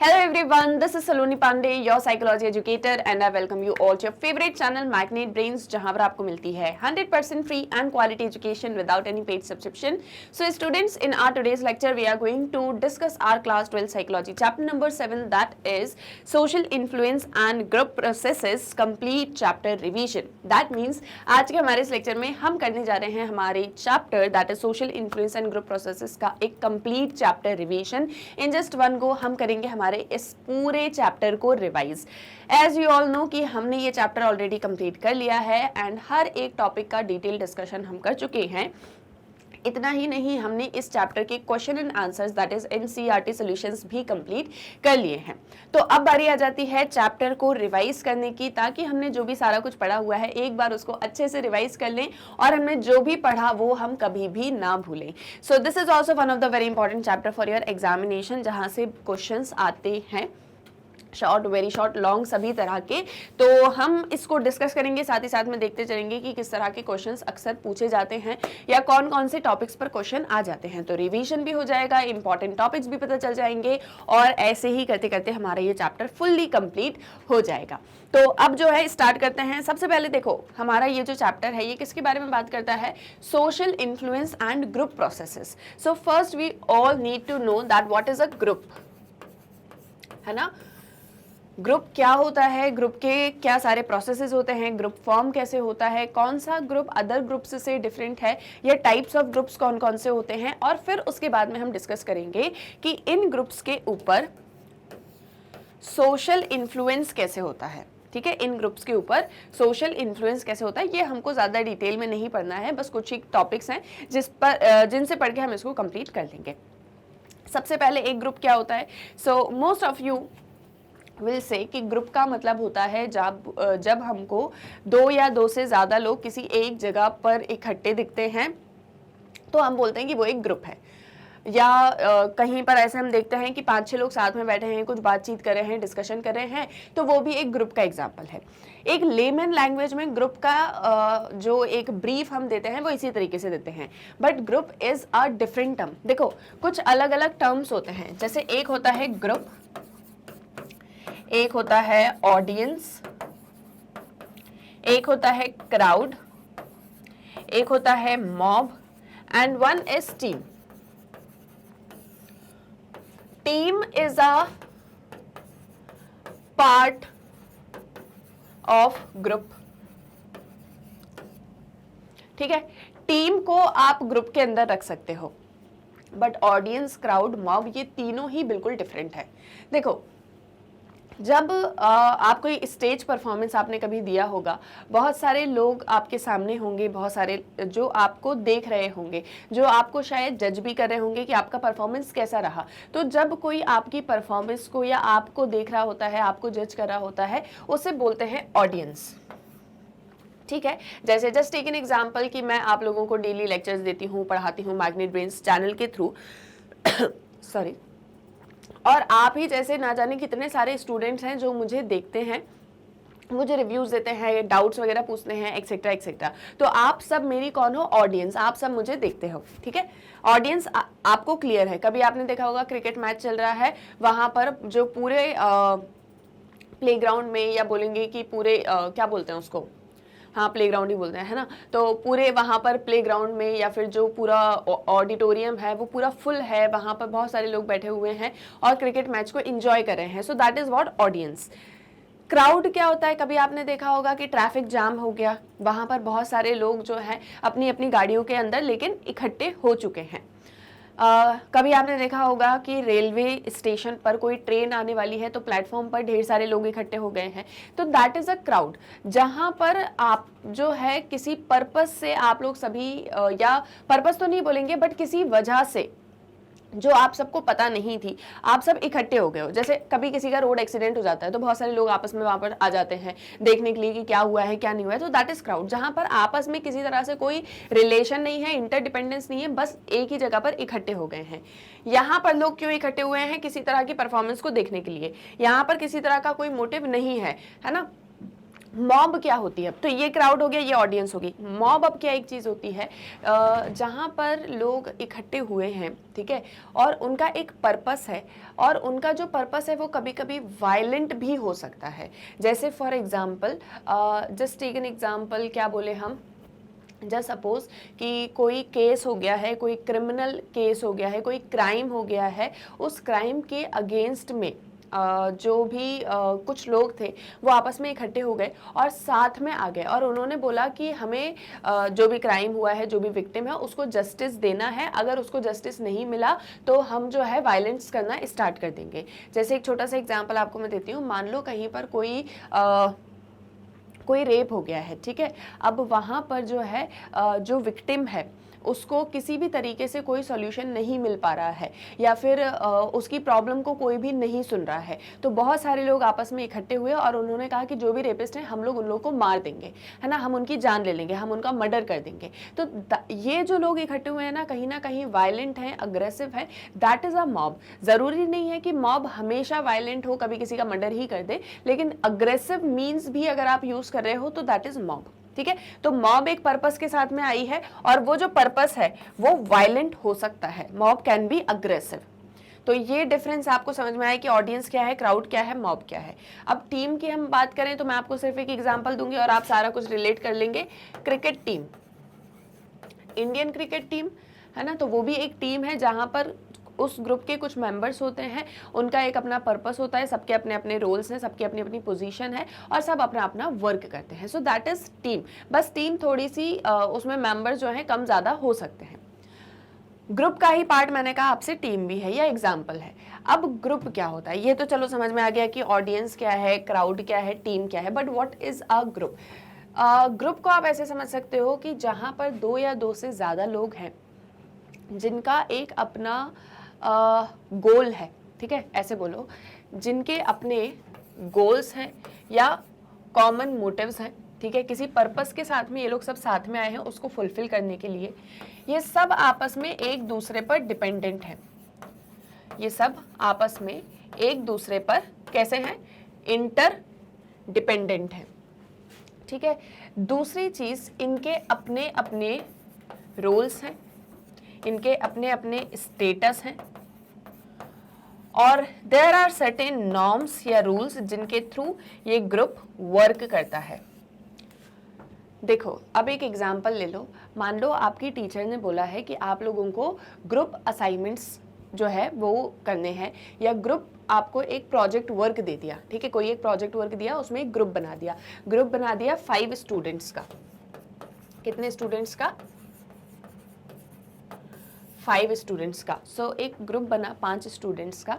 Hello everyone, this is Saloni Pandey, your psychology educator, and I welcome you all to your favorite channel Magnet Brains, जहां पर आपको मिलती है 100% free and quality education without any paid subscription. So students, in our today's lecture, we are going to discuss our class 12 psychology chapter number 7, that is social influence and group processes complete chapter revision. That means आज के हमारे इस lecture में हम करने जा रहे हैं हमारे chapter that is social influence and group processes का एक complete chapter revision. In just one go हम करेंगे हमारे इस पूरे चैप्टर को revise. As you all know कि हमने ये चैप्टर ऑलरेडी कंप्लीट कर लिया है एंड हर एक टॉपिक का डिटेल डिस्कशन हम कर चुके हैं. इतना ही नहीं, हमने इस चैप्टर के question and answers that is NCERT solutions भी कंप्लीट कर लिए हैं. तो अब बारी आ जाती है चैप्टर को रिवाइज करने की, ताकि हमने जो भी सारा कुछ पढ़ा हुआ है एक बार उसको अच्छे से रिवाइज कर लें और हमने जो भी पढ़ा वो हम कभी भी ना भूलें. सो this is also one of the very important chapter for your examination, जहाँ से क्वेश्चंस आते हैं शॉर्ट, वेरी शॉर्ट, लॉन्ग, सभी तरह के. तो हम इसको डिस्कस करेंगे, साथ ही साथ में देखते चलेंगे कि किस तरह के क्वेश्चंस अक्सर पूछे जाते हैं या कौन कौन से टॉपिक्स पर क्वेश्चन आ जाते हैं. तो रिवीजन भी हो जाएगा, इंपॉर्टेंट टॉपिक्स भी पता चल जाएंगे और ऐसे ही करते करते हमारा ये चैप्टर फुल्ली कंप्लीट हो जाएगा. तो अब जो है स्टार्ट करते हैं. सबसे पहले देखो, हमारा ये जो चैप्टर है ये किसके बारे में बात करता है? Social influence and group processes. So first we all need to know that what is a group, है ना. ग्रुप क्या होता है, ग्रुप के क्या सारे प्रोसेसेस होते हैं, ग्रुप फॉर्म कैसे होता है, कौन सा ग्रुप अदर ग्रुप्स से डिफरेंट है, या टाइप्स ऑफ ग्रुप्स कौन कौन से होते हैं, और फिर उसके बाद में हम डिस्कस करेंगे कि इन ग्रुप्स के ऊपर सोशल इन्फ्लुएंस कैसे होता है. ठीक है, इन ग्रुप्स के ऊपर सोशल इन्फ्लुएंस कैसे होता है ये हमको ज़्यादा डिटेल में नहीं पढ़ना है, बस कुछ ही टॉपिक्स हैं जिनसे पढ़ के हम इसको कंप्लीट कर लेंगे. सबसे पहले एक ग्रुप क्या होता है? So most of you will say कि ग्रुप का मतलब होता है जब हमको दो या दो से ज़्यादा लोग किसी एक जगह पर इकट्ठे दिखते हैं तो हम बोलते हैं कि वो एक ग्रुप है. या कहीं पर ऐसे हम देखते हैं कि 5-6 लोग साथ में बैठे हैं, कुछ बातचीत कर रहे हैं, डिस्कशन कर रहे हैं, तो वो भी एक ग्रुप का एग्जाम्पल है. एक लेमन लैंग्वेज में ग्रुप का जो एक ब्रीफ हम देते हैं वो इसी तरीके से देते हैं, but group is a different term. देखो, कुछ अलग अलग टर्म्स होते हैं. जैसे एक होता है ग्रुप, एक होता है ऑडियंस, एक होता है क्राउड, एक होता है mob, and one is team. Team is a part of group. ठीक है, टीम को आप ग्रुप के अंदर रख सकते हो, बट ऑडियंस, क्राउड, मॉब ये तीनों ही बिल्कुल डिफरेंट है. देखो, जब आप कोई स्टेज परफॉर्मेंस आपने कभी दिया होगा, बहुत सारे लोग आपके सामने होंगे, बहुत सारे जो आपको देख रहे होंगे, जो आपको शायद जज भी कर रहे होंगे कि आपका परफॉर्मेंस कैसा रहा. तो जब कोई आपकी परफॉर्मेंस को या आपको देख रहा होता है, आपको जज कर रहा होता है, उसे बोलते हैं ऑडियंस. ठीक है, जैसे जस्ट टेक एन एग्जाम्पल कि मैं आप लोगों को डेली लेक्चर्स देती हूँ, पढ़ाती हूँ मैग्नेट ब्रेन्स चैनल के थ्रू सॉरी, और आप ही जैसे ना जाने कितने सारे स्टूडेंट्स हैं जो मुझे देखते हैं, मुझे रिव्यूज देते हैं, डाउट्स वगैरह पूछते हैं, एक्सेट्रा एक्सेट्रा. तो आप सब मेरी कौन हो? ऑडियंस. आप सब मुझे देखते हो. ठीक है, ऑडियंस आपको क्लियर है. कभी आपने देखा होगा क्रिकेट मैच चल रहा है, वहां पर जो पूरे प्लेग्राउंड में, या बोलेंगे कि पूरे क्या बोलते हैं उसको, हाँ प्लेग्राउंड ही बोलते हैं, है ना. तो पूरे वहाँ पर प्लेग्राउंड में या फिर जो पूरा ऑडिटोरियम है वो पूरा फुल है, वहाँ पर बहुत सारे लोग बैठे हुए हैं और क्रिकेट मैच को एंजॉय कर रहे हैं. सो that is what audience. Crowd क्या होता है? कभी आपने देखा होगा कि ट्रैफिक जाम हो गया, वहाँ पर बहुत सारे लोग जो हैं अपनी अपनी गाड़ियों के अंदर लेकिन इकट्ठे हो चुके हैं. कभी आपने देखा होगा कि रेलवे स्टेशन पर कोई ट्रेन आने वाली है तो प्लेटफॉर्म पर ढेर सारे लोग इकट्ठे हो गए हैं. तो दैट इज़ अ क्राउड, जहाँ पर आप जो है किसी पर्पस से आप लोग सभी या पर्पस तो नहीं बोलेंगे बट किसी वजह से जो आप सबको पता नहीं थी, आप सब इकट्ठे हो गए हो. जैसे कभी किसी का रोड एक्सीडेंट हो जाता है तो बहुत सारे लोग आपस में वहाँ पर आ जाते हैं देखने के लिए कि क्या हुआ है क्या नहीं हुआ है. तो दैट इज क्राउड, जहाँ पर आपस में किसी तरह से कोई रिलेशन नहीं है, इंटरडिपेंडेंस नहीं है, बस एक ही जगह पर इकट्ठे हो गए हैं. यहाँ पर लोग क्यों इकट्ठे हुए हैं? किसी तरह की परफॉर्मेंस को देखने के लिए. यहाँ पर किसी तरह का कोई मोटिव नहीं है, है ना. मॉब क्या होती है? तो ये क्राउड हो गया, ये ऑडियंस होगी। मॉब अब क्या एक चीज़ होती है जहाँ पर लोग इकट्ठे हुए हैं, ठीक है, और उनका एक पर्पस है, और उनका जो पर्पस है वो कभी कभी वायलेंट भी हो सकता है। जैसे for example, just take an example, क्या बोले हम, जस्ट सपोज कि कोई केस हो गया है, कोई क्रिमिनल केस हो गया है, कोई क्राइम हो गया है, उस क्राइम के अगेंस्ट में जो भी कुछ लोग थे वो आपस में इकट्ठे हो गए और साथ में आ गए, और उन्होंने बोला कि हमें जो भी क्राइम हुआ है, जो भी विक्टिम है, उसको जस्टिस देना है। अगर उसको जस्टिस नहीं मिला तो हम जो है वायलेंस करना स्टार्ट कर देंगे। जैसे एक छोटा सा एग्जांपल आपको मैं देती हूँ। मान लो कहीं पर कोई रेप हो गया है, ठीक है। अब वहाँ पर जो है जो विक्टिम है उसको किसी भी तरीके से कोई सॉल्यूशन नहीं मिल पा रहा है, या फिर उसकी प्रॉब्लम को कोई भी नहीं सुन रहा है, तो बहुत सारे लोग आपस में इकट्ठे हुए और उन्होंने कहा कि जो भी रेपिस्ट हैं हम लोग उन लोगों को मार देंगे, है ना, हम उनकी जान ले लेंगे, हम उनका मर्डर कर देंगे। तो ये जो लोग इकट्ठे हुए हैं ना कहीं वायलेंट हैं, अग्रेसिव है, दैट इज अ मॉब। जरूरी नहीं है कि मॉब हमेशा वायलेंट हो, कभी किसी का मर्डर ही कर दे, लेकिन अग्रेसिव मीन्स भी अगर आप यूज कर रहे हो तो दैट इज मॉब, ठीक है। तो मॉब एक पर्पस के साथ में आई है, और वो जो पर्पस है वो वायलेंट हो सकता है। Mob can be aggressive. तो ये डिफरेंस आपको समझ में आया कि ऑडियंस क्या है, क्राउड क्या है, मॉब क्या है। अब टीम की हम बात करें तो मैं आपको सिर्फ एक एग्जांपल दूंगी और आप सारा कुछ रिलेट कर लेंगे। Cricket team, Indian cricket team, है ना, तो वो भी एक टीम है जहां पर उस ग्रुप के कुछ मेंबर्स होते हैं, उनका एक अपना पर्पस होता है, सबके अपने अपने रोल्स हैं, सबकी अपनी अपनी पोजीशन है, और सब अपना अपना वर्क करते हैं। सो दैट इज टीम। बस टीम थोड़ी सी उसमें मेंबर्स जो हैं कम ज़्यादा हो सकते हैं। ग्रुप का ही पार्ट मैंने कहा आपसे टीम भी है या एग्जाम्पल है। अब ग्रुप क्या होता है ये तो चलो समझ में आ गया कि ऑडियंस क्या है, क्राउड क्या है, टीम क्या है, but what is a group? Group को आप ऐसे समझ सकते हो कि जहाँ पर दो या दो से ज़्यादा लोग हैं जिनका एक अपना गोल है, ठीक है, ऐसे बोलो, जिनके अपने गोल्स हैं या कॉमन मोटिव्स हैं, ठीक है, किसी पर्पस के साथ में ये लोग सब साथ में आए हैं उसको फुलफिल करने के लिए। ये सब आपस में एक दूसरे पर डिपेंडेंट है। ये सब आपस में एक दूसरे पर कैसे हैं? इंटर डिपेंडेंट है, ठीक है। दूसरी चीज, इनके अपने अपने रोल्स हैं, इनके अपने अपने स्टेटस हैं, और देयर आर सर्टेन नॉर्म्स या रूल्स जिनके थ्रू ये ग्रुप वर्क करता है। देखो अब एक एग्जांपल ले लो। मान लो आपकी टीचर ने बोला है कि आप लोगों को ग्रुप असाइनमेंट्स जो है वो करने हैं, या ग्रुप आपको एक प्रोजेक्ट वर्क दे दिया, ठीक है, कोई एक प्रोजेक्ट वर्क दिया, उसमें एक ग्रुप बना दिया। ग्रुप बना दिया 5 स्टूडेंट्स का। कितने स्टूडेंट्स का? 5 स्टूडेंट्स का। सो एक ग्रुप बना 5 स्टूडेंट्स का।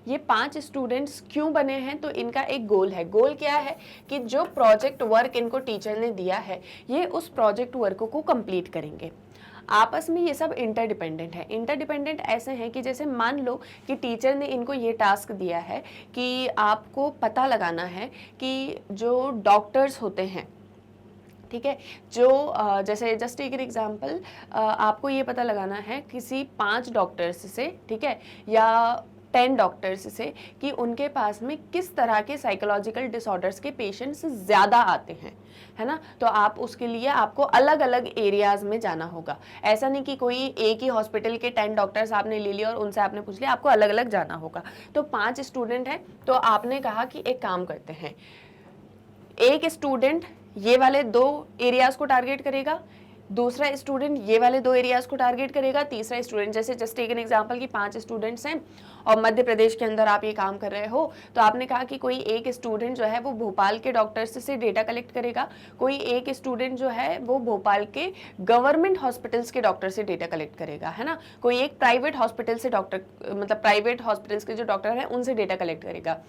ये 5 स्टूडेंट्स क्यों बने हैं? तो इनका एक गोल है। गोल क्या है कि जो प्रोजेक्ट वर्क इनको टीचर ने दिया है ये उस प्रोजेक्ट वर्क को कंप्लीट करेंगे। आपस में ये सब इंटरडिपेंडेंट है। इंटरडिपेंडेंट ऐसे हैं कि जैसे मान लो कि टीचर ने इनको ये टास्क दिया है कि आपको पता लगाना है कि जो डॉक्टर्स होते हैं, ठीक है, जो जैसे जस्ट टेक एन एग्जांपल, आपको ये पता लगाना है किसी 5 डॉक्टर्स से, ठीक है, या 10 डॉक्टर्स से कि उनके पास में किस तरह के साइकोलॉजिकल डिसऑर्डर्स के पेशेंट्स ज़्यादा आते हैं, है ना। तो आप उसके लिए आपको अलग अलग एरियाज में जाना होगा। ऐसा नहीं कि कोई एक ही हॉस्पिटल के 10 डॉक्टर्स आपने ले लिया और उनसे आपने पूछ लिया, आपको अलग अलग जाना होगा। तो 5 स्टूडेंट हैं, तो आपने कहा कि एक काम करते हैं, एक स्टूडेंट ये वाले 2 एरियाज को टारगेट करेगा, दूसरा स्टूडेंट ये वाले 2 एरियाज को टारगेट करेगा, तीसरा स्टूडेंट, जैसे जस्ट टेक एन एग्जांपल कि 5 स्टूडेंट्स हैं और मध्य प्रदेश के अंदर आप ये काम कर रहे हो, तो आपने कहा कि कोई एक स्टूडेंट जो है वो भोपाल के डॉक्टर्स से डेटा कलेक्ट करेगा, कोई एक स्टूडेंट जो है वो भोपाल के गवर्नमेंट हॉस्पिटल्स के डॉक्टर से डेटा कलेक्ट करेगा, है ना, कोई एक प्राइवेट हॉस्पिटल से डॉक्टर, मतलब प्राइवेट हॉस्पिटल्स के जो डॉक्टर हैं उनसे डेटा कलेक्ट करेगा,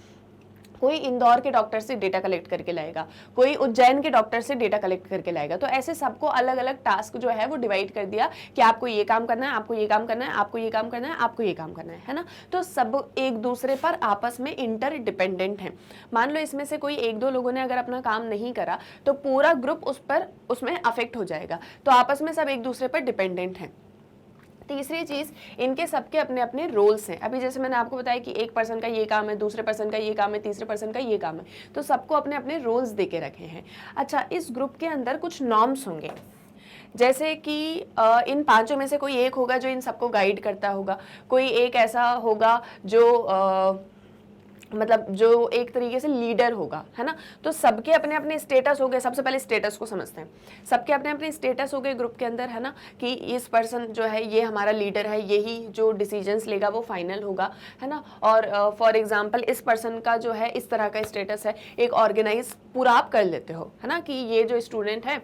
कोई इंदौर के डॉक्टर से डेटा कलेक्ट करके लाएगा, कोई उज्जैन के डॉक्टर से डेटा कलेक्ट करके लाएगा। तो ऐसे सबको अलग अलग टास्क जो है वो डिवाइड कर दिया कि आपको ये काम करना है, आपको ये काम करना है, आपको ये काम करना है, आपको ये काम करना है ना। तो सब एक दूसरे पर आपस में इंटर डिपेंडेंट है। मान लो इसमें से कोई 1-2 लोगों ने अगर अपना काम नहीं करा तो पूरा ग्रुप उसमें अफेक्ट हो जाएगा। तो आपस में सब एक दूसरे पर डिपेंडेंट है। तीसरी चीज़, इनके सबके अपने अपने रोल्स हैं। अभी जैसे मैंने आपको बताया कि एक पर्सन का ये काम है, दूसरे पर्सन का ये काम है, तीसरे पर्सन का ये काम है, तो सबको अपने अपने रोल्स दे के रखे हैं। अच्छा, इस ग्रुप के अंदर कुछ नॉर्म्स होंगे, जैसे कि इन पांचों में से कोई एक होगा जो इन सबको गाइड करता होगा, कोई एक ऐसा होगा जो मतलब जो एक तरीके से लीडर होगा, है ना। तो सबके अपने अपने स्टेटस हो गए। सबसे पहले स्टेटस को समझते हैं। सबके अपने अपने स्टेटस हो गए ग्रुप के अंदर, है ना, कि इस पर्सन जो है ये हमारा लीडर है, यही जो डिसीजंस लेगा वो फाइनल होगा, है ना। और फॉर एग्जांपल इस पर्सन का जो है इस तरह का स्टेटस है, एक ऑर्गेनाइज पूरा आप कर लेते हो, है ना, कि ये जो स्टूडेंट है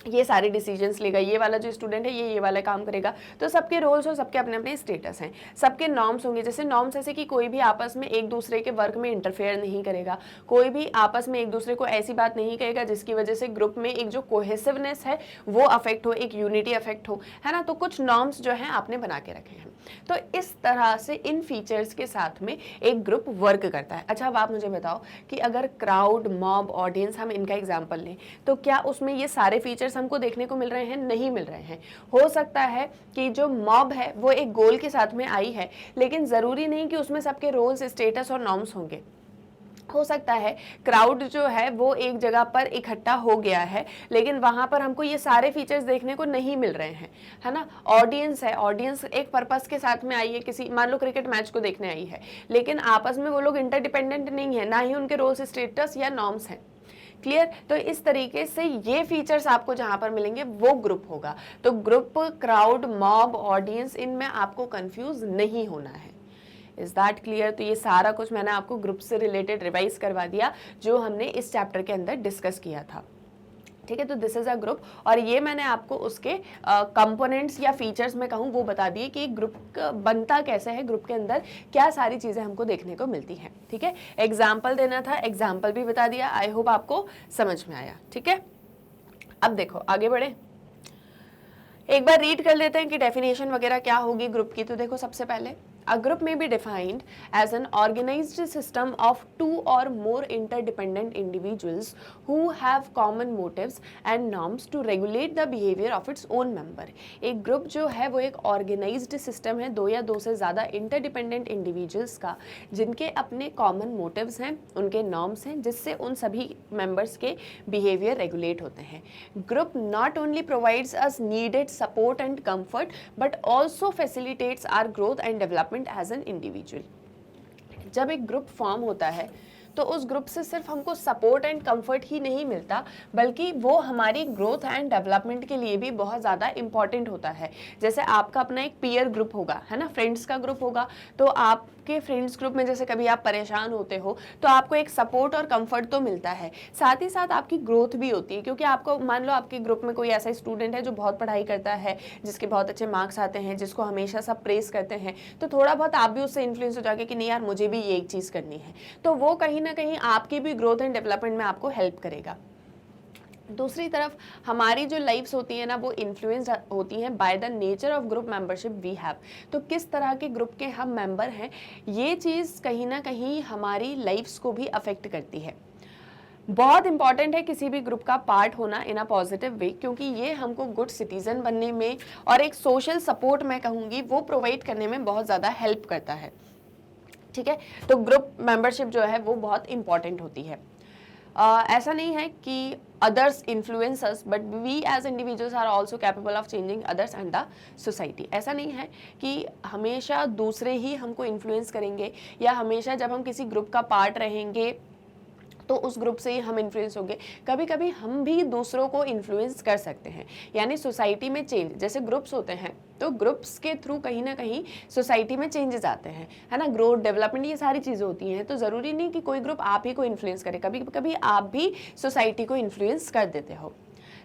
ये सारे डिसीजंस लेगा, ये वाला जो स्टूडेंट है ये वाला काम करेगा। तो सबके रोल्स और सबके अपने अपने स्टेटस हैं। सबके नॉर्म्स होंगे, जैसे नॉर्म्स ऐसे कि कोई भी आपस में एक दूसरे के वर्क में इंटरफेयर नहीं करेगा, कोई भी आपस में एक दूसरे को ऐसी बात नहीं कहेगा जिसकी वजह से ग्रुप में एक जो कोहेसिवनेस है वो अफेक्ट हो, एक यूनिटी अफेक्ट हो, है ना। तो कुछ नॉर्म्स जो हैं आपने बना के रखे हैं। तो इस तरह से इन फीचर्स के साथ में एक ग्रुप वर्क करता है। अच्छा, अब आप मुझे बताओ कि अगर क्राउड, मॉब, ऑडियंस, हम इनका एग्जाम्पल लें तो क्या उसमें ये सारे फीचर्स हमको देखने को मिल रहे हैं? नहीं मिल रहे हैं। हो सकता है कि जो मॉब है वो एक गोल के साथ में आई है, लेकिन जरूरी नहीं कि उसमें सबके रोल्स, स्टेटस और नॉर्म्स होंगे। हो सकता है क्राउड जो है वो एक जगह पर इकट्ठा हो गया है, लेकिन वहां पर हमको ये सारे फीचर्स देखने को नहीं मिल रहे हैं, है ना। ऑडियंस है, ऑडियंस एक पर्पस के साथ में आई है, किसी मान लो क्रिकेट मैच को देखने आई है, लेकिन आपस में वो लोग इंटरडिपेंडेंट नहीं है, ना ही उनके रोल्स, स्टेटस या नॉर्म्स हैं। क्लियर? तो इस तरीके से ये फीचर्स आपको जहां पर मिलेंगे वो ग्रुप होगा। तो ग्रुप, क्राउड, मॉब, ऑडियंस, इनमें आपको कंफ्यूज नहीं होना है। Is that clear? तो ये सारा कुछ मैंने आपको ग्रुप से रिलेटेड रिवाइज करवा दिया जो हमने इस चैप्टर के अंदर डिस्कस किया था। ठीक है, तो दिस इज अ ग्रुप, और ये मैंने आपको उसके कंपोनेंट्स या फीचर्स में कहूँ वो बता दिए कि ग्रुप बनता कैसे है, ग्रुप के अंदर क्या सारी चीजें हमको देखने को मिलती हैं। ठीक है, एग्जाम्पल देना था, एग्जाम्पल भी बता दिया। आई होप आपको समझ में आया। ठीक है, अब देखो आगे बढ़े, एक बार रीड कर लेते हैं कि डेफिनेशन वगैरह क्या होगी ग्रुप की। तो देखो, सबसे पहले a group may be defined as an organized system of two or more interdependent individuals who have common motives and norms to regulate the behavior of its own member। एक group जो है वो एक ऑर्गेनाइज्ड सिस्टम है, दो या दो से ज़्यादा इंटरडिपेंडेंट इंडिविजुअल्स का, जिनके अपने कॉमन मोटिव्स हैं, उनके नॉर्म्स हैं, जिससे उन सभी मेंबर्स के बिहेवियर रेगुलेट होते हैं। Group not only provides us needed support and comfort but also facilitates our growth and development as an individual. जब एक ग्रुप फॉर्म होता है तो उस ग्रुप से सिर्फ हमको सपोर्ट एंड कंफर्ट ही नहीं मिलता, बल्कि वो हमारी ग्रोथ एंड डेवलपमेंट के लिए भी बहुत ज़्यादा इंपॉर्टेंट होता है। जैसे आपका अपना एक पीयर ग्रुप होगा, है ना, फ्रेंड्स का ग्रुप होगा, तो आपके फ्रेंड्स ग्रुप में जैसे कभी आप परेशान होते हो तो आपको एक सपोर्ट और कंफर्ट तो मिलता है, साथ ही साथ आपकी ग्रोथ भी होती है, क्योंकि आपको मान लो आपके ग्रुप में कोई ऐसा स्टूडेंट है जो बहुत पढ़ाई करता है, जिसके बहुत अच्छे मार्क्स आते हैं, जिसको हमेशा सब प्रेस करते हैं, तो थोड़ा बहुत आप भी उससे इन्फ्लुएंस हो जाके कि नहीं यार मुझे भी ये एक चीज़ करनी है, तो वो कहीं ना कहीं आपकी भी ग्रोथ एंड डेवलपमेंट में आपको हेल्प करेगा। दूसरी तरफ हमारी जो लाइफ्स होती है ना वो इन्फ्लुएंस होती हैं by the nature of group membership we have. तो किस तरह के ग्रुप के हम मेंबर हैं, ये चीज़ कहीं ना कहीं हमारी लाइफ्स को भी अफेक्ट करती है। बहुत इंपॉर्टेंट है किसी भी ग्रुप का पार्ट होना इन अ पॉजिटिव वे, क्योंकि ये हमको गुड सिटीजन बनने में और एक सोशल सपोर्ट मैं कहूँगी वो प्रोवाइड करने में बहुत ज़्यादा हेल्प करता है। ठीक है, तो ग्रुप मेंबरशिप जो है वो बहुत इंपॉर्टेंट होती है। ऐसा नहीं है कि others influence us, but we as individuals are also capable of changing others and the society. ऐसा नहीं है कि हमेशा दूसरे ही हमको इन्फ्लुएंस करेंगे या हमेशा जब हम किसी ग्रुप का पार्ट रहेंगे तो उस ग्रुप से ही हम इन्फ्लुएंस होंगे। कभी कभी हम भी दूसरों को इन्फ्लुएंस कर सकते हैं, यानी सोसाइटी में चेंज, जैसे ग्रुप्स होते हैं तो ग्रुप्स के थ्रू कहीं ना कहीं सोसाइटी में चेंजेस आते हैं, है ना, ग्रोथ, डेवलपमेंट, ये सारी चीज़ें होती हैं। तो ज़रूरी नहीं कि कोई ग्रुप आप ही को इन्फ्लुएंस करे, कभी कभी आप भी सोसाइटी को इन्फ्लुएंस कर देते हो।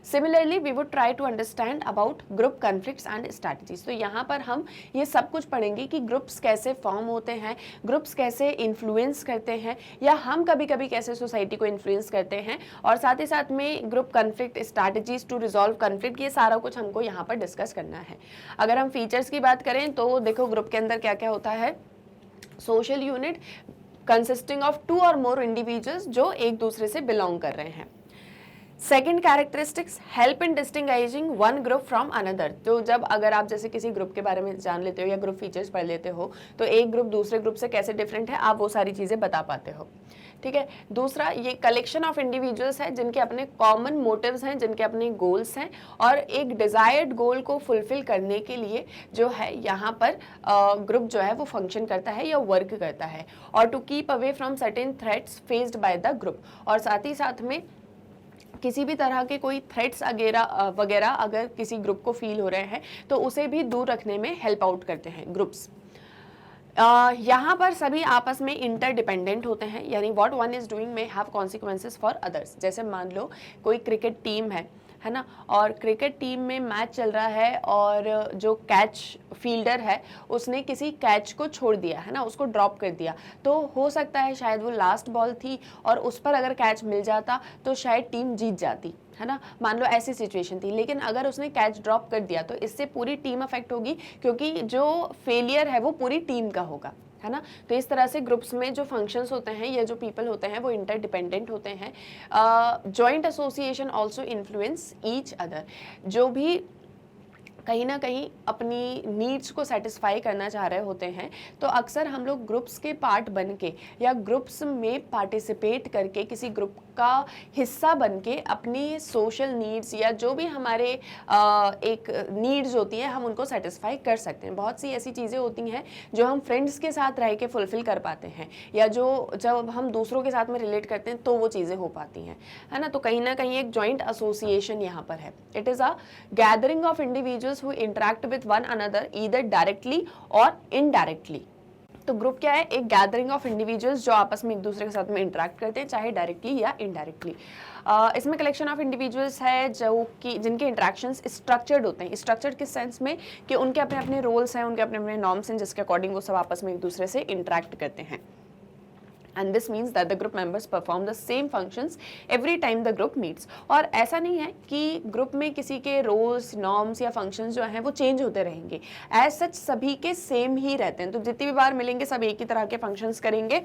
Similarly we would try to understand about group conflicts and strategies. तो यहाँ पर हम ये सब कुछ पढ़ेंगे कि ग्रुप्स कैसे फॉर्म होते हैं, ग्रुप्स कैसे इन्फ्लुएंस करते हैं, या हम कभी कभी कैसे सोसाइटी को इन्फ्लुएंस करते हैं, और साथ ही साथ में group conflict strategies to resolve conflict, ये सारा कुछ हमको यहाँ पर डिस्कस करना है। अगर हम फीचर्स की बात करें तो देखो ग्रुप के अंदर क्या क्या होता है। सोशल यूनिट कंसिस्टिंग ऑफ 2 और मोर इंडिविजुअल्स जो एक दूसरे से बिलोंग कर रहे हैं। Second characteristics, help in distinguishing one group from another. तो जब अगर आप जैसे किसी ग्रुप के बारे में जान लेते हो या ग्रुप फीचर्स पढ़ लेते हो तो एक ग्रुप दूसरे ग्रुप से कैसे डिफरेंट है आप वो सारी चीज़ें बता पाते हो। ठीक है। दूसरा, ये कलेक्शन ऑफ इंडिविजुअल्स है जिनके अपने कॉमन मोटिव्स हैं, जिनके अपने गोल्स हैं और एक डिजायर्ड गोल को फुलफिल करने के लिए जो है यहाँ पर ग्रुप जो है वो फंक्शन करता है या वर्क करता है। और to keep away from certain threats faced by the group, और साथ ही साथ में किसी भी तरह के कोई थ्रेट्स वगैरह अगर किसी ग्रुप को फील हो रहे हैं तो उसे भी दूर रखने में हेल्प आउट करते हैं ग्रुप्स। यहाँ पर सभी आपस में इंटरडिपेंडेंट होते हैं, यानी what one is doing may have consequences for others. जैसे मान लो कोई क्रिकेट टीम है ना, और क्रिकेट टीम में मैच चल रहा है और जो कैच फील्डर है उसने किसी कैच को छोड़ दिया है ना, उसको ड्रॉप कर दिया, तो हो सकता है शायद वो लास्ट बॉल थी और उस पर अगर कैच मिल जाता तो शायद टीम जीत जाती है ना, मान लो ऐसी सिचुएशन थी। लेकिन अगर उसने कैच ड्रॉप कर दिया तो इससे पूरी टीम अफेक्ट होगी, क्योंकि जो फेलियर है वो पूरी टीम का होगा, है ना। तो इस तरह से ग्रुप्स में जो फंक्शंस होते हैं या जो पीपल होते हैं वो इंटरडिपेंडेंट होते हैं। Joint association also influence each other. जो भी कहीं ना कहीं अपनी नीड्स को सेटिस्फाई करना चाह रहे होते हैं तो अक्सर हम लोग ग्रुप्स के पार्ट बन के या ग्रुप्स में पार्टिसिपेट करके किसी ग्रुप का हिस्सा बन के अपनी सोशल नीड्स या जो भी हमारे एक नीड्स होती है हम उनको सेटिस्फाई कर सकते हैं। बहुत सी ऐसी चीज़ें होती हैं जो हम फ्रेंड्स के साथ रह के फुलफिल कर पाते हैं, या जो जब हम दूसरों के साथ में रिलेट करते हैं तो वो चीज़ें हो पाती हैं, है ना। तो कहीं ना कहीं एक जॉइंट एसोसिएशन यहाँ पर है। It is a gathering of individuals who interact with one another either directly or indirectly। तो ग्रुप क्या है? एक गैदरिंग ऑफ इंडिविजुअल्स जो आपस में एक दूसरे के साथ में इंटरेक्ट करते हैं, चाहे डायरेक्टली या इनडायरेक्टली। इसमें कलेक्शन ऑफ इंडिविजुअल्स है जो कि जिनके इंटरेक्शंस स्ट्रक्चर्ड होते हैं। स्ट्रक्चर्ड किस सेंस में कि उनके अपने अपने रोल्स हैं, उनके अपने अपने नॉर्म्स हैं, जिसके अकॉर्डिंग वो सब आपस में एक दूसरे से इंटरेक्ट करते हैं। And this means that the group members perform the same functions every time the group meets। और ऐसा नहीं है कि ग्रुप में किसी के रोल्स, नॉर्म्स या फंक्शंस जो हैं वो चेंज होते रहेंगे। एज सच सभी के सेम ही रहते हैं, तो जितनी भी बार मिलेंगे सब एक ही तरह के फंक्शंस करेंगे।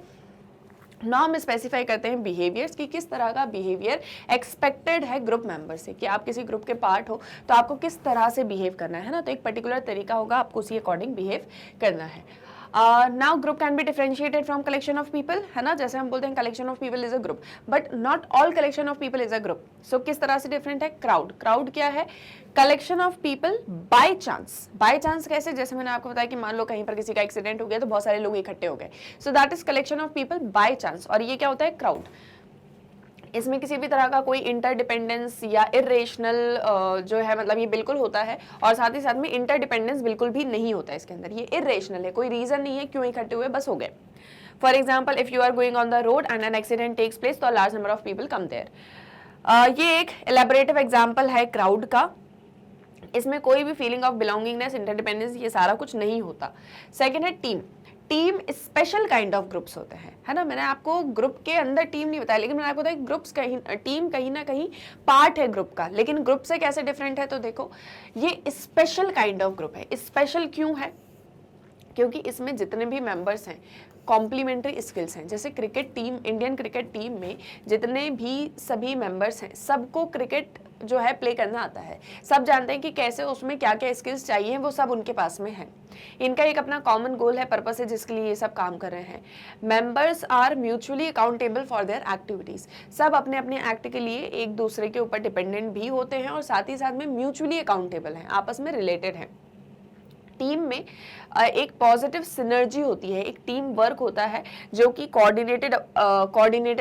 नॉर्म स्पेसिफाई करते हैं बिहेवियर्स की, किस तरह का बिहेवियर एक्सपेक्टेड है ग्रुप मेंबर से, कि आप किसी ग्रुप के पार्ट हो तो आपको किस तरह से बिहेव करना है ना, तो एक पर्टिकुलर तरीका होगा, आपको उसी अकॉर्डिंग बिहेव करना है। Now group can be differentiated from collection of people, है ना। जैसे हम बोलते हैं collection of people is a group, but not all collection of people is a group. So किस तरह से डिफरेंट है? क्राउड क्या है? Collection of people by chance. By chance कैसे? जैसे मैंने आपको बताया कि मान लो कहीं पर किसी का एक्सीडेंट हो गया तो बहुत सारे लोग इकट्ठे हो गए, सो that is collection of people by chance. और ये क्या होता है? क्राउड। इसमें किसी भी तरह का कोई इंटरडिपेंडेंस या इरेशनल जो है, मतलब ये बिल्कुल होता है, और साथ ही साथ में इंटरडिपेंडेंस बिल्कुल भी नहीं होता है इसके अंदर। ये इरेशनल है, कोई रीजन नहीं है क्यों इकट्ठे हुए, बस हो गए। For example, if you are going on the road and an accident takes place तो large number of people come there. ये एक एलैबोरेटिव एग्जाम्पल है क्राउड का। इसमें कोई भी फीलिंग ऑफ बिलोंगिंगनेस, इंटरडिपेंडेंस, ये सारा कुछ नहीं होता। सेकेंड है team. Team special kind of groups होते हैं, है ना। मैंने आपको ग्रुप के अंदर टीम नहीं बताया, लेकिन मैंने आपको बताया ग्रुप्स टीम कहीं ना कहीं पार्ट है ग्रुप का, लेकिन ग्रुप से कैसे डिफरेंट है? तो देखो, ये स्पेशल काइंड ऑफ ग्रुप है। स्पेशल क्यों है? क्योंकि इसमें जितने भी मेंबर्स हैं कॉम्प्लीमेंट्री स्किल्स हैं। जैसे cricket team, Indian cricket team में जितने भी सभी मेंबर्स हैं सबको क्रिकेट जो है प्ले करना आता है, सब जानते हैं कि कैसे उसमें क्या क्या स्किल्स चाहिए, वो सब उनके पास में है। इनका एक अपना कॉमन गोल है, पर्पस है, जिसके लिए ये सब काम कर रहे हैं। Members are mutually accountable for their activities. सब अपने अपने एक्ट के लिए एक दूसरे के ऊपर डिपेंडेंट भी होते हैं और साथ ही साथ में म्यूचुअली अकाउंटेबल हैं, आपस में रिलेटेड हैं। टीम में एक पॉजिटिव सिनर्जी होती है, एक टीम वर्क होता है जो कि coordinated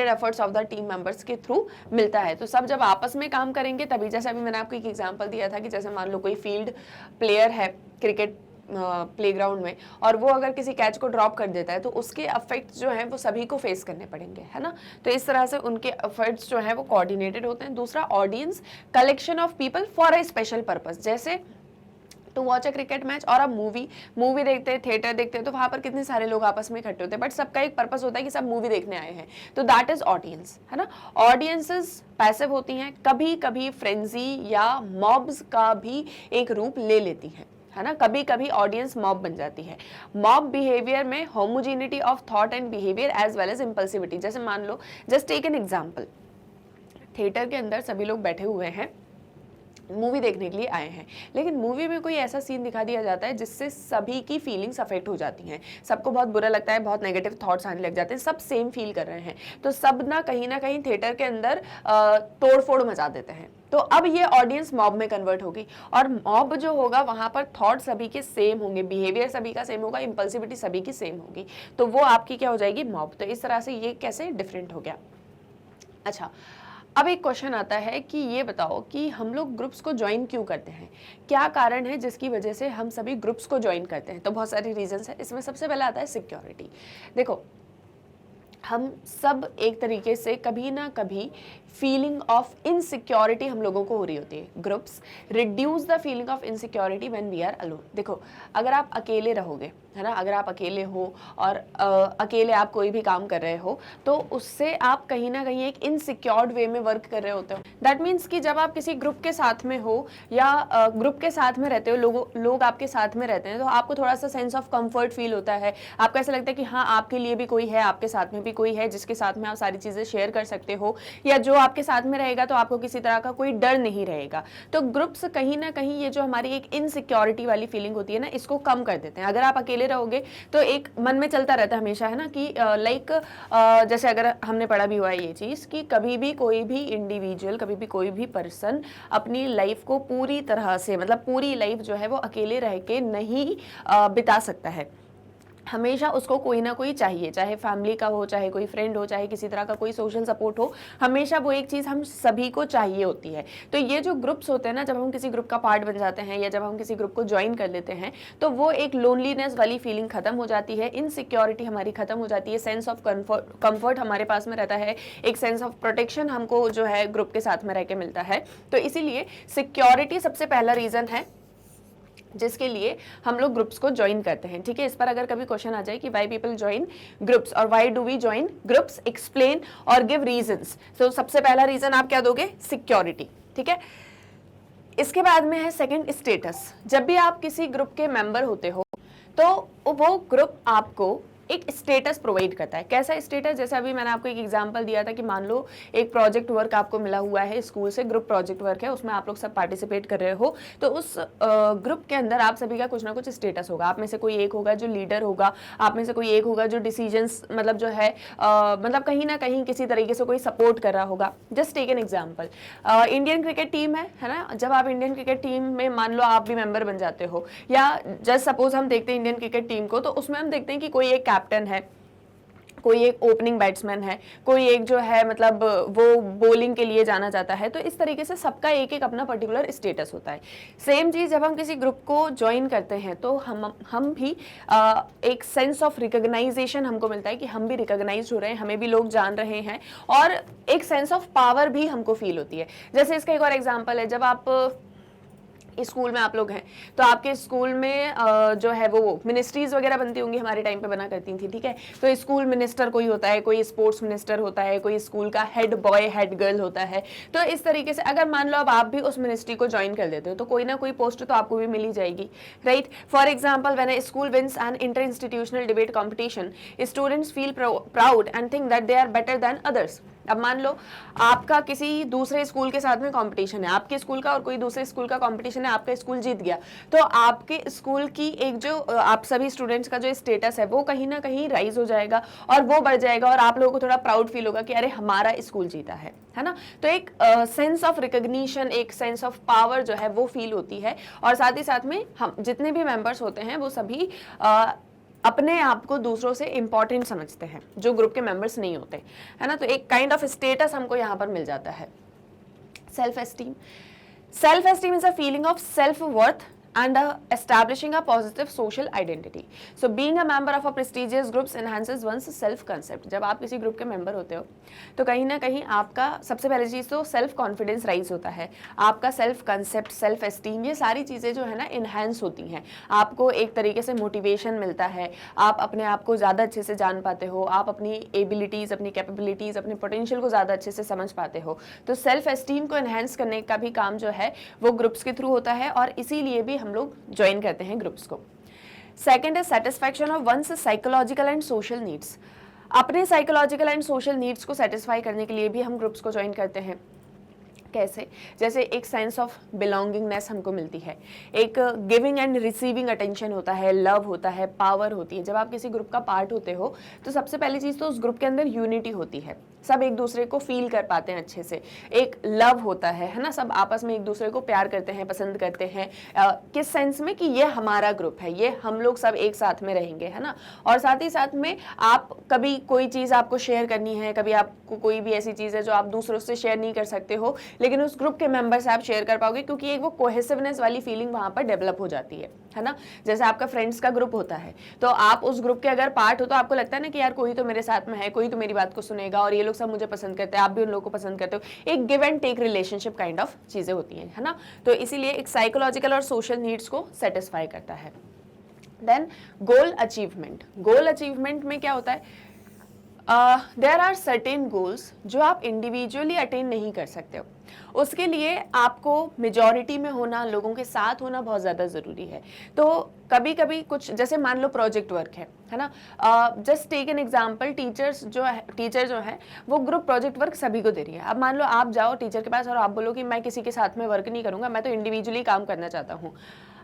efforts of the team members के थ्रू मिलता है। तो सब जब आपस में काम करेंगे तभी, जैसे अभी मैंने आपको एक एग्जांपल दिया था कि जैसे मान लो कोई फील्ड प्लेयर है क्रिकेट प्लेग्राउंड में, और वो अगर किसी कैच को ड्रॉप कर देता है तो उसके इफेक्ट्स जो हैं वो सभी को फेस करने पड़ेंगे, है ना। तो इस तरह से उनके इफेक्ट्स जो हैं वो कोऑर्डिनेटेड होते हैं। दूसरा, audience, collection of people for a special purpose. जैसे to watch a cricket match, और अब मूवी देखते हैं, थिएटर देखते हैं, तो वहाँ पर कितने सारे लोग आपस में इकट्ठे होते हैं, बट सबका एक पर्पस होता है कि सब मूवी देखने आए हैं, तो दैट इज ऑडियंस, है ना। ऑडियंसेस पैसिव होती हैं, कभी कभी फ्रेंजी या मॉब्स का भी एक रूप ले लेती हैं, है ना। कभी कभी ऑडियंस मॉब बन जाती है। मॉब बिहेवियर में homogeneity of thought and behaviour as well as impulsivity. जैसे मान लो, just take an example, theatre के अंदर सभी लोग बैठे हुए हैं, मूवी देखने के लिए आए हैं, लेकिन मूवी में कोई ऐसा सीन दिखा दिया जाता है जिससे सभी की फीलिंग्स अफेक्ट हो जाती हैं, सबको बहुत बुरा लगता है, बहुत नेगेटिव थॉट्स आने लग जाते हैं, सब सेम फील कर रहे हैं, तो सब ना कहीं थिएटर के अंदर तोड़ फोड़ मचा देते हैं। तो अब ये ऑडियंस मॉब में कन्वर्ट होगी, और मॉब जो होगा वहां पर थॉट सभी के सेम होंगे, बिहेवियर सभी का सेम होगा, इंपल्सिविटी सभी की सेम होगी, तो वो आपकी क्या हो जाएगी, मॉब। तो इस तरह से ये कैसे डिफरेंट हो गया। अच्छा, अब एक क्वेश्चन आता है कि ये बताओ कि हम लोग ग्रुप्स को ज्वाइन क्यों करते हैं, क्या कारण है जिसकी वजह से हम सभी ग्रुप्स को ज्वाइन करते हैं। तो बहुत सारे रीजंस है, इसमें सबसे पहला आता है सिक्योरिटी। देखो, हम सब एक तरीके से कभी ना कभी फीलिंग ऑफ इनसिक्योरिटी हम लोगों को हो रही होती है। Groups reduce the feeling of insecurity when we are alone. देखो, अगर आप अकेले रहोगे, है ना, अगर आप अकेले हो और अकेले आप कोई भी काम कर रहे हो, तो उससे आप कहीं ना कहीं एक इनसिक्योर्ड वे में वर्क कर रहे होते हो। दैट मीन्स कि जब आप किसी ग्रुप के साथ में हो या ग्रुप के साथ में रहते हो, लोग आपके साथ में रहते हैं, तो आपको थोड़ा सा सेंस ऑफ कंफर्ट फील होता है, आपको ऐसा लगता है कि हाँ, आपके लिए भी कोई है, आपके साथ में भी कोई है जिसके साथ में आप सारी चीज़ें शेयर कर सकते हो, या जो आपके साथ में रहेगा तो आपको किसी तरह का कोई डर नहीं रहेगा। तो ग्रुप्स कहीं ना कहीं ये जो हमारी एक इनसिक्योरिटी वाली फीलिंग होती है ना, इसको कम कर देते हैं। अगर आप अकेले रहोगे तो एक मन में चलता रहता है हमेशा, है ना, कि लाइक जैसे अगर हमने पढ़ा भी हुआ है ये चीज़ कि कभी भी कोई भी इंडिविजुअल, कभी भी कोई भी पर्सन अपनी लाइफ को पूरी तरह से, मतलब पूरी लाइफ जो है वो अकेले रह के नहीं बिता सकता है। हमेशा उसको कोई ना कोई चाहिए, चाहे फैमिली का हो, चाहे कोई फ्रेंड हो, चाहे किसी तरह का कोई सोशल सपोर्ट हो, हमेशा वो एक चीज़ हम सभी को चाहिए होती है। तो ये जो ग्रुप्स होते हैं ना, जब हम किसी ग्रुप का पार्ट बन जाते हैं या जब हम किसी ग्रुप को ज्वाइन कर लेते हैं, तो वो एक लोनलीनेस वाली फीलिंग खत्म हो जाती है, इनसिक्योरिटी हमारी खत्म हो जाती है, सेंस ऑफ कंफर्ट हमारे पास में रहता है, एक सेंस ऑफ प्रोटेक्शन हमको जो है ग्रुप के साथ में रह के मिलता है। तो इसीलिए सिक्योरिटी सबसे पहला रीज़न है जिसके लिए हम लोग ग्रुप्स को ज्वाइन करते हैं। ठीक है, इस पर अगर कभी क्वेश्चन आ जाए कि व्हाई पीपल ज्वाइन ग्रुप्स और why do we join groups, explain और गिव रीजंस। तो सबसे पहला रीजन आप क्या दोगे, सिक्योरिटी। ठीक है, इसके बाद में है सेकंड, स्टेटस। जब भी आप किसी ग्रुप के मेंबर होते हो तो वो ग्रुप आपको एक स्टेटस प्रोवाइड करता है। कैसा स्टेटस, जैसे अभी मैंने आपको एक एग्जांपल दिया था कि मान लो एक प्रोजेक्ट वर्क आपको मिला हुआ है स्कूल से, ग्रुप प्रोजेक्ट वर्क है, उसमें आप लोग सब पार्टिसिपेट कर रहे हो, तो उस ग्रुप के अंदर आप सभी का कुछ ना कुछ स्टेटस होगा। आप में से कोई एक होगा जो लीडर होगा, आप में से कोई एक होगा जो डिसीजंस मतलब जो है मतलब कहीं ना कहीं किसी तरीके से कोई सपोर्ट कर रहा होगा। Just take an example, Indian cricket team है ना, जब आप इंडियन क्रिकेट टीम में मान लो आप भी मेंबर बन जाते हो, या जस्ट सपोज हम देखते हैं इंडियन क्रिकेट टीम को, तो उसमें हम देखते हैं कि कोई एक कैप्टन है, कोई एक ओपनिंग बैट्समैन है, कोई एक जो है मतलब वो बॉलिंग के लिए जाना जाता है। तो इस तरीके से सबका एक एक अपना पर्टिकुलर स्टेटस होता है। सेम चीज़ जब हम किसी ग्रुप को ज्वाइन करते हैं तो हम भी एक सेंस ऑफ रिकॉग्नाइजेशन हमको मिलता है कि हम भी रिकॉग्नाइज हो रहे हैं, हमें भी लोग जान रहे हैं, और एक सेंस ऑफ पावर भी हमको फील होती है। जैसे इसका एक और एग्जाम्पल है, जब आप स्कूल में आप लोग हैं तो आपके स्कूल में जो है वो मिनिस्ट्रीज वगैरह बनती होंगी, हमारे टाइम पे बना करती थी। ठीक है, तो स्कूल मिनिस्टर कोई होता है, कोई स्पोर्ट्स मिनिस्टर होता है, कोई स्कूल का हेड बॉय हेड गर्ल होता है। तो इस तरीके से अगर मान लो अब आप भी उस मिनिस्ट्री को ज्वाइन कर लेते हो तो कोई ना कोई पोस्ट तो आपको भी मिल ही जाएगी, right. For example, when a school wins an inter institutional debate competition, students feel proud and think that they are better than others. अब मान लो आपका किसी दूसरे स्कूल के साथ में कंपटीशन है, आपके स्कूल का और कोई दूसरे स्कूल का कंपटीशन है, आपका स्कूल जीत गया, तो आपके स्कूल की एक जो आप सभी स्टूडेंट्स का जो स्टेटस है वो कहीं ना कहीं राइज हो जाएगा और वो बढ़ जाएगा, और आप लोगों को थोड़ा प्राउड फील होगा कि अरे हमारा स्कूल जीता है ना। तो एक सेंस ऑफ रिकॉग्निशन, एक सेंस ऑफ पावर जो है वो फील होती है, और साथ ही साथ में हम जितने भी मेंबर्स होते हैं वो सभी अपने आप को दूसरों से इंपॉर्टेंट समझते हैं, जो ग्रुप के मेंबर्स नहीं होते, है ना। तो एक काइंड ऑफ स्टेटस हमको यहाँ पर मिल जाता है। Self esteem, self esteem is a feeling of self worth and establishing a positive social identity. So being a member of a prestigious groups enhances one's self concept. जब आप किसी group के member होते हो तो कहीं ना कहीं आपका सबसे पहली चीज़ तो सेल्फ कॉन्फिडेंस राइज होता है, आपका सेल्फ कंसेप्ट, सेल्फ एस्टीम, ये सारी चीज़ें जो है ना इन्हांस होती हैं, आपको एक तरीके से मोटिवेशन मिलता है, आप अपने आप को ज़्यादा अच्छे से जान पाते हो, आप अपनी एबिलिटीज़, अपनी कैपेबिलिटीज़, अपने पोटेंशियल को ज़्यादा अच्छे से समझ पाते हो। तो सेल्फ एस्टीम को इन्हांस करने का भी काम जो है वो ग्रुप्स के थ्रू होता है, और इसीलिए भी हम लोग ज्वाइन करते हैं ग्रुप्स को। सेकंड है satisfaction of one's psychological and social needs. अपने साइकोलॉजिकल एंड सोशल नीड्स को सेटिस्फाई करने के लिए भी हम ग्रुप्स को ज्वाइन करते हैं। कैसे? जैसे एक सेंस ऑफ बिलोंगिंगनेस हमको मिलती है, एक गिविंग एंड रिसीविंग अटेंशन होता है, लव होता है, पावर होती है। जब आप किसी ग्रुप का पार्ट होते हो तो सबसे पहली चीज़ तो उस ग्रुप के अंदर यूनिटी होती है, सब एक दूसरे को फील कर पाते हैं अच्छे से, एक लव होता है ना, सब आपस में एक दूसरे को प्यार करते हैं, पसंद करते हैं, किस सेंस में कि ये हमारा ग्रुप है, ये हम लोग सब एक साथ में रहेंगे, है ना। और साथ ही साथ में आप कभी कोई चीज़ आपको शेयर करनी है, कभी आपको कोई भी ऐसी चीज़ है जो आप दूसरों से शेयर नहीं कर सकते हो, लेकिन उस ग्रुप के मेंबर से आप शेयर कर पाओगे, क्योंकि एक वो कोहेसिवनेस वाली फीलिंग वहाँ पर डेवलप हो जाती है ना। जैसे आपका फ्रेंड्स का ग्रुप होता है, तो आप उस ग्रुप के अगर पार्ट हो तो आपको लगता है ना कि यार कोई तो मेरे साथ में है, कोई तो मेरी बात को सुनेगा, और ये लोग सब मुझे पसंद करते हैं, आप भी उन लोगों को पसंद करते हो। एक give and take relationship kind of चीज़ें होती हैं, है ना। तो इसीलिए एक साइकोलॉजिकल और सोशल नीड्स को सेटिस्फाई करता है। Then goal achievement, goal achievement में क्या होता है, देयर आर सर्टेन गोल्स जो आप इंडिविजुअली अटेन नहीं कर सकते हो, उसके लिए आपको मेजॉरिटी में होना, लोगों के साथ होना बहुत ज़्यादा ज़रूरी है। तो कभी कभी कुछ, जैसे मान लो प्रोजेक्ट वर्क है ना, just take an example, teacher जो है वो ग्रुप प्रोजेक्ट वर्क सभी को दे रही है। अब मान लो आप जाओ टीचर के पास और आप बोलो कि मैं किसी के साथ में वर्क नहीं करूँगा, मैं तो इंडिविजुअली काम करना चाहता हूँ।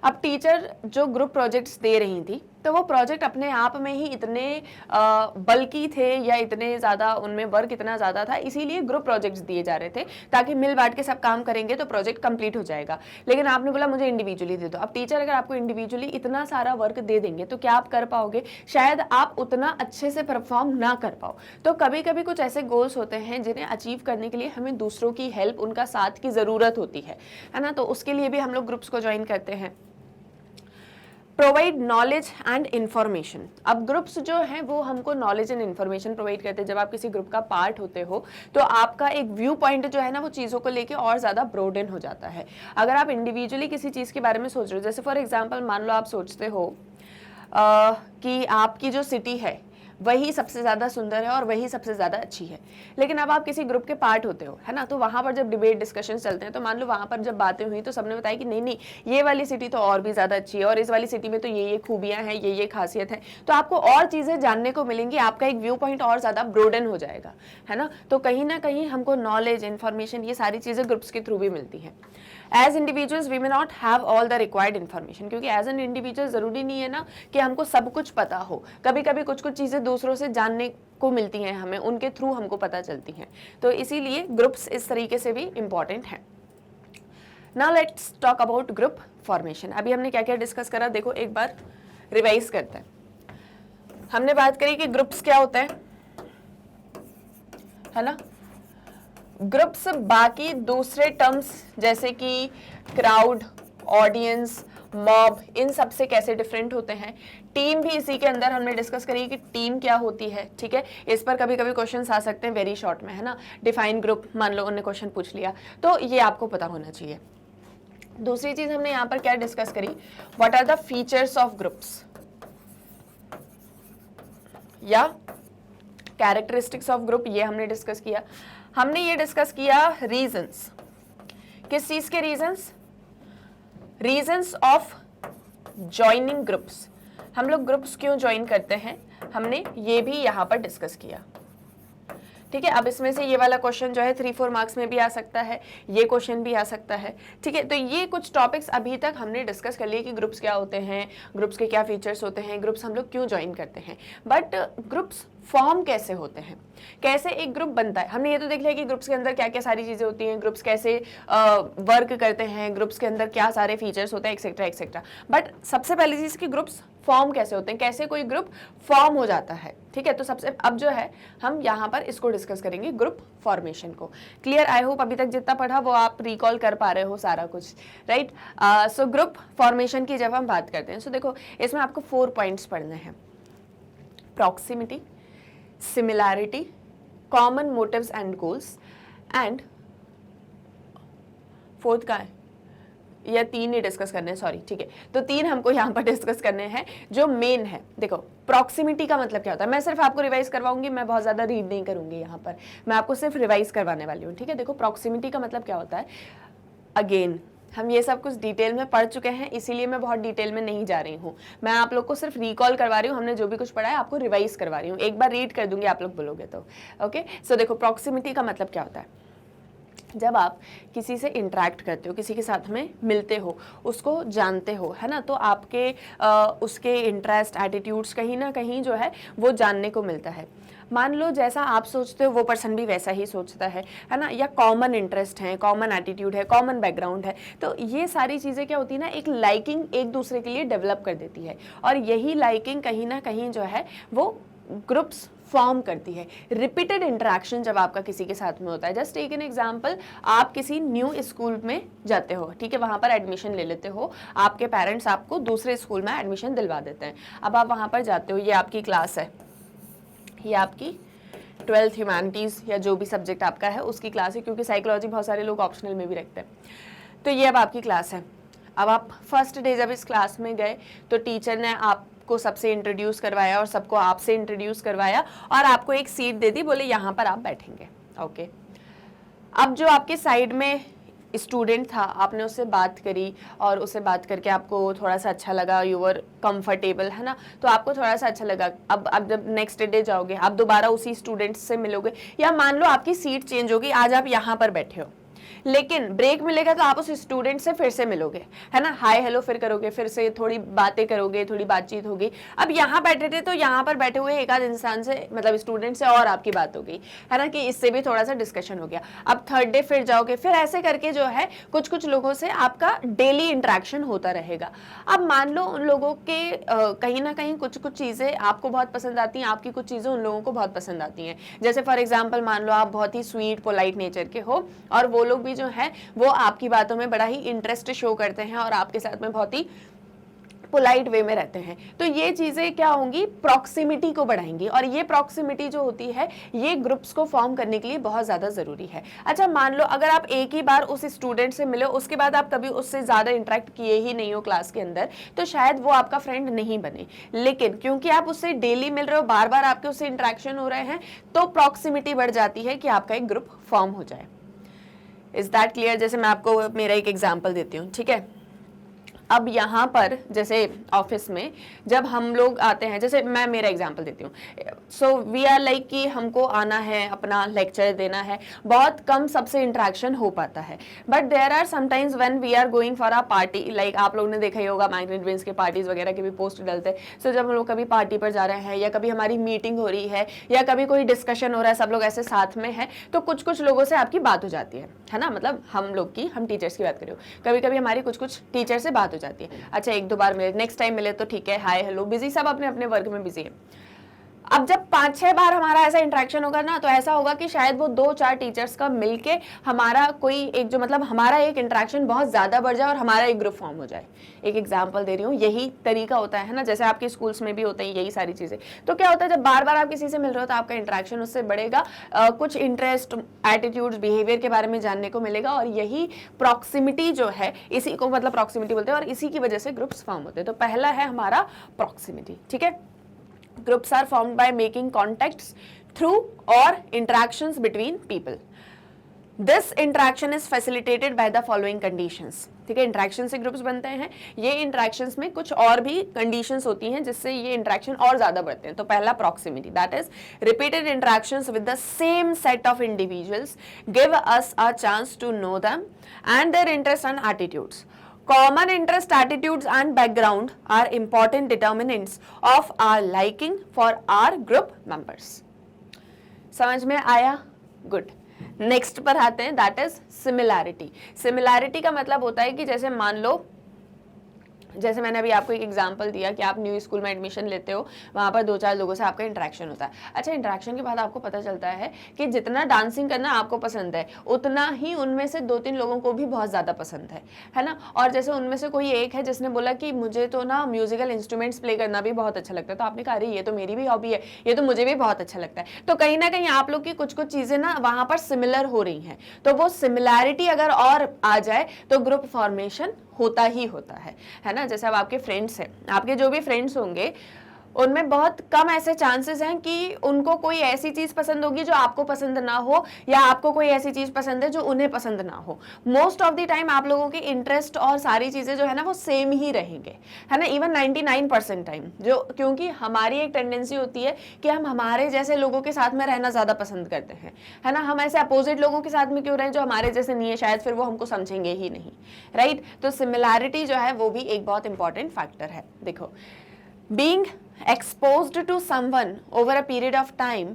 अब टीचर जो ग्रुप प्रोजेक्ट्स दे रही थी, तो वो प्रोजेक्ट अपने आप में ही इतने बल्कि थे, या इतने ज़्यादा उनमें वर्क इतना ज़्यादा था, इसीलिए ग्रुप प्रोजेक्ट्स दिए जा रहे थे, ताकि मिल बांट के सब काम करेंगे तो प्रोजेक्ट कंप्लीट हो जाएगा। लेकिन आपने बोला मुझे इंडिविजुअली दे दो। अब टीचर अगर आपको इंडिविजुअली इतना सारा वर्क दे देंगे तो क्या आप कर पाओगे? शायद आप उतना अच्छे से परफॉर्म ना कर पाओ। तो कभी कभी कुछ ऐसे गोल्स होते हैं जिन्हें अचीव करने के लिए हमें दूसरों की हेल्प, उनका साथ की ज़रूरत होती है ना। तो उसके लिए भी हम लोग ग्रुप्स को ज्वाइन करते हैं। प्रोवाइड नॉलेज एंड इन्फॉर्मेशन, अब ग्रुप्स जो हैं वो हमको नॉलेज एंड इन्फॉर्मेशन प्रोवाइड करते हैं। जब आप किसी ग्रुप का पार्ट होते हो तो आपका एक व्यू पॉइंट जो है ना वो चीज़ों को लेके और ज़्यादा ब्रोडन हो जाता है। अगर आप इंडिविजुअली किसी चीज़ के बारे में सोच रहे हो, जैसे फॉर एग्जांपल मान लो आप सोचते हो कि आपकी जो सिटी है वही सबसे ज़्यादा सुंदर है और वही सबसे ज़्यादा अच्छी है, लेकिन अब आप किसी ग्रुप के पार्ट होते हो, है ना, तो वहाँ पर जब डिबेट डिस्कशन चलते हैं तो मान लो वहाँ पर जब बातें हुई तो सबने बताया कि नहीं नहीं ये वाली सिटी तो और भी ज़्यादा अच्छी है, और इस वाली सिटी में तो ये खूबियाँ हैं, ये खासियत है, तो आपको और चीज़ें जानने को मिलेंगी, आपका एक व्यू पॉइंट और ज़्यादा ब्रोडन हो जाएगा, है ना। तो कहीं ना कहीं हमको नॉलेज, इन्फॉर्मेशन, ये सारी चीज़ें ग्रुप्स के थ्रू भी मिलती हैं। As individuals we may not have all the required information, क्योंकि एज एन इंडिविजुअल ज़रूरी नहीं है ना कि हमको सब कुछ पता हो, कभी कभी कुछ कुछ चीज़ें दूसरों से जानने को मिलती हैं, हमें उनके थ्रू हमको पता चलती हैं। तो इसीलिए ग्रुप्स इस तरीके से भी इंपॉर्टेंट हैं। Now let's talk about group formation. अभी हमने क्या क्या डिस्कस करा, देखो एक बार रिवाइज करते हैं। हमने बात करी कि ग्रुप्स क्या होते हैं, है ना। ग्रुप्स बाकी दूसरे टर्म्स जैसे कि क्राउड, ऑडियंस, मॉब, इन सब से कैसे डिफरेंट होते हैं। टीम भी इसी के अंदर हमने डिस्कस करी कि टीम क्या होती है, ठीक है। इस पर कभी कभी क्वेश्चंस आ सकते हैं वेरी शॉर्ट में, है ना। डिफाइन ग्रुप, मान लो उन्होंने क्वेश्चन पूछ लिया, तो ये आपको पता होना चाहिए। दूसरी चीज हमने यहाँ पर क्या डिस्कस करी, what are the features of groups या कैरेक्टरिस्टिक्स ऑफ ग्रुप, ये हमने डिस्कस किया। हमने ये डिस्कस किया रीजंस, किस चीज के reasons, reasons of joining groups, हम लोग ग्रुप्स क्यों ज्वाइन करते हैं, हमने ये भी यहाँ पर डिस्कस किया, ठीक है। अब इसमें से ये वाला क्वेश्चन जो है 3-4 मार्क्स में भी आ सकता है, ये क्वेश्चन भी आ सकता है, ठीक है। तो ये कुछ टॉपिक्स अभी तक हमने डिस्कस कर लिए कि ग्रुप्स क्या होते हैं, ग्रुप्स के क्या फीचर्स होते हैं, ग्रुप्स हम लोग क्यों ज्वाइन करते हैं। बट ग्रुप्स फॉर्म कैसे होते हैं, कैसे एक ग्रुप बनता है, हमने ये तो देख लिया कि ग्रुप्स के अंदर क्या क्या सारी चीज़ें होती हैं, ग्रुप्स कैसे वर्क करते हैं, ग्रुप्स के अंदर क्या सारे फीचर्स होते हैं, एक्सेट्रा एक्सेट्रा। बट सबसे पहली चीज़ कि ग्रुप्स फॉर्म कैसे होते हैं, कैसे कोई ग्रुप फॉर्म हो जाता है, ठीक है। तो सबसे अब जो है हम यहाँ पर इसको डिस्कस करेंगे, ग्रुप फॉर्मेशन को। क्लियर, आई होप अभी तक जितना पढ़ा वो आप रिकॉल कर पा रहे हो सारा कुछ, राइट। सो ग्रुप फॉर्मेशन की जब हम बात करते हैं, सो देखो इसमें आपको 4 पॉइंट्स पढ़ने हैं, proximity, similarity, common motives and goals, and fourth का है या 3 ही डिस्कस करने हैं, सॉरी, ठीक है। तो 3 हमको यहाँ पर डिस्कस करने हैं जो मेन है। देखो प्रॉक्सिमिटी का मतलब क्या होता है, मैं सिर्फ आपको रिवाइज करवाऊंगी, मैं बहुत ज़्यादा रीड नहीं करूंगी यहाँ पर, मैं आपको सिर्फ रिवाइज करवाने वाली हूँ, ठीक है। देखो प्रॉक्सिमिटी का मतलब क्या होता है, अगेन हम ये सब कुछ डिटेल में पढ़ चुके हैं, इसीलिए मैं बहुत डिटेल में नहीं जा रही हूँ, मैं आप लोग को सिर्फ रिकॉल करवा रही हूँ, हमने जो भी कुछ पढ़ा है आपको रिवाइज करवा रही हूँ, एक बार रीड कर दूंगी आप लोग बोलोगे तो, ओके। सो देखो प्रॉक्सिमिटी का मतलब क्या होता है, जब आप किसी से इंटरेक्ट करते हो, किसी के साथ में मिलते हो, उसको जानते हो, है ना, तो आपके उसके इंटरेस्ट, एटीट्यूड्स कहीं ना कहीं जो है वो जानने को मिलता है। मान लो जैसा आप सोचते हो वो पर्सन भी वैसा ही सोचता है ना, या कॉमन इंटरेस्ट है, कॉमन एटीट्यूड है, कॉमन बैकग्राउंड है, तो ये सारी चीज़ें क्या होती है ना, एक लाइकिंग एक दूसरे के लिए डेवलप कर देती है, और यही लाइकिंग कहीं ना कहीं जो है वो ग्रुप्स फॉर्म करती है। रिपीटेड इंटरेक्शन जब आपका किसी के साथ में होता है, जस्ट टेक एन एग्जांपल, आप किसी न्यू स्कूल में जाते हो, ठीक है, वहाँ पर एडमिशन ले लेते हो, आपके पेरेंट्स आपको दूसरे स्कूल में एडमिशन दिलवा देते हैं। अब आप वहाँ पर जाते हो, ये आपकी क्लास है, ये आपकी 12th ह्यूमैनिटीज़ या जो भी सब्जेक्ट आपका है उसकी क्लास है, क्योंकि साइकोलॉजी बहुत सारे लोग ऑप्शनल में भी रखते हैं। तो ये अब आपकी क्लास है। अब आप फर्स्ट डे जब इस क्लास में गए तो टीचर ने आपको सबसे इंट्रोड्यूस करवाया और सबको आपसे इंट्रोड्यूस करवाया और आपको एक सीट दे दी, बोले यहाँ पर आप बैठेंगे। ओके, अब जो आपके साइड में स्टूडेंट था, आपने उससे बात करी और उससे बात करके आपको थोड़ा सा अच्छा लगा, यू वर कंफर्टेबल, है ना, तो आपको थोड़ा सा अच्छा लगा। अब जब नेक्स्ट डे जाओगे आप दोबारा उसी स्टूडेंट से मिलोगे, या मान लो आपकी सीट चेंज होगी, आज आप यहाँ पर बैठे हो, लेकिन ब्रेक मिलेगा तो आप उस स्टूडेंट से फिर से मिलोगे, है ना, हाय हेलो फिर करोगे, फिर से थोड़ी बातें करोगे, थोड़ी बातचीत होगी। अब यहाँ बैठे थे तो यहाँ पर बैठे हुए एक आध इंसान से, मतलब स्टूडेंट से और आपकी बात हो गई, है ना, कि इससे भी थोड़ा सा डिस्कशन हो गया। अब थर्ड डे फिर जाओगे, फिर ऐसे करके जो है कुछ कुछ लोगों से आपका डेली इंट्रैक्शन होता रहेगा। अब मान लो उन लोगों के कहीं ना कहीं कुछ कुछ चीज़ें आपको बहुत पसंद आती हैं, आपकी कुछ चीज़ें उन लोगों को बहुत पसंद आती हैं। जैसे फॉर एग्जाम्पल मान लो आप बहुत ही स्वीट पोलाइट नेचर के हो और वो लोग भी जो है वो आपकी बातों में बड़ा ही इंटरेस्ट शो करते हैं और आपके साथ में बहुत ही पोलाइट वे में रहते हैं, तो ये चीज़ें क्या होंगी, प्रॉक्सिमिटी को बढ़ाएंगी, और ये प्रॉक्सिमिटी जो होती है ये ग्रुप्स को फॉर्म करने के लिए बहुत ज़्यादा ज़रूरी है। अच्छा, मान लो अगर आप एक ही बार उस स्टूडेंट से मिले, उसके बाद आप कभी उससे ज़्यादा इंटरेक्ट किए ही नहीं हो क्लास के अंदर, तो शायद वो आपका फ्रेंड नहीं बने, लेकिन क्योंकि आप उससे डेली मिल रहे हो, बार बार आपके उससे इंटरेक्शन हो रहे हैं, तो प्रॉक्सिमिटी बढ़ जाती है कि आपका एक ग्रुप फॉर्म हो जाए। Is that clear? जैसे मैं आपको मेरा एक एग्जाम्पल देती हूँ, ठीक है। अब यहाँ पर जैसे ऑफिस में जब हम लोग आते हैं, जैसे मैं मेरा एग्जांपल देती हूँ, सो वी आर लाइक कि हमको आना है, अपना लेक्चर देना है, बहुत कम सबसे इंटरेक्शन हो पाता है, but there are sometimes when we are going for a party, like आप लोगों ने देखा ही होगा मैग्नेट विंस के पार्टीज वगैरह के भी पोस्ट डालते हैं। सो जब हम लोग कभी पार्टी पर जा रहे हैं या कभी हमारी मीटिंग हो रही है या कभी कोई डिस्कशन हो रहा है, सब लोग ऐसे साथ में हैं, तो कुछ कुछ लोगों से आपकी बात हो जाती है ना, मतलब हम लोग की, हम टीचर्स की बात करें, कभी कभी हमारी कुछ कुछ टीचर से बात जाती है। अच्छा, एक दो बार मिले, नेक्स्ट टाइम मिले तो ठीक है, हाय हेलो, बिजी, सब अपने अपने वर्क में बिजी है। अब जब 5-6 बार हमारा ऐसा इंटरेक्शन होगा ना, तो ऐसा होगा कि शायद वो 2-4 टीचर्स का मिलके हमारा कोई एक जो, मतलब हमारा एक इंटरेक्शन बहुत ज्यादा बढ़ जाए और हमारा एक ग्रुप फॉर्म हो जाए। एक एग्जांपल दे रही हूँ, यही तरीका होता है ना, जैसे आपके स्कूल्स में भी होता है यही सारी चीजें। तो क्या होता है, जब बार बार आप किसी से मिल रहे हो तो आपका इंटरेक्शन उससे बढ़ेगा, कुछ इंटरेस्ट, एटीट्यूड्स, बिहेवियर के बारे में जानने को मिलेगा, और यही प्रॉक्सिमिटी जो है, इसी को मतलब प्रॉक्सिमिटी बोलते हैं, और इसी की वजह से ग्रुप्स फॉर्म होते हैं। तो पहला है हमारा प्रॉक्सिमिटी, ठीक है। Groups are formed by making contacts through or interactions between people. This interaction is facilitated by the following conditions. ठीक है, इंटरेक्शन से ग्रुप्स बनते हैं। ये इंटरेक्शंस में कुछ और भी कंडीशंस होती हैं जिससे ये इंटरेक्शन और ज्यादा बढ़ते हैं। तो पहला proximity, that is repeated interactions with the same set of individuals give us a chance to know them and their interest and attitudes. Common interest, attitudes and background are important determinants of our liking for our group members. समझ में आया? Good. Next पर आते हैं, that is similarity. Similarity का मतलब होता है कि जैसे मान लो, जैसे मैंने अभी आपको एक एग्जांपल दिया कि आप न्यू स्कूल में एडमिशन लेते हो, वहाँ पर 2-4 लोगों से आपका इंटरेक्शन होता है। अच्छा, इंटरेक्शन के बाद आपको पता चलता है कि जितना डांसिंग करना आपको पसंद है, उतना ही उनमें से 2-3 लोगों को भी बहुत ज़्यादा पसंद है ना। और जैसे उनमें से कोई एक है जिसने बोला कि मुझे तो ना म्यूजिकल इंस्ट्रूमेंट्स प्ले करना भी बहुत अच्छा लगता है, तो आपने कहा अरे ये तो मेरी भी हॉबी है, ये तो मुझे भी बहुत अच्छा लगता है। तो कहीं ना कहीं आप लोग की कुछ कुछ चीज़ें ना वहाँ पर सिमिलर हो रही हैं, तो वो सिमिलैरिटी अगर और आ जाए तो ग्रुप फॉर्मेशन होता ही होता है ना। जैसे अब आपके फ्रेंड्स हैं, आपके जो भी फ्रेंड्स होंगे उनमें बहुत कम ऐसे चांसेस हैं कि उनको कोई ऐसी चीज पसंद होगी जो आपको पसंद ना हो, या आपको कोई ऐसी चीज पसंद है जो उन्हें पसंद ना हो। मोस्ट ऑफ द टाइम आप लोगों के इंटरेस्ट और सारी चीजें जो है ना वो सेम ही रहेंगे, है ना, इवन 99% टाइम। जो क्योंकि हमारी एक टेंडेंसी होती है कि हम हमारे जैसे लोगों के साथ में रहना ज्यादा पसंद करते हैं, है ना, हम ऐसे अपोजिट लोगों के साथ में क्यों रहें जो हमारे जैसे नहीं है, शायद फिर वो हमको समझेंगे ही नहीं, राइट। तो सिमिलैरिटी जो है वो भी एक बहुत इंपॉर्टेंट फैक्टर है। देखो, being exposed to someone over a period of time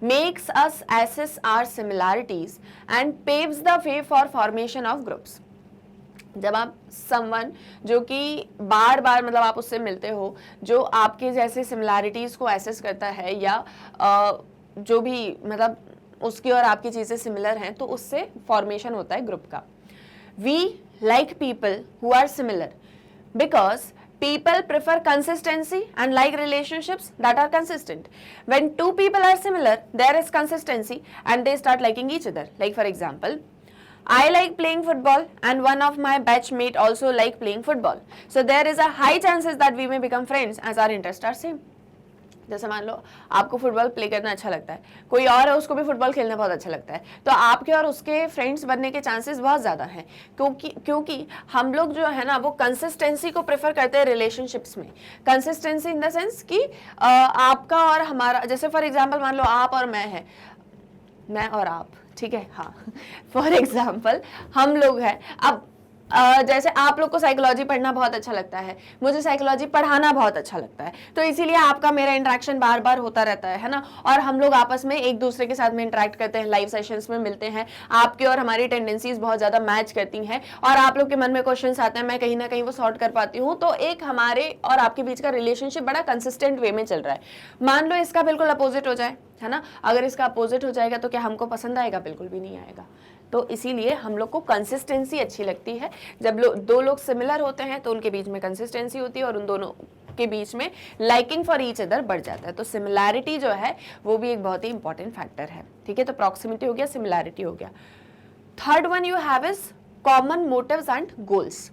makes us assess our similarities and paves the way for formation of groups। जब आप someone जो कि बार बार मतलब आप उससे मिलते हो, जो आपके जैसे सिमिलैरिटीज को एसेस करता है, या जो भी मतलब उसकी और आपकी चीजें सिमिलर हैं, तो उससे फॉर्मेशन होता है ग्रुप का। We like people who are similar because people prefer consistency and like relationships that are consistent. When two people are similar, there is consistency and they start liking each other. Like for example, I like playing football and one of my batchmate also like playing football. So there is a high chances that we may become friends as our interests are same. जैसे मान लो आपको football play करना अच्छा लगता है, कोई और है उसको भी फुटबॉल खेलना बहुत अच्छा लगता है, तो आपके और उसके फ्रेंड्स बनने के चांसेस बहुत ज़्यादा हैं, क्योंकि हम लोग जो है ना वो कंसिस्टेंसी को प्रेफर करते हैं रिलेशनशिप्स में। कंसिस्टेंसी इन द सेंस कि आपका और हमारा, जैसे फॉर एग्जांपल मान लो आप और मैं है, मैं और आप, ठीक है, हाँ, फॉर एग्जांपल हम लोग हैं। अब जैसे आप लोग को साइकोलॉजी पढ़ना बहुत अच्छा लगता है, मुझे साइकोलॉजी पढ़ाना बहुत अच्छा लगता है, तो इसीलिए आपका मेरा इंटरेक्शन बार बार होता रहता है ना, और हम लोग आपस में एक दूसरे के साथ में इंटरेक्ट करते हैं, लाइव सेशंस में मिलते हैं, आपकी और हमारी टेंडेंसीज बहुत ज़्यादा मैच करती हैं, और आप लोग के मन में क्वेश्चंस आते हैं, मैं कहीं ना कहीं वो सॉर्ट कर पाती हूँ, तो एक हमारे और आपके बीच का रिलेशनशिप बड़ा कंसिस्टेंट वे में चल रहा है। मान लो इसका बिल्कुल अपोजिट हो जाए, है ना, अगर इसका अपोजिट हो जाएगा तो क्या हमको पसंद आएगा? बिल्कुल भी नहीं आएगा। तो इसीलिए हम लोग को कंसिस्टेंसी अच्छी लगती है। जब दो लोग सिमिलर होते हैं तो उनके बीच में कंसिस्टेंसी होती है और उन दोनों के बीच में लाइकिंग फॉर ईच अदर बढ़ जाता है। तो सिमिलैरिटी जो है वो भी एक बहुत ही इंपॉर्टेंट फैक्टर है, ठीक है। तो प्रॉक्सिमिटी हो गया, सिमिलैरिटी हो गया। Third one you have is common motives and goals.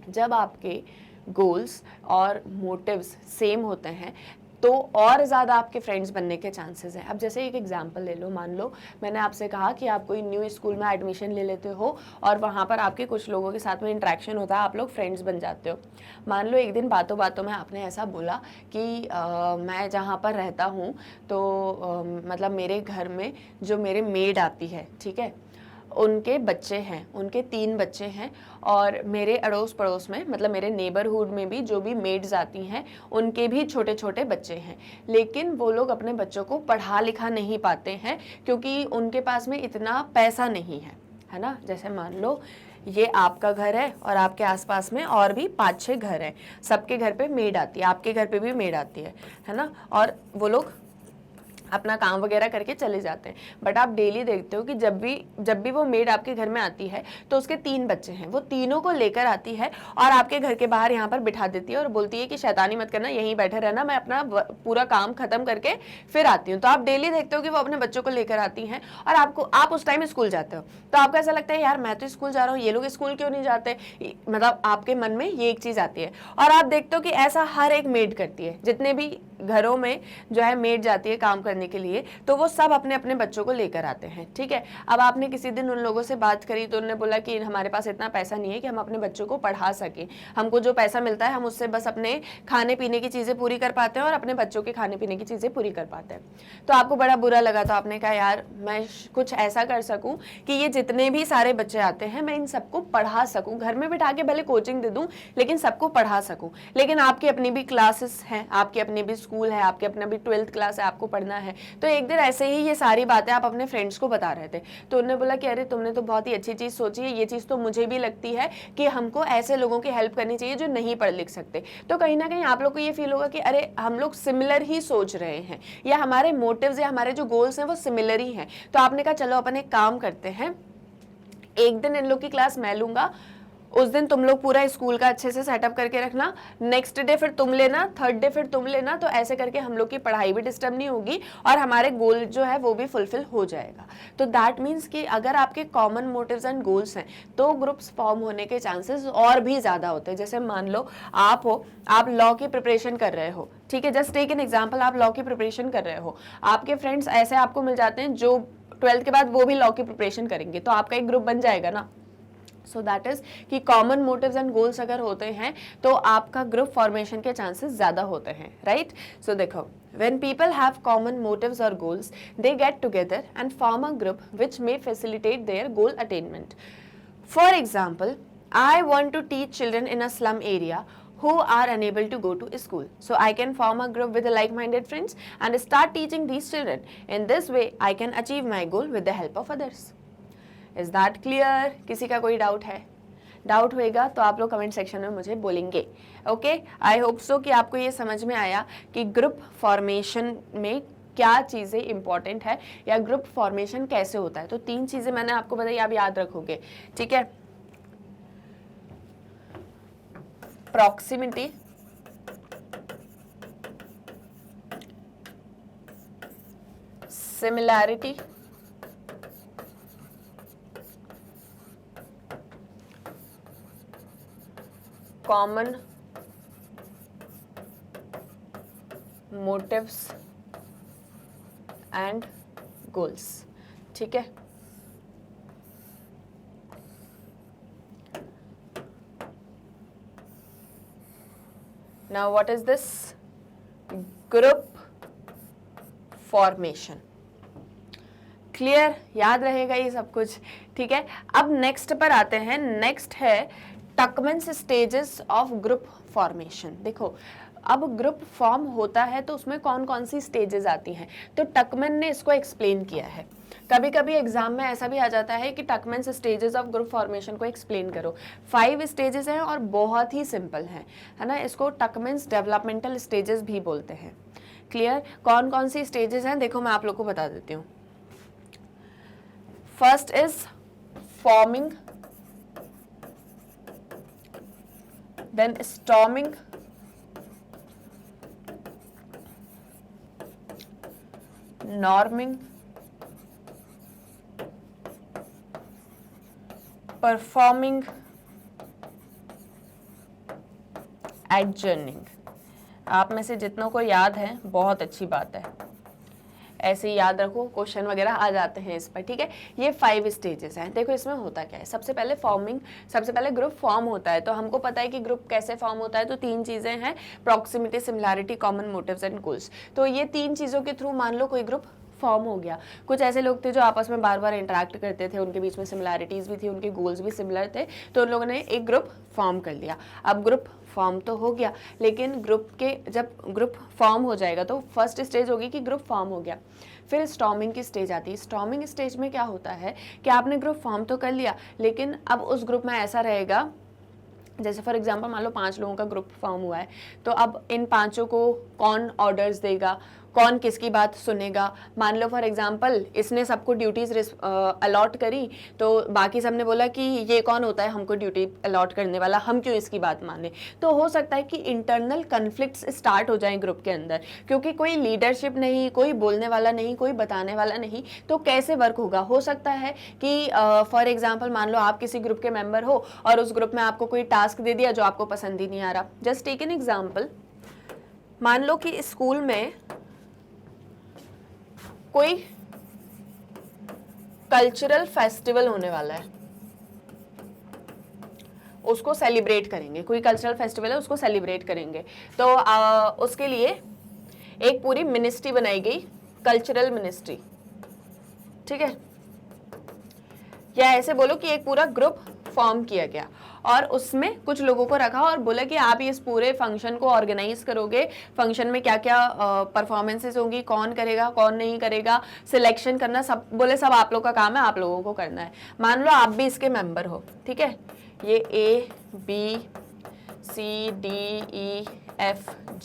जब आपके गोल्स और मोटिव्स सेम होते हैं तो और ज़्यादा आपके फ्रेंड्स बनने के चांसेस हैं। अब जैसे एक एग्जांपल ले लो, मान लो मैंने आपसे कहा कि आप कोई न्यू स्कूल में एडमिशन ले लेते हो और वहाँ पर आपके कुछ लोगों के साथ में इंटरेक्शन होता है, आप लोग फ्रेंड्स बन जाते हो। मान लो एक दिन बातों बातों में आपने ऐसा बोला कि मैं जहाँ पर रहता हूँ तो मतलब मेरे घर में जो मेरे मेड आती है, ठीक है, उनके बच्चे हैं, उनके 3 बच्चे हैं, और मेरे अड़ोस पड़ोस में मतलब मेरे नेबरहुड में भी जो भी मेड्स आती हैं उनके भी छोटे छोटे बच्चे हैं, लेकिन वो लोग अपने बच्चों को पढ़ा लिखा नहीं पाते हैं क्योंकि उनके पास में इतना पैसा नहीं है ना। जैसे मान लो ये आपका घर है और आपके आसपास में और भी 5-6 घर हैं, सबके घर पे मेड आती है, आपके घर पे भी मेड आती है ना, और वो लोग अपना काम वगैरह करके चले जाते हैं। बट आप डेली देखते हो कि जब भी वो मेड आपके घर में आती है तो उसके 3 बच्चे हैं, वो तीनों को लेकर आती है और आपके घर के बाहर यहाँ पर बिठा देती है और बोलती है कि शैतानी मत करना, यहीं बैठे रहना, मैं अपना पूरा काम खत्म करके फिर आती हूँ। तो आप डेली देखते हो कि वो अपने बच्चों को लेकर आती हैं और आप उस टाइम स्कूल जाते हो, तो आपको ऐसा लगता है यार मैं तो स्कूल जा रहा हूँ, ये लोग स्कूल क्यों नहीं जाते, मतलब आपके मन में ये एक चीज़ आती है। और आप देखते हो कि ऐसा हर एक मेड करती है, जितने भी घरों में जो है मेड जाती है काम करने के लिए, तो वो सब अपने अपने बच्चों को लेकर आते हैं, ठीक है। अब आपने किसी दिन उन लोगों से बात करी तो उन्होंने बोला कि हमारे पास इतना पैसा नहीं है कि हम अपने बच्चों को पढ़ा सकें, हमको जो पैसा मिलता है हम उससे बस अपने खाने पीने की चीज़ें पूरी कर पाते हैं और अपने बच्चों के खाने पीने की चीज़ें पूरी कर पाते हैं। तो आपको बड़ा बुरा लगा, तो आपने कहा यार मैं कुछ ऐसा कर सकूँ कि ये जितने भी सारे बच्चे आते हैं मैं इन सबको पढ़ा सकूँ, घर में बिठा के भले कोचिंग दे दूँ लेकिन सबको पढ़ा सकूँ। लेकिन आपकी अपनी भी क्लासेस हैं, आपके अपने भी स्कूल है, आपके अपना भी 12th क्लास है, आपको पढ़ना है। तो एक दिन ऐसे ही ये सारी बातें आप अपने फ्रेंड्स को बता रहे थे, तो उन्होंने बोला कि अरे तुमने तो बहुत ही अच्छी चीज़ सोची है, ये चीज़ तो मुझे भी लगती है कि हमको ऐसे लोगों की हेल्प करनी चाहिए जो नहीं पढ़ लिख सकते। तो कहीं ना कहीं आप लोग को ये फील होगा कि अरे हम लोग सिमिलर ही सोच रहे हैं, या हमारे मोटिव्स या हमारे जो गोल्स हैं वो सिमिलर ही हैं। तो आपने कहा चलो अपन एक काम करते हैं, एक दिन इन लोग की क्लास मैं लूँगा, उस दिन तुम लोग पूरा स्कूल का अच्छे से सेटअप करके रखना, नेक्स्ट डे फिर तुम लेना, थर्ड डे फिर तुम लेना, तो ऐसे करके हम लोग की पढ़ाई भी डिस्टर्ब नहीं होगी और हमारे गोल जो है वो भी फुलफिल हो जाएगा। तो दैट मीन्स कि अगर आपके कॉमन मोटिव्स एंड गोल्स हैं तो ग्रुप्स फॉर्म होने के चांसेस और भी ज़्यादा होते हैं। जैसे मान लो आप हो, आप लॉ की प्रिपरेशन कर रहे हो, ठीक है, जस्ट टेक एन एग्जाम्पल, आप लॉ की प्रिपरेशन कर रहे हो, आपके फ्रेंड्स ऐसे आपको मिल जाते हैं जो 12th के बाद वो भी लॉ की प्रिपरेशन करेंगे, तो आपका एक ग्रुप बन जाएगा ना। सो दैट इज कि कॉमन मोटिव्स एंड गोल्स अगर होते हैं तो आपका ग्रुप फॉर्मेशन के चांसेस ज्यादा होते हैं, राइट। सो देखो, when people have common motives or goals, they get together and form a group which may facilitate their goal attainment. For example, I want to teach children in a slum area who are unable to go to school. So I can form a group with like-minded friends and start teaching these children. In this way, I can achieve my goal with the help of others. Is that clear? किसी का कोई doubt है? Doubt होएगा तो आप लोग comment section में मुझे बोलेंगे। ओके, आई होप सो कि आपको ये समझ में आया कि ग्रुप फॉर्मेशन में क्या चीज़ें इंपॉर्टेंट है या ग्रुप फॉर्मेशन कैसे होता है। तो 3 चीज़ें मैंने आपको बताई, आप याद रखोगे, ठीक है। Proximity, similarity, common motives and goals, ठीक है। Now what is this? Group formation. Clear? याद रहेगा ये सब कुछ, ठीक है। अब नेक्स्ट पर आते हैं। नेक्स्ट है टकमैन्स स्टेजेस ऑफ ग्रुप फॉर्मेशन। देखो, अब ग्रुप फॉर्म होता है तो उसमें कौन कौन सी स्टेजेस आती हैं, तो टकमैन ने इसको एक्सप्लेन किया है। कभी कभी एग्जाम में ऐसा भी आ जाता है कि टकमैन्स स्टेजेस ऑफ ग्रुप फॉर्मेशन को एक्सप्लेन करो। 5 स्टेजेस हैं और बहुत ही सिंपल हैं, है ना। इसको टकमैन्स डेवलपमेंटल स्टेजेस भी बोलते हैं। क्लियर? कौन कौन सी स्टेजेस हैं देखो मैं आप लोग को बता देती हूँ। First is forming, then storming, norming, performing, adjourning। आप में से जितनों को याद है बहुत अच्छी बात है, ऐसे ही याद रखो, क्वेश्चन वगैरह आ जाते हैं इस पर, ठीक है। ये 5 स्टेजेस हैं। देखो इसमें होता क्या है, सबसे पहले फॉर्मिंग, सबसे पहले ग्रुप फॉर्म होता है। तो हमको पता है कि ग्रुप कैसे फॉर्म होता है, तो 3 चीजें हैं, proximity, similarity, common motives and goals. तो ये 3 चीजों के थ्रू मान लो कोई ग्रुप फॉर्म हो गया। कुछ ऐसे लोग थे जो आपस में बार बार इंटरेक्ट करते थे, उनके बीच में सिमिलैरिटीज भी थी, उनके गोल्स भी सिमिलर थे, तो उन लोगों ने एक ग्रुप फॉर्म कर लिया। अब ग्रुप फॉर्म तो हो गया, लेकिन ग्रुप के जब ग्रुप फॉर्म हो जाएगा तो फर्स्ट स्टेज होगी कि ग्रुप फॉर्म हो गया। फिर स्टॉर्मिंग की स्टेज आती है। स्टॉर्मिंग स्टेज में क्या होता है कि आपने ग्रुप फॉर्म तो कर लिया, लेकिन अब उस ग्रुप में ऐसा रहेगा, जैसे फॉर एग्जांपल मान लो 5 लोगों का ग्रुप फॉर्म हुआ है, तो अब इन 5 को कौन ऑर्डर्स देगा, कौन किसकी बात सुनेगा। मान लो फॉर एग्जांपल इसने सबको ड्यूटीज अलॉट करी, तो बाकी सबने बोला कि ये कौन होता है हमको ड्यूटी अलॉट करने वाला, हम क्यों इसकी बात माने। तो हो सकता है कि इंटरनल कन्फ्लिक्ट्स स्टार्ट हो जाएं ग्रुप के अंदर, क्योंकि कोई लीडरशिप नहीं, कोई बोलने वाला नहीं, कोई बताने वाला नहीं, तो कैसे वर्क होगा। हो सकता है कि फॉर एग्जाम्पल मान लो आप किसी ग्रुप के मेंबर हो और उस ग्रुप में आपको कोई टास्क दे दिया जो आपको पसंद ही नहीं आ रहा। जस्ट टेक एन एग्जाम्पल, मान लो कि स्कूल में कोई कल्चरल फेस्टिवल होने वाला है, उसको सेलिब्रेट करेंगे, कोई कल्चरल फेस्टिवल है उसको सेलिब्रेट करेंगे, तो उसके लिए एक पूरी मिनिस्ट्री बनाई गई, कल्चरल मिनिस्ट्री, ठीक है। या ऐसे बोलो कि एक पूरा ग्रुप फॉर्म किया गया और उसमें कुछ लोगों को रखा और बोला कि आप इस पूरे फंक्शन को ऑर्गेनाइज करोगे, फंक्शन में क्या क्या परफॉर्मेंसेस होंगी, कौन करेगा कौन नहीं करेगा, सिलेक्शन करना, सब बोले सब आप लोग का काम है, आप लोगों को करना है। मान लो आप भी इसके मेंबर हो, ठीक है। ये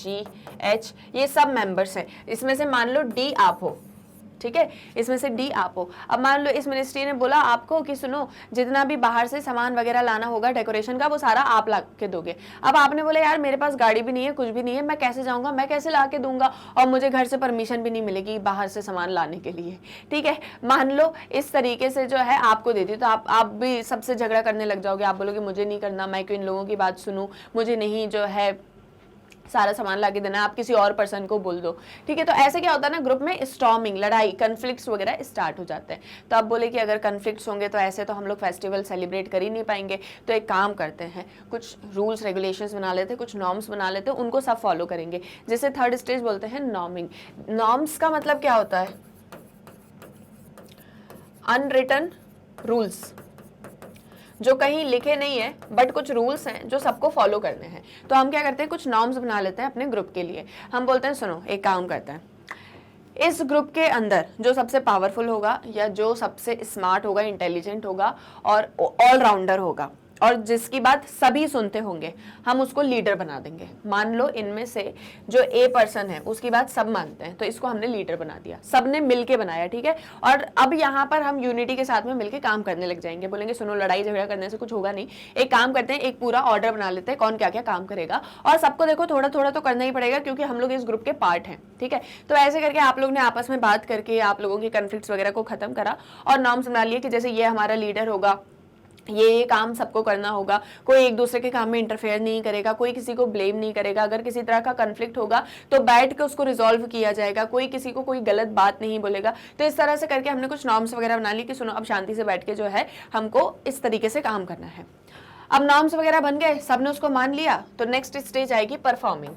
ABCDEFGH ये सब मेंबर्स हैं, इसमें से मान लो D आप हो, ठीक है, इसमें से डी आप हो। अब मान लो इस मिनिस्ट्री ने बोला आपको कि सुनो जितना भी बाहर से सामान वगैरह लाना होगा डेकोरेशन का वो सारा आप ला के दोगे। अब आपने बोला यार मेरे पास गाड़ी भी नहीं है, कुछ भी नहीं है, मैं कैसे जाऊंगा, मैं कैसे ला के दूंगा, और मुझे घर से परमिशन भी नहीं मिलेगी बाहर से सामान लाने के लिए। ठीक है, मान लो इस तरीके से जो है आपको देती, तो आप भी सबसे झगड़ा करने लग जाओगे, आप बोलोगे मुझे नहीं करना, मैं क्यों इन लोगों की बात सुनूं, मुझे नहीं जो है सारा सामान ला के देना, आप किसी और पर्सन को बोल दो। ठीक है, तो ऐसे क्या होता है ना, ग्रुप में स्टॉर्मिंग, लड़ाई, कन्फ्लिक्ट्स वगैरह स्टार्ट हो जाते हैं। तो आप बोले कि अगर कन्फ्लिक्ट्स होंगे तो ऐसे तो हम लोग फेस्टिवल सेलिब्रेट कर ही नहीं पाएंगे, तो एक काम करते हैं, कुछ रूल्स रेगुलेशंस बना लेते हैं, कुछ नॉर्म्स बना लेते हैं, उनको सब फॉलो करेंगे, जिसे थर्ड स्टेज बोलते हैं नॉर्मिंग। नॉर्म्स का मतलब क्या होता है, अनरिटन रूल्स, जो कहीं लिखे नहीं है बट कुछ रूल्स हैं जो सबको फॉलो करने हैं। तो हम क्या करते हैं, कुछ नॉर्म्स बना लेते हैं अपने ग्रुप के लिए। हम बोलते हैं सुनो एक काम करते हैं, इस ग्रुप के अंदर जो सबसे पावरफुल होगा या जो सबसे स्मार्ट होगा, इंटेलिजेंट होगा और ऑलराउंडर होगा और जिसकी बात सभी सुनते होंगे, हम उसको लीडर बना देंगे। मान लो इनमें से जो ए पर्सन है उसकी बात सब मानते हैं, तो इसको हमने लीडर बना दिया, सबने मिलके बनाया। ठीक है, और अब यहाँ पर हम यूनिटी के साथ में मिलके काम करने लग जाएंगे, बोलेंगे सुनो लड़ाई झगड़ा करने से कुछ होगा नहीं, एक काम करते हैं, एक पूरा ऑर्डर बना लेते हैं कौन क्या क्या काम करेगा, और सबको देखो थोड़ा थोड़ा तो करना ही पड़ेगा क्योंकि हम लोग इस ग्रुप के पार्ट हैं। ठीक है, तो ऐसे करके आप लोग ने आपस में बात करके आप लोगों के कन्फ्लिक्ट्स वगैरह को खत्म करा और नॉर्म्स बना लिए कि जैसे ये हमारा लीडर होगा, ये काम सबको करना होगा, कोई एक दूसरे के काम में इंटरफेयर नहीं करेगा, कोई किसी को ब्लेम नहीं करेगा, अगर किसी तरह का कन्फ्लिक्ट होगा तो बैठ के उसको रिजॉल्व किया जाएगा, कोई किसी को कोई गलत बात नहीं बोलेगा। तो इस तरह से करके हमने कुछ नॉर्म्स वगैरह बना ली कि सुनो अब शांति से बैठ के जो है हमको इस तरीके से काम करना है। अब नॉर्म्स वगैरह बन गए, सबने उसको मान लिया, तो नेक्स्ट स्टेज आएगी परफॉर्मिंग।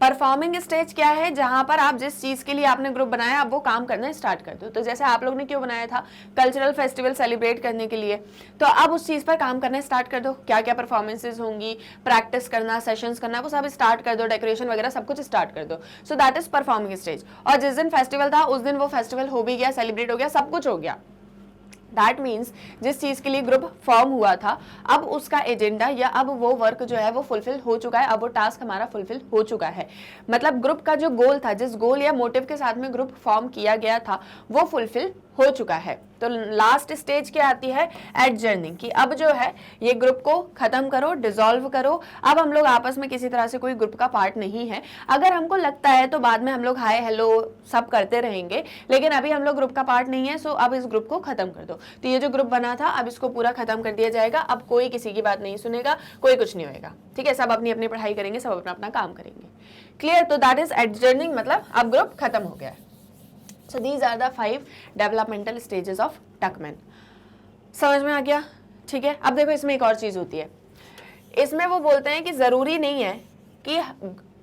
परफॉर्मिंग स्टेज क्या है, जहां पर आप जिस चीज के लिए आपने ग्रुप बनाया आप वो काम करना स्टार्ट कर दो। तो जैसे आप लोग ने क्यों बनाया था, कल्चरल फेस्टिवल सेलिब्रेट करने के लिए, तो अब उस चीज पर काम करना स्टार्ट कर दो। क्या क्या परफॉर्मेंसेज होंगी, प्रैक्टिस करना, सेशंस करना, वो सब स्टार्ट कर दो, डेकोरेशन वगैरह सब कुछ स्टार्ट कर दो। सो दैट इज परफॉर्मिंग स्टेज। और जिस दिन फेस्टिवल था उस दिन वो फेस्टिवल हो भी गया, सेलिब्रेट हो गया, सब कुछ हो गया। दैट मीन्स जिस चीज़ के लिए ग्रुप फॉर्म हुआ था अब उसका एजेंडा या अब वो वर्क जो है वो फुलफिल हो चुका है, अब वो टास्क हमारा फुलफिल हो चुका है। मतलब ग्रुप का जो गोल था, जिस गोल या मोटिव के साथ में ग्रुप फॉर्म किया गया था वो फुलफिल हो चुका है। तो लास्ट स्टेज क्या आती है, एडजर्निंग, कि अब जो है ये ग्रुप को खत्म करो, डिसॉल्व करो। अब हम लोग आपस में किसी तरह से कोई ग्रुप का पार्ट नहीं है। अगर हमको लगता है तो बाद में हम लोग हाय हेलो सब करते रहेंगे, लेकिन अभी हम लोग ग्रुप का पार्ट नहीं है, सो अब इस ग्रुप को खत्म कर दो। तो ये जो ग्रुप बना था अब इसको पूरा खत्म कर दिया जाएगा। अब कोई किसी की बात नहीं सुनेगा, कोई कुछ नहीं होगा। ठीक है, सब अपनी अपनी पढ़ाई करेंगे, सब अपना अपना काम करेंगे। क्लियर? तो दैट इज एडजर्निंग, मतलब अब ग्रुप खत्म हो गया है। So these are the 5 developmental stages of Tuckman. समझ में आ गया? ठीक है, अब देखो इसमें एक और चीज होती है, इसमें वो बोलते हैं कि जरूरी नहीं है कि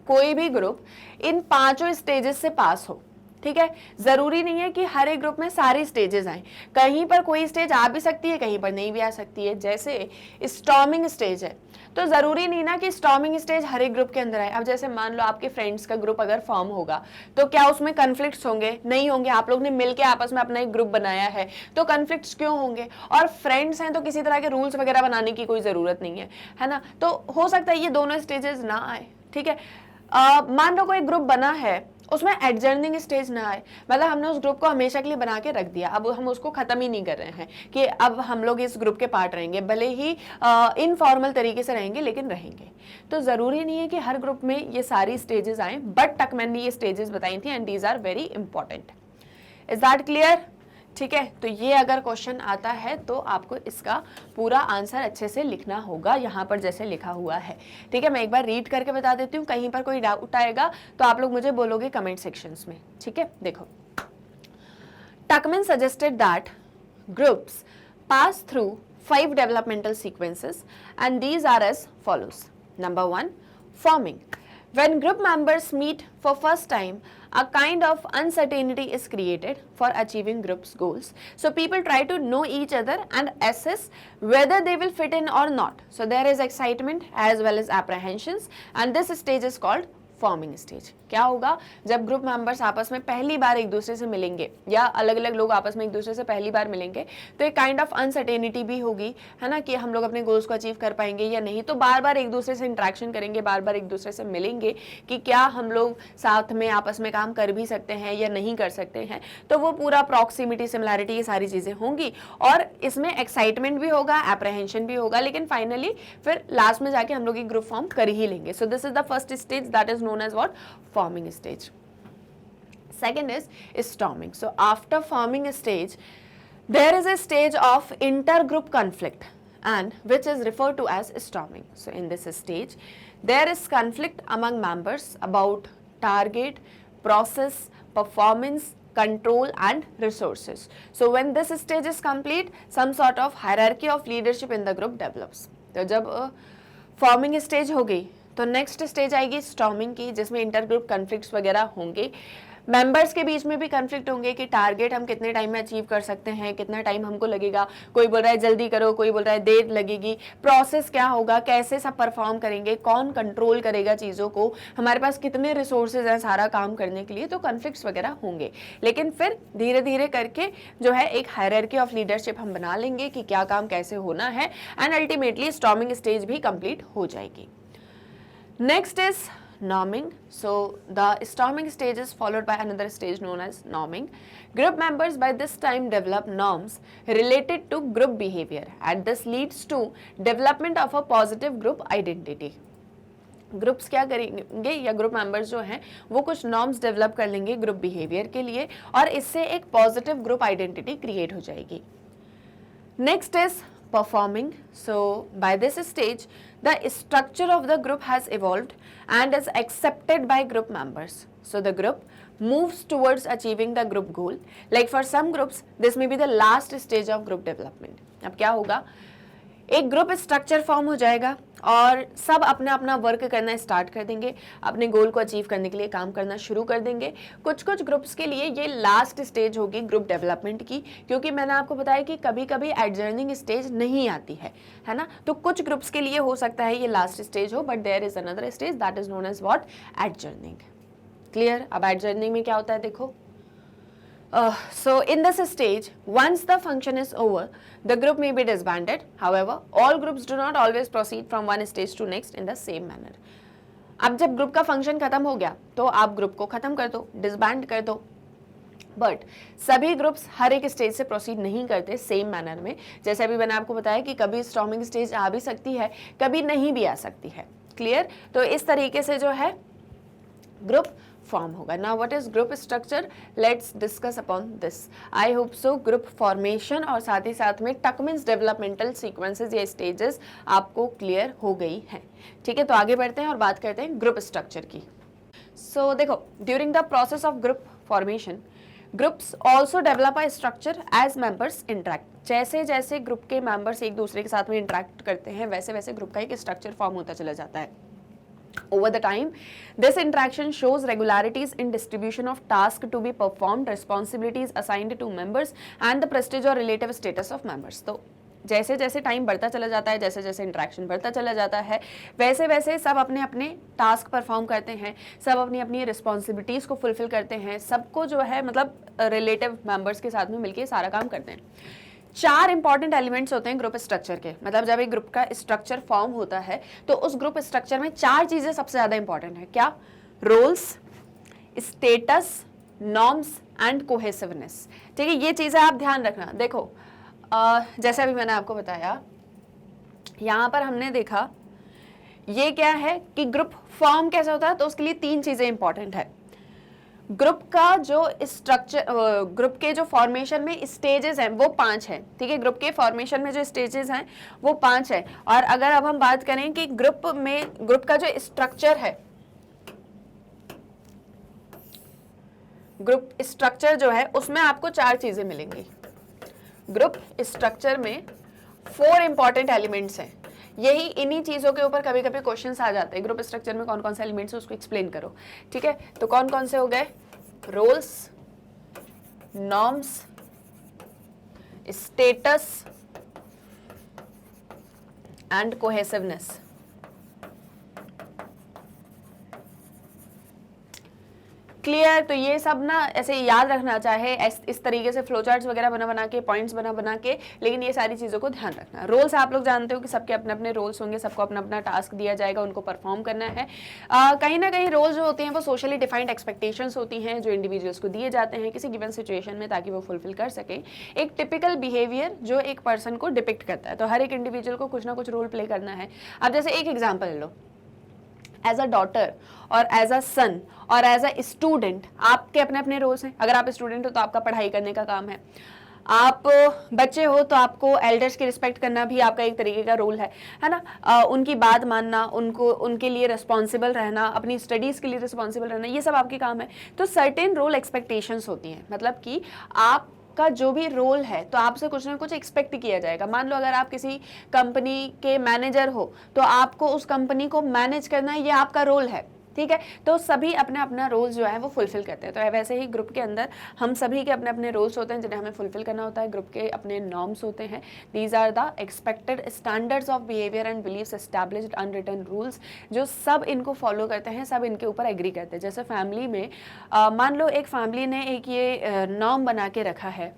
कोई भी ग्रुप इन 5 स्टेजेस से पास हो। ठीक है, जरूरी नहीं है कि हर एक ग्रुप में सारी स्टेजेस आए, कहीं पर कोई स्टेज आ भी सकती है, कहीं पर नहीं भी आ सकती है। जैसे स्टॉर्मिंग स्टेज है, तो जरूरी नहीं ना कि स्टॉर्मिंग स्टेज हर एक ग्रुप के अंदर आए। अब जैसे मान लो आपके फ्रेंड्स का ग्रुप अगर फॉर्म होगा तो क्या उसमें कन्फ्लिक्ट्स होंगे? नहीं होंगे। आप लोग ने मिलके आपस में अपना एक ग्रुप बनाया है, तो कन्फ्लिक्ट्स क्यों होंगे? और फ्रेंड्स हैं तो किसी तरह के रूल्स वगैरह बनाने की कोई जरूरत नहीं है ना। तो हो सकता है ये दोनों स्टेजेस ना आए। ठीक है, मान लो कोई ग्रुप बना है उसमें एडजर्निंग स्टेज ना आए, मतलब हमने उस ग्रुप को हमेशा के लिए बना के रख दिया, अब हम उसको खत्म ही नहीं कर रहे हैं कि अब हम लोग इस ग्रुप के पार्ट रहेंगे, भले ही इनफॉर्मल तरीके से रहेंगे लेकिन रहेंगे। तो जरूरी नहीं है कि हर ग्रुप में ये सारी स्टेजेस आए, बट टकमैन ने ये स्टेजेस बताई थी and these are very important. Is that clear? ठीक है, तो ये अगर क्वेश्चन आता है तो आपको इसका पूरा आंसर अच्छे से लिखना होगा, यहाँ पर जैसे लिखा हुआ है। ठीक है, मैं एक बार रीड करके बता देती हूँ, कहीं पर कोई डाउट आएगा तो आप लोग मुझे बोलोगे कमेंट सेक्शंस में। ठीक है, देखो, टकमैन suggested that groups pass through 5 developmental sequences and these are as follows. Number 1, forming. When group members meet for first time, a kind of uncertainty is created for achieving group's goals. So people try to know each other and assess whether they will fit in or not. So there is excitement as well as apprehensions, and this stage is called forming stage. क्या होगा, जब group members आपस में पहली बार एक दूसरे से मिलेंगे या अलग अलग लोग आपस में एक दूसरे से पहली बार मिलेंगे तो एक काइंड ऑफ अनसर्टेनिटी भी होगी, है ना, कि हम लोग अपने गोल्स को अचीव कर पाएंगे या नहीं। तो बार बार एक दूसरे से इंटरेक्शन करेंगे, बार बार एक दूसरे से मिलेंगे कि क्या हम लोग साथ में आपस में काम कर भी सकते हैं या नहीं कर सकते हैं। तो वो पूरा प्रॉक्सिमिटी, सिमिलैरिटी, ये सारी चीज़ें होंगी और इसमें एक्साइटमेंट भी होगा, एप्रहेंशन भी होगा, लेकिन फाइनली फिर लास्ट में जाके हम लोग एक ग्रुप फॉर्म कर ही लेंगे। So this is the first stage, that is known as what, forming stage. Second is storming. So after forming a stage, there is a stage of intergroup conflict and which is referred to as storming. So in this stage, there is conflict among members about target, process, performance, control and resources. So when this stage is complete, some sort of hierarchy of leadership in the group develops. तो जब forming stage हो गई तो next stage आएगी storming की, जिसमें intergroup conflicts वगैरह होंगे, मेंबर्स के बीच में भी कन्फ्लिक्ट होंगे कि टारगेट हम कितने टाइम में अचीव कर सकते हैं, कितना टाइम हमको लगेगा, कोई बोल रहा है जल्दी करो, कोई बोल रहा है देर लगेगी, प्रोसेस क्या होगा, कैसे सब परफॉर्म करेंगे, कौन कंट्रोल करेगा चीज़ों को, हमारे पास कितने रिसोर्सेज हैं सारा काम करने के लिए, तो कन्फ्लिक्ट्स वगैरह होंगे। लेकिन फिर धीरे धीरे करके जो है एक हायरार्की ऑफ लीडरशिप हम बना लेंगे कि क्या काम कैसे होना है एंड अल्टीमेटली स्टॉर्मिंग स्टेज भी कंप्लीट हो जाएगी. Next is norming. So the storming stage is followed by another stage known as norming. Group members by this time develop norms related to group behavior and this leads to development of a positive group identity. Groups क्या करेंगे या group members जो हैं वो कुछ norms develop कर लेंगे group behaviour के लिए और इससे एक पॉजिटिव ग्रुप आइडेंटिटी क्रिएट हो जाएगी. Next is performing. So by this stage the structure of the group has evolved and is accepted by group members. So the group moves towards achieving the group goal. Like for some groups this may be the last stage of group development. अब क्या होगा, एक group structure form हो जाएगा और सब अपना अपना वर्क करना स्टार्ट कर देंगे, अपने गोल को अचीव करने के लिए काम करना शुरू कर देंगे. कुछ कुछ ग्रुप्स के लिए ये लास्ट स्टेज होगी ग्रुप डेवलपमेंट की, क्योंकि मैंने आपको बताया कि कभी कभी एडजर्निंग स्टेज नहीं आती है ना, तो कुछ ग्रुप्स के लिए हो सकता है ये लास्ट स्टेज हो, but there is another stage that is known as what, adjourning. Clear? अब एडजर्निंग में क्या होता है देखो. So in this stage, once the function is over, the group may be disbanded. However, all groups do not always proceed from one stage to next in the same manner. अब जब group का function खत्म हो गया तो आप group को खत्म कर दो, डिसबैंड कर दो, बट सभी ग्रुप्स हर एक स्टेज से प्रोसीड नहीं करते सेम मैनर में. जैसे अभी मैंने आपको बताया कि कभी स्टॉर्मिंग स्टेज आ भी सकती है, कभी नहीं भी आ सकती है. क्लियर? तो इस तरीके से जो है ग्रुप फॉर्म होगा. Now what is group structure, let's discuss upon this. I hope so group formation और साथ ही साथ में टकमिन्स डेवलपमेंटल सीक्वेंसेस या स्टेजेस आपको क्लियर हो गई हैं. ठीक है, तो आगे बढ़ते हैं और बात करते हैं ग्रुप स्ट्रक्चर की. सो देखो, during the process of group formation groups also develop a structure as members interact. जैसे जैसे ग्रुप के मेंबर्स एक दूसरे के साथ में इंटरेक्ट करते हैं वैसे वैसे ग्रुप का एक स्ट्रक्चर फॉर्म होता चला जाता है. Over the time, this interaction shows regularities in distribution of tasks to be performed, responsibilities assigned to members, and the prestige or relative status of members. तो जैसे जैसे टाइम बढ़ता चला जाता है, जैसे जैसे इंटरेक्शन बढ़ता चला जाता है, वैसे वैसे सब अपने अपने टास्क परफॉर्म करते हैं, सब अपनी अपनी रिस्पॉन्सिबिलिटीज़ को फुलफिल करते हैं, सबको जो है मतलब रिलेटिव मेंबर्स के साथ में मिलकर सारा काम करते हैं. 4 इंपॉर्टेंट एलिमेंट्स होते हैं ग्रुप स्ट्रक्चर के. मतलब जब एक ग्रुप का स्ट्रक्चर फॉर्म होता है तो उस ग्रुप स्ट्रक्चर में 4 चीजें सबसे ज्यादा इंपॉर्टेंट है. क्या? Roles, status, norms and cohesiveness. ठीक है, ये चीजें आप ध्यान रखना. देखो जैसे अभी मैंने आपको बताया, यहाँ पर हमने देखा ये क्या है कि ग्रुप फॉर्म कैसा होता है, तो उसके लिए 3 चीजें इंपॉर्टेंट है. ग्रुप का जो स्ट्रक्चर, ग्रुप के जो फॉर्मेशन में स्टेजेस हैं वो 5 हैं. ठीक है, ग्रुप के फॉर्मेशन में जो स्टेजेस हैं वो 5 है. और अगर अब हम बात करें कि ग्रुप में ग्रुप का जो स्ट्रक्चर है, ग्रुप स्ट्रक्चर जो है उसमें आपको 4 चीजें मिलेंगी. ग्रुप स्ट्रक्चर में 4 इंपॉर्टेंट एलिमेंट्स हैं. यही इन्हीं चीज़ों के ऊपर कभी कभी क्वेश्चंस आ जाते हैं. ग्रुप स्ट्रक्चर में कौन कौन से एलिमेंट्स है उसको एक्सप्लेन करो. ठीक है, तो कौन कौन से हो गए? Roles, norms, status and cohesiveness. Clear? तो ये सब ना ऐसे याद रखना, चाहे इस तरीके से फ्लो चार्ट्स वगैरह बना बना के, पॉइंट्स बना बना के, लेकिन ये सारी चीज़ों को ध्यान रखना। रोल्स आप लोग जानते हो कि सबके अपने अपने रोल्स होंगे, सबको अपना अपना टास्क दिया जाएगा, उनको परफॉर्म करना है। कहीं ना कहीं रोल्स जो होते हैं वो सोशली डिफाइंड एक्सपेक्टेशंस होती हैं जो इंडिविजुअल्स को दिए जाते हैं किसी गिवन सिचुएशन में, ताकि वो फुलफिल कर सकें एक टिपिकल बिहेवियर जो एक पर्सन को डिपिक्ट करता है। तो हर एक इंडिविजुअल को कुछ ना कुछ रोल प्ले करना है। अब जैसे एक एग्जाम्पल ले लो, एज अ डॉटर और एज अ सन और एज अ स्टूडेंट आपके अपने अपने रोल्स हैं। अगर आप स्टूडेंट हो तो आपका पढ़ाई करने का काम है, आप बच्चे हो तो आपको एल्डर्स की रिस्पेक्ट करना भी आपका एक तरीके का रोल है ना। उनकी बात मानना, उनको उनके लिए रिस्पॉन्सिबल रहना, अपनी स्टडीज़ के लिए रिस्पॉन्सिबल रहना, ये सब आपके काम है। तो सर्टेन रोल एक्सपेक्टेशंस होती हैं, मतलब कि आप का जो भी रोल है तो आपसे कुछ ना कुछ एक्सपेक्ट किया जाएगा। मान लो अगर आप किसी कंपनी के मैनेजर हो तो आपको उस कंपनी को मैनेज करना, ये आपका रोल है, ठीक है। तो सभी अपना अपना रोल जो है वो फुलफिल करते हैं। तो वैसे ही ग्रुप के अंदर हम सभी के अपने अपने रोल्स होते हैं जिन्हें हमें फुलफिल करना होता है। ग्रुप के अपने नॉर्म्स होते हैं, these are the expected standards of behaviour and beliefs established unwritten rules, जो सब इनको फॉलो करते हैं, सब इनके ऊपर एग्री करते हैं। जैसे फैमिली में मान लो एक फैमिली ने एक ये नॉर्म बना के रखा है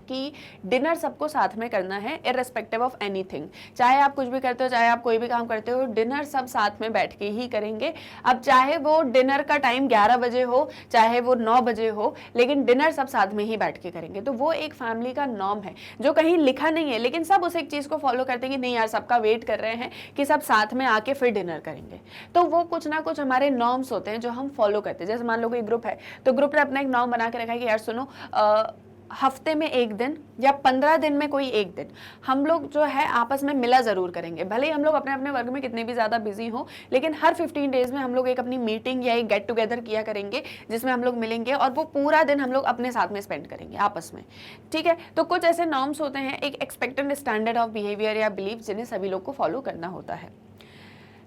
कि डिनर सबको साथ में करना है इररिस्पेक्टिव ऑफ एनीथिंग। चाहे आप कुछ भी करते हो, चाहे आप कोई भी काम करते हो, डिनर सब साथ में बैठ के ही करेंगे। अब चाहे वो डिनर का टाइम 11 बजे हो, चाहे वो 9 बजे हो, लेकिन डिनर सब साथ में ही बैठ के करेंगे। तो वो एक फैमिली का नॉर्म है जो कहीं लिखा नहीं है, लेकिन सब उस एक चीज़ को फॉलो करते हैं कि नहीं यार सबका वेट कर रहे हैं कि सब साथ में आके फिर डिनर करेंगे। तो वो कुछ ना कुछ हमारे नॉर्म्स होते हैं जो हम फॉलो करते हैं। जैसे मान लो कोई ग्रुप है तो ग्रुप ने अपना एक नॉर्म बना के रखा है कि यार सुनो, हफ्ते में एक दिन या 15 दिन में कोई एक दिन हम लोग जो है आपस में मिला ज़रूर करेंगे। भले ही हम लोग अपने अपने वर्ग में कितने भी ज़्यादा बिजी हो, लेकिन हर 15 डेज में हम लोग एक अपनी मीटिंग या एक गेट टुगेदर किया करेंगे जिसमें हम लोग मिलेंगे और वो पूरा दिन हम लोग अपने साथ में स्पेंड करेंगे आपस में, ठीक है। तो कुछ ऐसे नॉर्म्स होते हैं, एक एक्सपेक्टेड स्टैंडर्ड ऑफ बिहेवियर या बिलीफ जिन्हें सभी लोग को फॉलो करना होता है।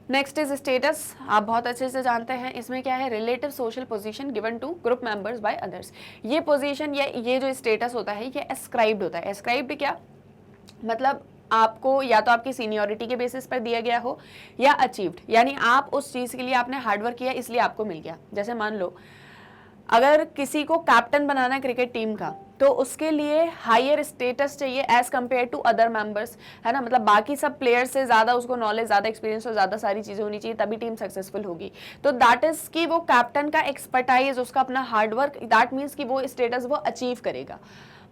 नेक्स्ट इज स्टेटस, आप बहुत अच्छे से जानते हैं। इसमें क्या है, relative social position given to group members by others. ये पोजीशन या ये जो स्टेटस होता है ये एस्क्राइब्ड होता है। एस्क्राइब्ड क्या मतलब, आपको या तो आपकी सीनियरिटी के बेसिस पर दिया गया हो या अचीव्ड, यानी आप उस चीज़ के लिए आपने हार्डवर्क किया इसलिए आपको मिल गया। जैसे मान लो अगर किसी को कैप्टन बनाना है क्रिकेट टीम का तो उसके लिए हायर स्टेटस चाहिए as compared to other members, है ना। मतलब बाकी सब प्लेयर्स से ज़्यादा उसको नॉलेज, ज़्यादा एक्सपीरियंस और ज़्यादा सारी चीज़ें होनी चाहिए, तभी टीम सक्सेसफुल होगी। तो दैट इज़ कि वो कैप्टन का एक्सपर्टाइज, उसका अपना हार्डवर्क, दैट मीन्स कि वो स्टेटस वो अचीव करेगा।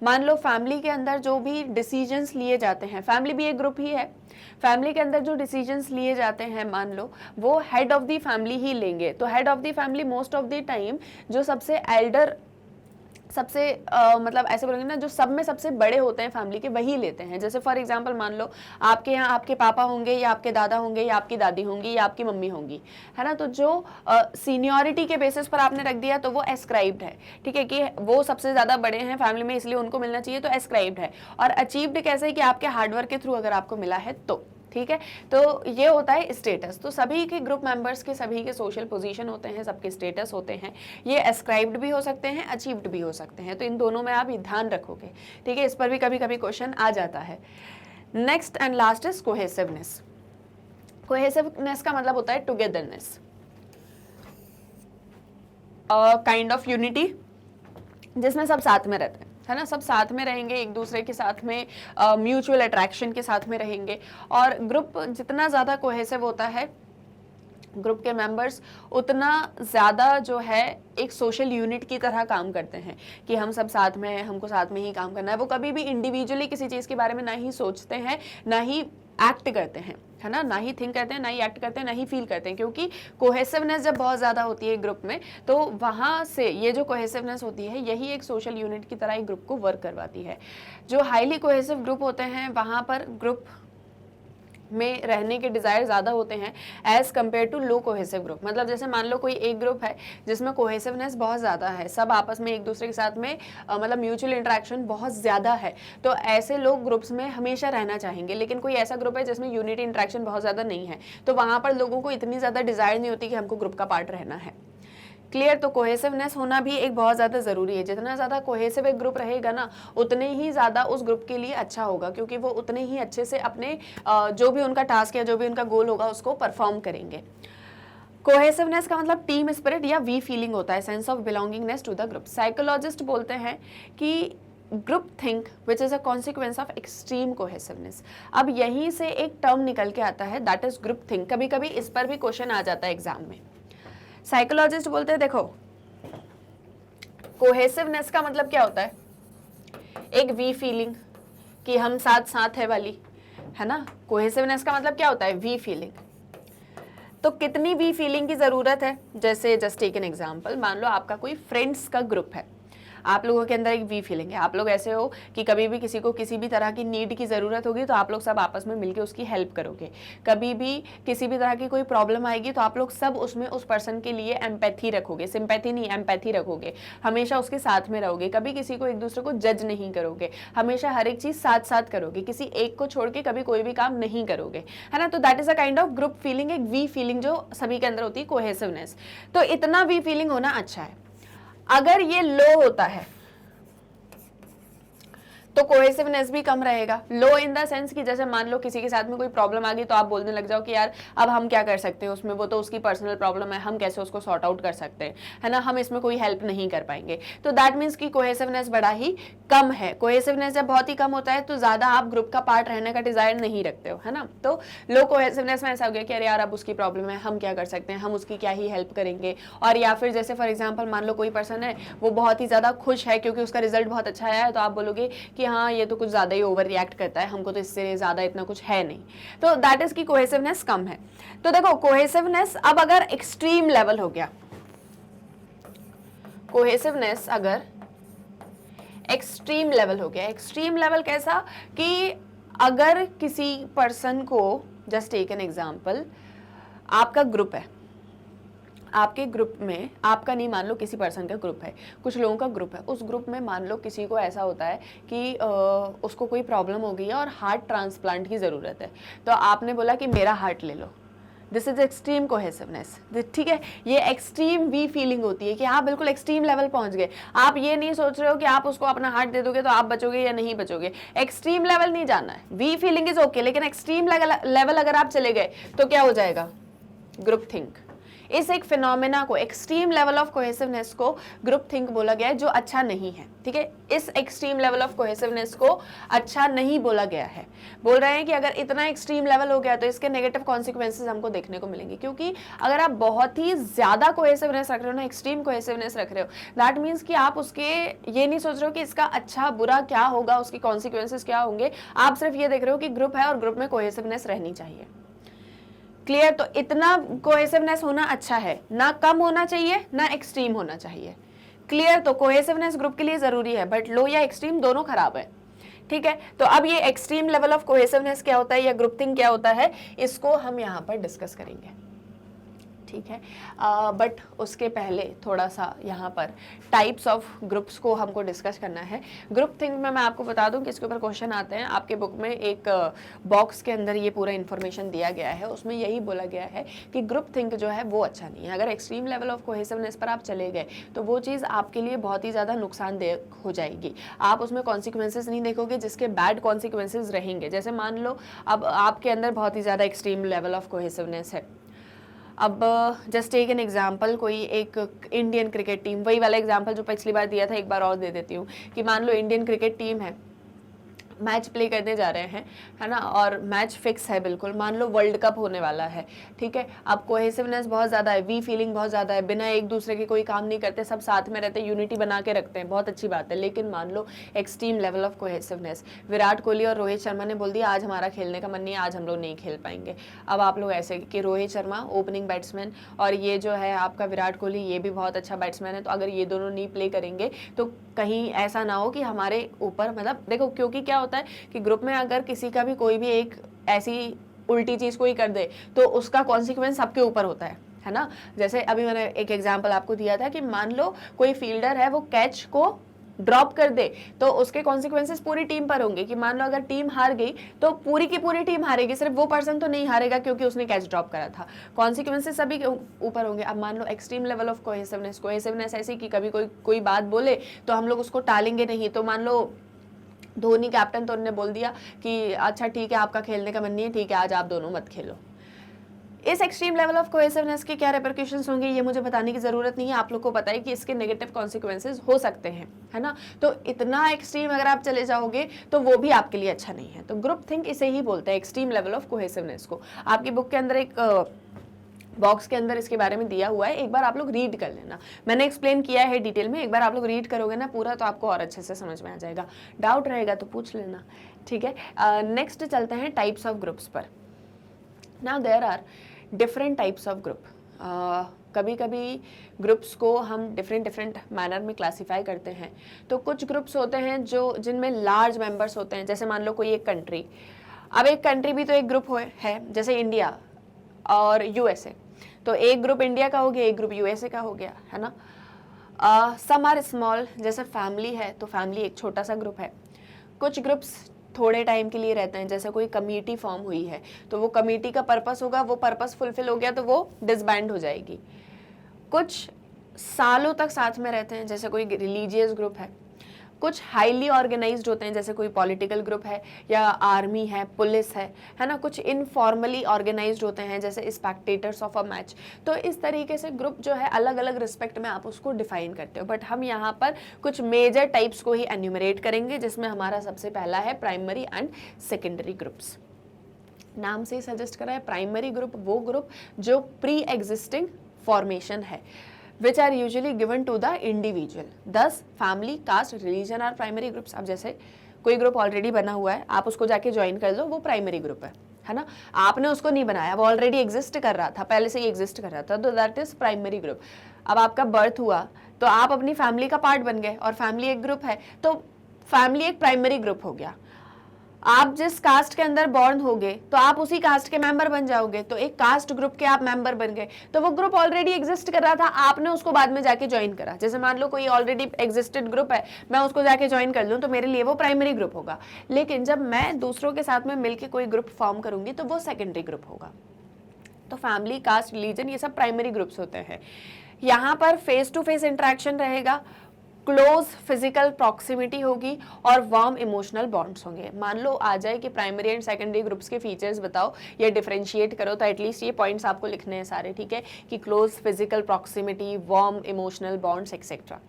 मान लो फैमिली के अंदर जो भी डिसीजंस लिए जाते हैं, फैमिली भी एक ग्रुप ही है, फैमिली के अंदर जो डिसीजंस लिए जाते हैं मान लो वो हेड ऑफ द फैमिली ही लेंगे। तो head of the family most of the time जो सबसे एल्डर, सबसे मतलब ऐसे बोलेंगे ना, जो सब में सबसे बड़े होते हैं फैमिली के वही लेते हैं। जैसे फॉर एग्जांपल मान लो आपके यहाँ आपके पापा होंगे या आपके दादा होंगे या आपकी दादी होंगी या आपकी मम्मी होंगी, है ना। तो जो सीनियरिटी के बेसिस पर आपने रख दिया तो वो एस्क्राइब्ड है, ठीक है, कि वो सबसे ज़्यादा बड़े हैं फैमिली में इसलिए उनको मिलना चाहिए, तो एस्क्राइब्ड है। और अचीव्ड कैसे है कि आपके हार्डवर्क के थ्रू अगर आपको मिला है तो, ठीक है। तो ये होता है स्टेटस। तो सभी के ग्रुप मेंबर्स के सभी के सोशल पोजीशन होते हैं, सबके स्टेटस होते हैं। ये एस्क्राइब्ड भी हो सकते हैं, अचीव्ड भी हो सकते हैं। तो इन दोनों में आप ध्यान रखोगे, ठीक है। इस पर भी कभी कभी क्वेश्चन आ जाता है। Next and last is cohesiveness. Cohesiveness का मतलब होता है टुगेदरनेस, काइंड ऑफ यूनिटी जिसमें सब साथ में रहते हैं, है ना। सब साथ में रहेंगे, एक दूसरे के साथ में म्यूचुअल अट्रैक्शन के साथ में रहेंगे। और ग्रुप जितना ज़्यादा कोहेसिव होता है, ग्रुप के मेंबर्स उतना ज़्यादा जो है एक सोशल यूनिट की तरह काम करते हैं कि हम सब साथ में हैं, हमको साथ में ही काम करना है। वो कभी भी इंडिविजुअली किसी चीज़ के बारे में ना ही सोचते हैं, ना ही एक्ट करते हैं, है ना, ना ही थिंक करते हैं, ना ही एक्ट करते हैं, ना ही फील करते हैं। क्योंकि कोहेसिवनेस जब बहुत ज़्यादा होती है ग्रुप में तो वहाँ से ये जो कोहेसिवनेस होती है यही एक सोशल यूनिट की तरह एक ग्रुप को वर्क करवाती है। जो हाईली कोहेसिव ग्रुप होते हैं वहाँ पर ग्रुप में रहने के डिज़ायर ज़्यादा होते हैं as compared to low cohesive group. मतलब जैसे मान लो कोई एक ग्रुप है जिसमें कोहेसिवनेस बहुत ज़्यादा है, सब आपस में एक दूसरे के साथ में मतलब म्यूचुअल इंटरेक्शन बहुत ज़्यादा है, तो ऐसे लोग ग्रुप्स में हमेशा रहना चाहेंगे। लेकिन कोई ऐसा ग्रुप है जिसमें यूनिटी इंटरेक्शन बहुत ज़्यादा नहीं है, तो वहाँ पर लोगों को इतनी ज़्यादा डिज़ायर नहीं होती कि हमको ग्रुप का पार्ट रहना है। क्लियर। तो कोहेसिवनेस होना भी एक बहुत ज़्यादा ज़रूरी है। जितना ज़्यादा कोहेसिव एक ग्रुप रहेगा ना उतने ही ज़्यादा उस ग्रुप के लिए अच्छा होगा, क्योंकि वो उतने ही अच्छे से अपने जो भी उनका टास्क या जो भी उनका गोल होगा उसको परफॉर्म करेंगे। कोहेसिवनेस का मतलब टीम स्पिरिट या वी फीलिंग होता है, sense of belongingness to the group. Psychologist बोलते हैं कि group think which is a consequence of extreme cohesiveness. अब यहीं से एक टर्म निकल के आता है, दैट इज ग्रुप थिंक। कभी कभी इस पर भी क्वेश्चन आ जाता है एग्जाम में। साइकोलॉजिस्ट बोलते हैं देखो, कोहेसिवनेस का मतलब क्या होता है, एक वी फीलिंग कि हम साथ साथ है वाली, है ना। कोहेसिवनेस का मतलब क्या होता है, वी फीलिंग। तो कितनी वी फीलिंग की जरूरत है, जैसे जस्ट टेक एन एग्जांपल, मान लो आपका कोई फ्रेंड्स का ग्रुप है, आप लोगों के अंदर एक वी फीलिंग है। आप लोग ऐसे हो कि कभी भी किसी को किसी भी तरह की नीड की ज़रूरत होगी तो आप लोग सब आपस में मिलके उसकी हेल्प करोगे। कभी भी किसी भी तरह की कोई प्रॉब्लम आएगी तो आप लोग सब उसमें उस पर्सन के लिए एम्पैथी रखोगे, सिंपैथी नहीं एम्पैथी रखोगे, हमेशा उसके साथ में रहोगे। कभी किसी को एक दूसरे को जज नहीं करोगे, हमेशा हर एक चीज़ साथ साथ करोगे, किसी एक को छोड़ के कभी कोई भी काम नहीं करोगे, है ना। तो that is a kind of group feeling, एक वी फीलिंग जो सभी के अंदर होती है, कोहेसिवनेस। तो इतना वी फीलिंग होना अच्छा है। अगर ये लो होता है तो कोहेसिवनेस भी कम रहेगा। लो इन द सेंस कि जैसे मान लो किसी के साथ में कोई प्रॉब्लम आ गई तो आप बोलने लग जाओ कि यार अब हम क्या कर सकते हैं उसमें, वो तो उसकी पर्सनल प्रॉब्लम है, हम कैसे उसको सॉर्ट आउट कर सकते हैं, है ना, हम इसमें कोई हेल्प नहीं कर पाएंगे। तो दैट मीन्स कि कोहेसिवनेस बड़ा ही कम है। कोहेसिवनेस जब बहुत ही कम होता है तो ज्यादा आप ग्रुप का पार्ट रहने का डिजायर नहीं रखते हो, है ना। तो लो कोहेसिवनेस में ऐसा हो गया कि अरे यार अब उसकी प्रॉब्लम है, हम क्या कर सकते हैं, हम उसकी क्या ही हेल्प करेंगे। और या फिर जैसे फॉर एग्जाम्पल मान लो कोई पर्सन है वो बहुत ही ज्यादा खुश है क्योंकि उसका रिजल्ट बहुत अच्छा आया है, तो आप बोलोगे कि हाँ ये तो कुछ ज्यादा ही ओवर रिएक्ट करता है, हमको तो इससे ज्यादा इतना कुछ है नहीं। तो दैट इज की कोहेसिवनेस कम है। तो देखो कोहेसिवनेस अब अगर एक्सट्रीम लेवल हो गया, कोहेसिवनेस अगर एक्सट्रीम लेवल हो गया, एक्सट्रीम लेवल कैसा कि अगर किसी पर्सन को, जस्ट टेक एन एग्जांपल, आपका ग्रुप है, आपके ग्रुप में आपका नहीं, मान लो किसी पर्सन का ग्रुप है, कुछ लोगों का ग्रुप है, उस ग्रुप में मान लो किसी को ऐसा होता है कि उसको कोई प्रॉब्लम हो गई है और हार्ट ट्रांसप्लांट की ज़रूरत है, तो आपने बोला कि मेरा हार्ट ले लो। दिस इज एक्सट्रीम कोहेसिवनेस, ठीक है। ये एक्सट्रीम वी फीलिंग होती है कि आप बिल्कुल एक्सट्रीम लेवल पहुंच गए। आप ये नहीं सोच रहे हो कि आप उसको अपना हार्ट दे दोगे तो आप बचोगे या नहीं बचोगे, एक्सट्रीम लेवल नहीं जाना है। वी फीलिंग इज ओके, लेकिन एक्सट्रीम लेवल अगर आप चले गए तो क्या हो जाएगा, ग्रुप थिंक। इस एक फिनोमेना को, एक्सट्रीम लेवल ऑफ कोहेसिवनेस को ग्रुप थिंक बोला गया है, जो अच्छा नहीं है, ठीक है। इस एक्सट्रीम लेवल ऑफ कोहेसिवनेस को अच्छा नहीं बोला गया है। बोल रहे हैं कि अगर इतना एक्सट्रीम लेवल हो गया तो इसके नेगेटिव कॉन्सिक्वेंसेस हमको देखने को मिलेंगे, क्योंकि अगर आप बहुत ही ज्यादा कोहेसिवनेस रख रहे हो ना, एक्सट्रीम कोहेसिवनेस रख रहे हो, दैट मीन्स कि आप उसके ये नहीं सोच रहे हो कि इसका अच्छा बुरा क्या होगा, उसके कॉन्सिक्वेंसेस क्या होंगे, आप सिर्फ ये देख रहे हो कि ग्रुप है और ग्रुप में कोहेसिवनेस रहनी चाहिए। क्लियर। तो इतना कोहेसिवनेस होना अच्छा है, ना कम होना चाहिए ना एक्सट्रीम होना चाहिए। क्लियर। तो कोहेसिवनेस ग्रुप के लिए जरूरी है, बट लो या एक्सट्रीम दोनों खराब है, ठीक है। तो अब ये एक्सट्रीम लेवल ऑफ कोहेसिवनेस क्या होता है या ग्रुप थिंक क्या होता है, इसको हम यहाँ पर डिस्कस करेंगे, ठीक है। बट उसके पहले थोड़ा सा यहाँ पर टाइप्स ऑफ ग्रुप्स को हमको डिस्कस करना है। ग्रुप थिंक में मैं आपको बता दूं कि इसके ऊपर क्वेश्चन आते हैं। आपके बुक में एक बॉक्स के अंदर ये पूरा इन्फॉर्मेशन दिया गया है, उसमें यही बोला गया है कि ग्रुप थिंक जो है वो अच्छा नहीं है। अगर एक्सट्रीम लेवल ऑफ कोहेसिवनेस पर आप चले गए तो वो चीज़ आपके लिए बहुत ही ज़्यादा नुकसानदेह हो जाएगी। आप उसमें कॉन्सिक्वेंसेज नहीं देखोगे जिसके बैड कॉन्सिक्वेंसेज रहेंगे। जैसे मान लो अब आपके अंदर बहुत ही ज़्यादा एक्सट्रीम लेवल ऑफ कोहेसिवनेस है। अब जस्ट टेक एन एग्जाम्पल, कोई एक इंडियन क्रिकेट टीम, वही वाला एग्जाम्पल जो पिछली बार दिया था एक बार और दे देती हूँ, कि मान लो इंडियन क्रिकेट टीम है, मैच प्ले करने जा रहे हैं, है ना, और मैच फिक्स है बिल्कुल, मान लो वर्ल्ड कप होने वाला है, ठीक है। अब कोहेसिवनेस बहुत ज़्यादा है, वी फीलिंग बहुत ज़्यादा है, बिना एक दूसरे के कोई काम नहीं करते, सब साथ में रहते हैं, यूनिटी बना के रखते हैं, बहुत अच्छी बात है। लेकिन मान लो extreme level of cohesiveness, Virat Kohli और रोहित शर्मा ने बोल दिया आज हमारा खेलने का मन नहीं है, आज हम लोग नहीं खेल पाएंगे। अब आप लोग ऐसे कि रोहित शर्मा ओपनिंग बैट्समैन और ये जो है आपका विराट कोहली, ये भी बहुत अच्छा बैट्समैन है, तो अगर ये दोनों नहीं प्ले करेंगे तो कहीं ऐसा ना हो कि हमारे ऊपर, मतलब देखो, क्योंकि क्या होता है कि ग्रुप में अगर किसी का भी कोई भी एक ऐसी उल्टी चीज कोई कर दे तो उसका कॉन्सिक्वेंस सबके ऊपर होता है ना। जैसे अभी मैंने एक एग्जांपल आपको दिया था कि मान लो कोई फील्डर है, वो कैच को ड्रॉप कर दे तो उसके कॉन्सिक्वेंसेस पूरी टीम पर होंगे, कि मान लो अगर टीम हार गई तो पूरी की पूरी टीम हारेगी, सिर्फ वो पर्सन तो नहीं हारेगा क्योंकि उसने कैच ड्रॉप करा था। कॉन्सिक्वेंसेस सभी के ऊपर होंगे। अब मान लो extreme level of cohesiveness, cohesiveness ऐसी कि कभी कोई बात बोले तो हम लोग उसको टालेंगे नहीं। तो मान लो धोनी कैप्टन, तो उन्होंने बोल दिया कि अच्छा ठीक है आपका खेलने का मन नहीं है, ठीक है आज आप दोनों मत खेलो। इस एक्सट्रीम लेवल ऑफ कोहेसिवनेस के क्या रिपरक्यूशंस होंगे ये मुझे बताने की जरूरत नहीं है, आप लोग को पता है कि इसके नेगेटिव कॉन्सिक्वेंसेज हो सकते हैं, है ना। तो इतना एक्सट्रीम अगर आप चले जाओगे तो वो भी आपके लिए अच्छा नहीं है। तो ग्रुप थिंक इसे ही बोलते हैं, एक्सट्रीम लेवल ऑफ कोहेसिवनेस को। आपकी बुक के अंदर एक बॉक्स के अंदर इसके बारे में दिया हुआ है, एक बार आप लोग रीड कर लेना। मैंने एक्सप्लेन किया है डिटेल में, एक बार आप लोग रीड करोगे ना पूरा तो आपको और अच्छे से समझ में आ जाएगा। डाउट रहेगा तो पूछ लेना, ठीक है। नेक्स्ट चलते हैं टाइप्स ऑफ ग्रुप्स पर। Now there are different types of group. कभी कभी ग्रुप्स को हम डिफरेंट मैनर में क्लासीफाई करते हैं। तो कुछ ग्रुप्स होते हैं जो जिनमें लार्ज मेंबर्स होते हैं, जैसे मान लो कोई एक कंट्री, अब एक कंट्री भी तो एक ग्रुप है, जैसे इंडिया और यूएसए। तो एक ग्रुप इंडिया का हो गया, एक ग्रुप यूएसए का हो गया, है ना। सम आर स्मॉल, जैसे फैमिली है तो फैमिली एक छोटा सा ग्रुप है। कुछ ग्रुप्स थोड़े टाइम के लिए रहते हैं, जैसे कोई कमेटी फॉर्म हुई है तो वो कमेटी का पर्पस होगा, वो पर्पस फुलफिल हो गया तो वो डिसबैंड हो जाएगी। कुछ सालों तक साथ में रहते हैं, जैसे कोई रिलीजियस ग्रुप है। कुछ हाईली ऑर्गेनाइज्ड होते हैं, जैसे कोई पॉलिटिकल ग्रुप है या आर्मी है, पुलिस है ना। कुछ इनफॉर्मली ऑर्गेनाइज्ड होते हैं, जैसे स्पेक्टेटर्स ऑफ अ मैच। तो इस तरीके से ग्रुप जो है अलग अलग रिस्पेक्ट में आप उसको डिफाइन करते हो, बट हम यहाँ पर कुछ मेजर टाइप्स को ही एन्यूमरेट करेंगे, जिसमें हमारा सबसे पहला है प्राइमरी एंड सेकेंडरी ग्रुप्स। नाम से ही सजेस्ट करा है, प्राइमरी ग्रुप वो ग्रुप जो प्री एग्जिस्टिंग फॉर्मेशन है, which are usually given to the individual. Thus, family, caste, religion are primary groups. अब जैसे कोई ग्रुप ऑलरेडी बना हुआ है, आप उसको जाके ज्वाइन कर लो, वो प्राइमरी ग्रुप है ना। आपने उसको नहीं बनाया, वो ऑलरेडी एग्जिस्ट कर रहा था, पहले से ही एग्जिस्ट कर रहा था, तो दैट इज प्राइमरी ग्रुप। अब आपका बर्थ हुआ तो आप अपनी फैमिली का पार्ट बन गए, और फैमिली एक ग्रुप है तो फैमिली एक प्राइमरी ग्रुप हो गया। आप जिस कास्ट के अंदर बॉर्न होगे तो आप उसी कास्ट के मेंबर बन जाओगे, तो एक कास्ट ग्रुप के आप मेंबर बन गए। तो वो ग्रुप ऑलरेडी एग्जिस्ट कर रहा था, आपने उसको बाद में जाके ज्वाइन करा। जैसे मान लो कोई ऑलरेडी एग्जिस्टेड ग्रुप है, मैं उसको जाके ज्वाइन कर लूं तो मेरे लिए वो प्राइमरी ग्रुप होगा, लेकिन जब मैं दूसरों के साथ में मिलकर कोई ग्रुप फॉर्म करूंगी तो वो सेकेंडरी ग्रुप होगा। तो फैमिली, कास्ट, रिलीजन ये सब प्राइमरी ग्रुप्स होते हैं। यहाँ पर फेस टू फेस इंटरेक्शन रहेगा, क्लोज फिजिकल प्रॉक्सिमिटी होगी और वार्म इमोशनल बॉन्ड्स होंगे। मान लो आ जाए कि प्राइमरी एंड सेकेंडरी ग्रुप्स के फीचर्स बताओ या डिफरेंशिएट करो, तो एटलीस्ट ये पॉइंट्स आपको लिखने हैं सारे, ठीक है, कि close physical proximity, warm emotional bonds etcetera.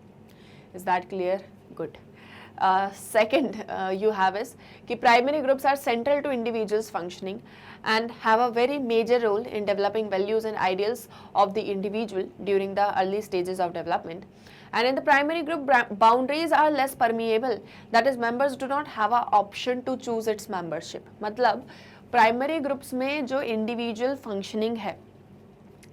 Is that clear? Good. Second, you have is कि primary groups are central to individuals functioning and have a very major role in developing values and ideals of the individual during the early stages of development. And in the primary group, boundaries are less permeable. That is, members do not have an option to choose its membership. मतलब primary groups में जो individual functioning है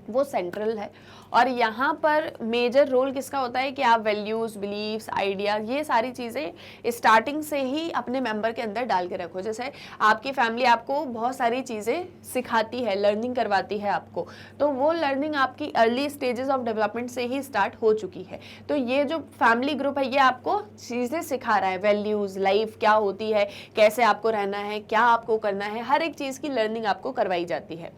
वो central है, और यहाँ पर major role किसका होता है कि आप वैल्यूज़, बिलीव्स, आइडिया, ये सारी चीज़ें स्टार्टिंग से ही अपने मेंबर के अंदर डाल के रखो। जैसे आपकी फैमिली आपको बहुत सारी चीज़ें सिखाती है, लर्निंग करवाती है आपको, तो वो लर्निंग आपकी अर्ली स्टेजेस ऑफ डेवलपमेंट से ही स्टार्ट हो चुकी है। तो ये जो फैमिली ग्रुप है ये आपको चीज़ें सिखा रहा है, वैल्यूज़, लाइफ क्या होती है, कैसे आपको रहना है, क्या आपको करना है, हर एक चीज़ की लर्निंग आपको करवाई जाती है।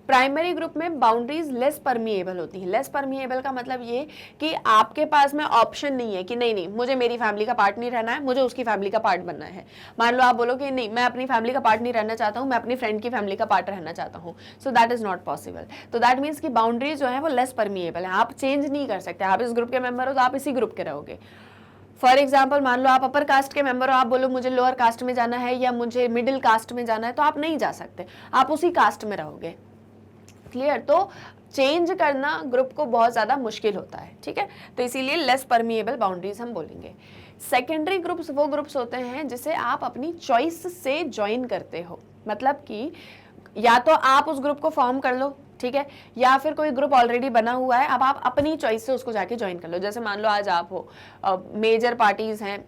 प्राइमरी ग्रुप में बाउंड्रीज लेस परमिएबल होती हैं। लेस परमिएबल का मतलब ये कि आपके पास में ऑप्शन नहीं है कि नहीं मुझे मेरी फैमिली का पार्ट नहीं रहना है, मुझे उसकी फैमिली का पार्ट बनना है। मान लो आप बोलो कि नहीं, मैं अपनी फैमिली का पार्ट नहीं रहना चाहता हूँ, मैं अपनी फ्रेंड की फैमिली का पार्ट रहना चाहता हूँ, सो दैट इज नॉट पॉसिबल। तो दैट मीन्स कि बाउंड्रीज जो है वो लेस परमिएबल है, आप चेंज नहीं कर सकते। आप इस ग्रुप के मेंबर हो तो आप इसी ग्रुप के रहोगे। फॉर एग्जाम्पल मान लो आप अपर कास्ट के मेंबर हो, आप बोलो मुझे लोअर कास्ट में जाना है या मुझे मिडिल कास्ट में जाना है, तो आप नहीं जा सकते, आप उसी कास्ट में रहोगे। क्लियर? तो चेंज करना ग्रुप को बहुत ज्यादा मुश्किल होता है, ठीक है, तो इसीलिए लेस परमिएबल बाउंड्रीज हम बोलेंगे। सेकेंडरी ग्रुप्स वो ग्रुप्स होते हैं जिसे आप अपनी चॉइस से ज्वाइन करते हो, मतलब कि या तो आप उस ग्रुप को फॉर्म कर लो, ठीक है, या फिर कोई ग्रुप ऑलरेडी बना हुआ है, अब आप अपनी चॉइस से उसको जाके ज्वाइन कर लो। जैसे मान लो आज आप हो, मेजर पार्टीज हैं